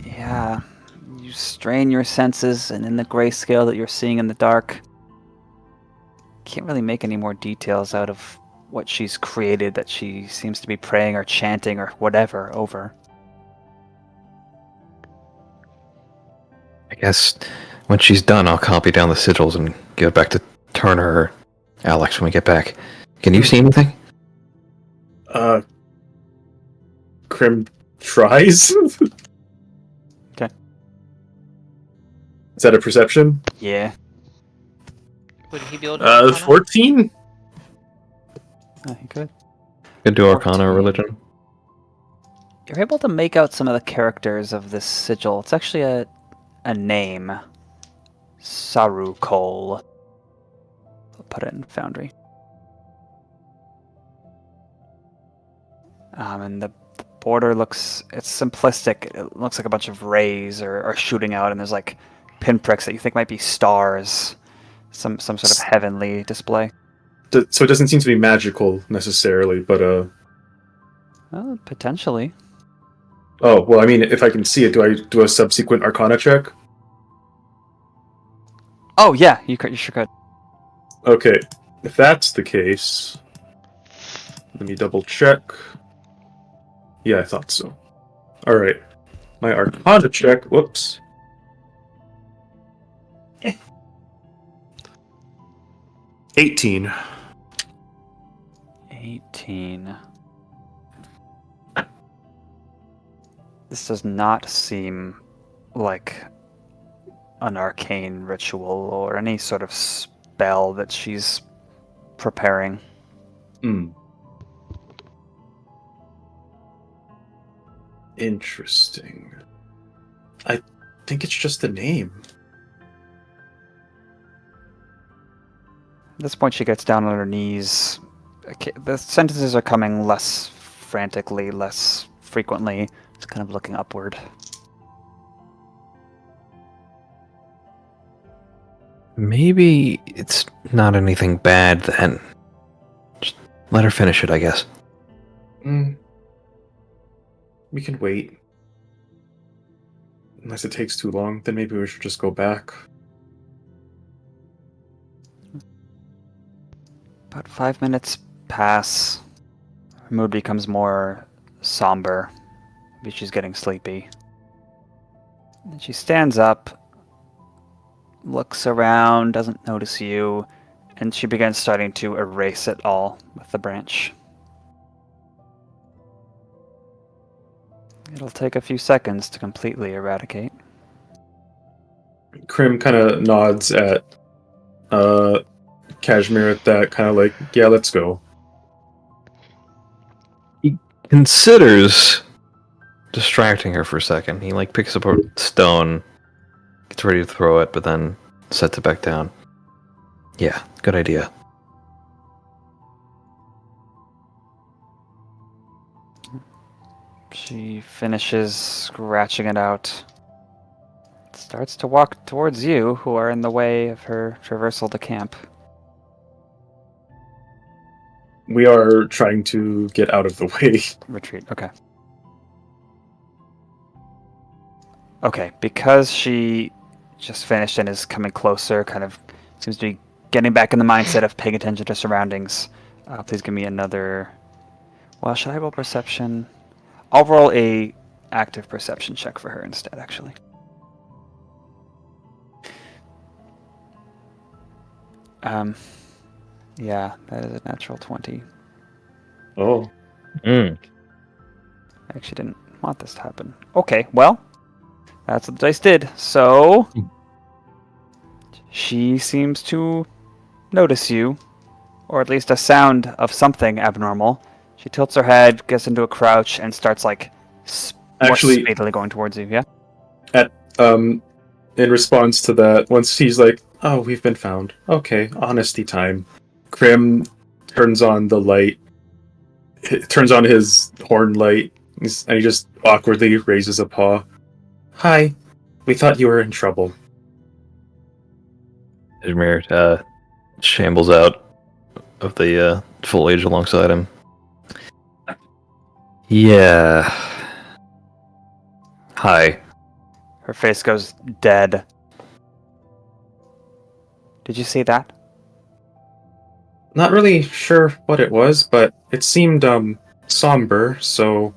Yeah. You strain your senses, and in the grayscale that you're seeing in the dark, can't really make any more details out of what she's created that she seems to be praying or chanting or whatever over. I guess when she's done, I'll copy down the sigils and give it back to Turner or Alex when we get back. Can you see anything? Crim tries. Okay. Is that a perception? Yeah. Would he be able to? do Arcana? 14? I think good. Could do Arcana or 14. Religion. You're able to make out some of the characters of this sigil. It's actually a name. Sarukol. I'll put it in Foundry. And the border it's simplistic. It looks like a bunch of rays are shooting out, and there's like pinpricks that you think might be stars. Some sort of heavenly display. So it doesn't seem to be magical necessarily, but Well, potentially. oh well. I mean, if I can see it, do I do a subsequent Arcana check? Oh yeah, you sure could. Okay, if that's the case, let me double check. Yeah, I thought so. All right, my Arcana check. Whoops. 18. 18. This does not seem like an arcane ritual or any sort of spell that she's preparing. Hmm. Interesting. I think it's just the name. At this point, she gets down on her knees. The sentences are coming less frantically, less frequently. It's kind of looking upward. Maybe it's not anything bad then. Just let her finish it, I guess. We can wait. Unless it takes too long, then maybe we should just go back. About 5 minutes pass. Her mood becomes more somber. Maybe she's getting sleepy. Then she stands up, looks around, doesn't notice you, and she begins starting to erase it all with the branch. It'll take a few seconds to completely eradicate. Crim kind of nods at Cashmere at that, kind of like, yeah, let's go. He considers distracting her for a second. He picks up a stone, gets ready to throw it, but then sets it back down. Yeah, good idea. She finishes scratching it out. Starts to walk towards you, who are in the way of her traversal to camp. We are trying to get out of the way. Retreat, okay. Okay, because she just finished and is coming closer, kind of seems to be getting back in the mindset of paying attention to surroundings. Please give me another... Well, should I roll perception? I'll roll a active perception check for her instead, actually. Yeah, that is a natural 20. Oh. Mm. I actually didn't want this to happen. Okay, well, that's what the dice did. So, she seems to notice you, or at least a sound of something abnormal. She tilts her head, gets into a crouch, and starts more Actually- speedily going towards you. Yeah. In response to that, once he's like, "Oh, we've been found. Okay, honesty time." Crim turns on the light, turns on his horn light, and he just awkwardly raises a paw. "Hi, we thought you were in trouble." Cashmere shambles out of the foliage alongside him. Yeah. Hi. Her face goes dead. Did you see that? Not really sure what it was, but it seemed somber, so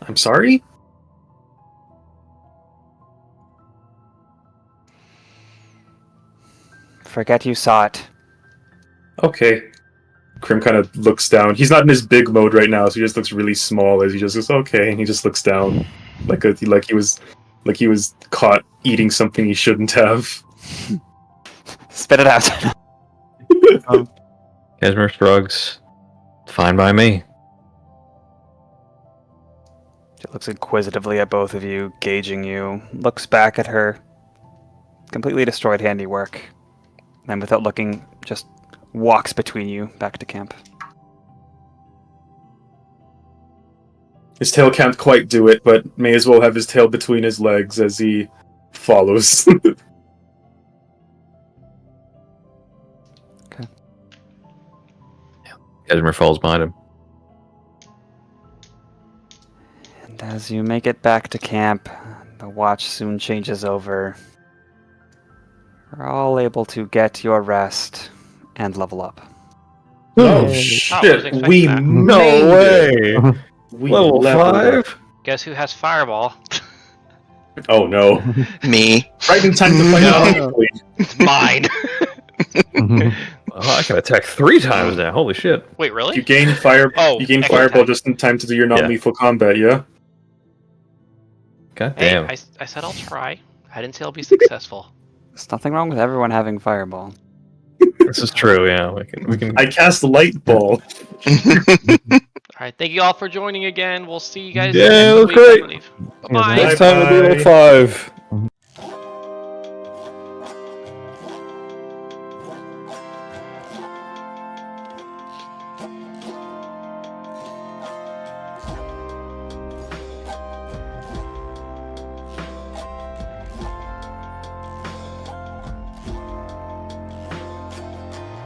I'm sorry? Forget you saw it. Okay. Crim kind of looks down. He's not in his big mode right now, so he just looks really small as he just goes, "Okay," and he just looks down like he was caught eating something he shouldn't have. Spit it out. Cashmere shrugs. Fine by me. She looks inquisitively at both of you, gauging you, looks back at her completely destroyed handiwork, and without looking, just walks between you back to camp. His tail can't quite do it, but may as well have his tail between his legs as he follows. Cashmere falls behind him. And as you make it back to camp, the watch soon changes over. You're all able to get your rest and level up. Oh Yay. shit! expecting We that. made it! We leveled up. Guess who has Fireball? Oh no! Me. Right in time to fight No. out. It's mine. Oh, I can attack 3 times now. Holy shit. Wait, really? You gain fire. Oh, you gain extra fireball attack. just in time to do your Yeah. non-lethal combat. Yeah. God Hey, damn. I said I'll try. I didn't say I'll be successul. There's nothing wrong with everyone having fireball. This is true, yeah. We can I cast light ball. All right, thank you all for joining again. We'll see you guys Yeah, next that's week. great. I believe. Yeah, Bye. Bye. next time we'll be level 5.